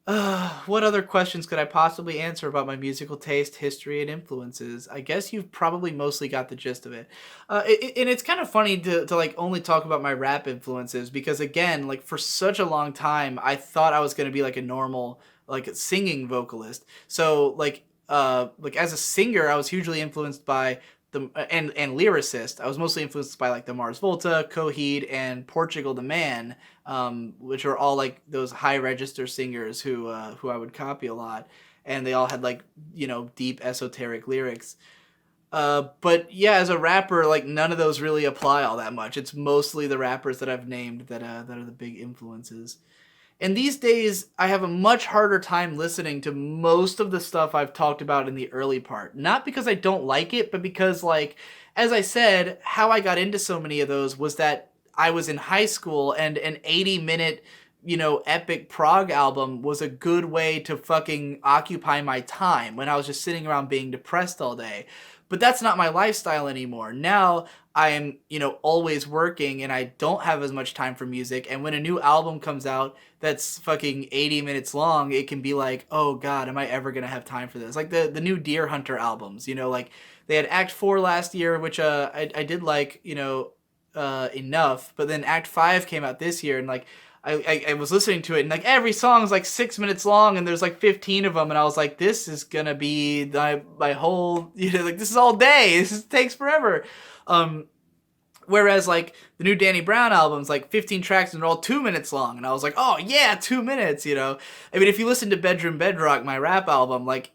What other questions could I possibly answer about my musical taste, history, and influences? I guess you've probably mostly got the gist of it. And it's kind of funny to like only talk about my rap influences, because again, like for such a long time, I thought I was going to be like a normal, like singing vocalist. So like as a singer, I was hugely influenced by and lyricist. I was mostly influenced by like the Mars Volta, Coheed, and Portugal the Man, which are all like those high register singers who I would copy a lot, and they all had like, you know, deep esoteric lyrics. But yeah, as a rapper, like none of those really apply all that much. It's mostly the rappers that I've named that are the big influences. And these days, I have a much harder time listening to most of the stuff I've talked about in the early part. Not because I don't like it, but because, like, as I said, how I got into so many of those was that I was in high school, and an 80-minute, you know, epic prog album was a good way to fucking occupy my time when I was just sitting around being depressed all day. But that's not my lifestyle anymore. Now I'm, you know, always working and I don't have as much time for music. And when a new album comes out that's fucking 80 minutes long, it can be like, oh God, am I ever going to have time for this? Like the new Deer Hunter albums, you know, like they had Act 4 last year, which I did like, you know, enough. But then Act 5 came out this year, and like I was listening to it, and like every song is like 6 minutes long, and there's like 15 of them, and I was like, this is gonna be my whole, you know, like this is all day. This takes forever. Whereas like the new Danny Brown album's like 15 tracks and they're all 2 minutes long, and I was like, oh yeah, 2 minutes, you know. I mean, if you listen to Bedroom Bedrock, my rap album, like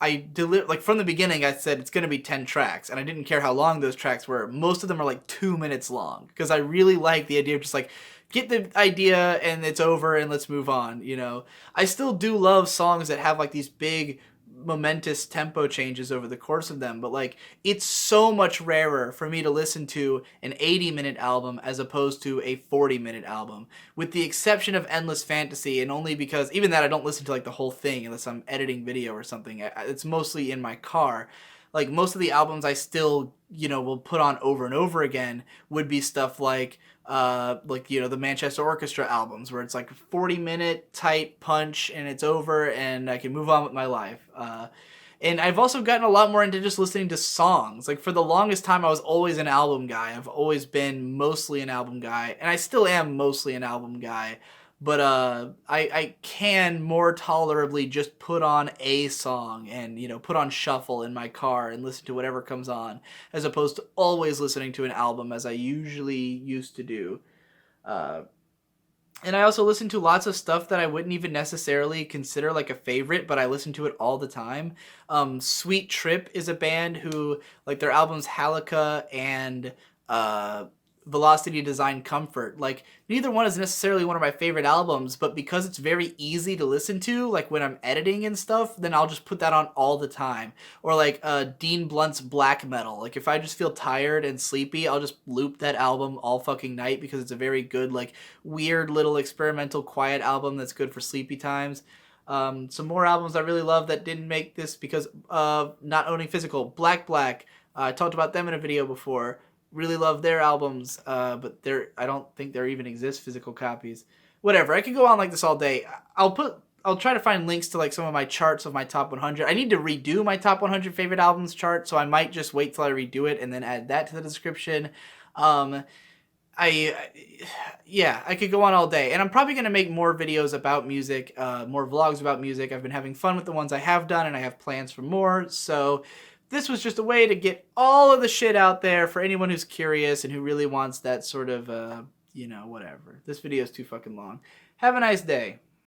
like from the beginning I said it's gonna be 10 tracks, and I didn't care how long those tracks were. Most of them are like 2 minutes long, because I really like the idea of just like, get the idea and it's over and let's move on, you know. I still do love songs that have like these big momentous tempo changes over the course of them, but like it's so much rarer for me to listen to an 80-minute album as opposed to a 40-minute album, with the exception of Endless Fantasy, and only because even that I don't listen to like the whole thing unless I'm editing video or something. It's mostly in my car. like most of the albums I still, you know, will put on over and over again would be stuff like, you know, the Manchester Orchestra albums, where it's like a 40-minute tight punch and it's over and I can move on with my life. And I've also gotten a lot more into just listening to songs. Like, for the longest time, I was always an album guy. I've always been mostly an album guy, and I still am mostly an album guy. But I can more tolerably just put on a song and, you know, put on shuffle in my car and listen to whatever comes on, as opposed to always listening to an album as I usually used to do. Uh, and I also listen to lots of stuff that I wouldn't even necessarily consider like a favorite, but I listen to it all the time. Sweet Trip is a band who, like, their albums Halika and uh, Velocity Design Comfort, like, neither one is necessarily one of my favorite albums, but because it's very easy to listen to, like when I'm editing and stuff, then I'll just put that on all the time. Or like Dean Blunt's Black Metal. Like, if I just feel tired and sleepy, I'll just loop that album all fucking night because it's a very good, like, weird little experimental quiet album that's good for sleepy times. Some more albums I really love that didn't make this because of not owning physical. Black. I talked about them in a video before. Really love their albums, but I don't think there even exist physical copies. Whatever, I could go on like this all day. I'll try to find links to like some of my charts of my top 100. I need to redo my top 100 favorite albums chart, so I might just wait till I redo it and then add that to the description. Yeah, I could go on all day, and I'm probably gonna make more videos about music, more vlogs about music. I've been having fun with the ones I have done, and I have plans for more. So this was just a way to get all of the shit out there for anyone who's curious and who really wants that sort of, you know, whatever. This video is too fucking long. Have a nice day.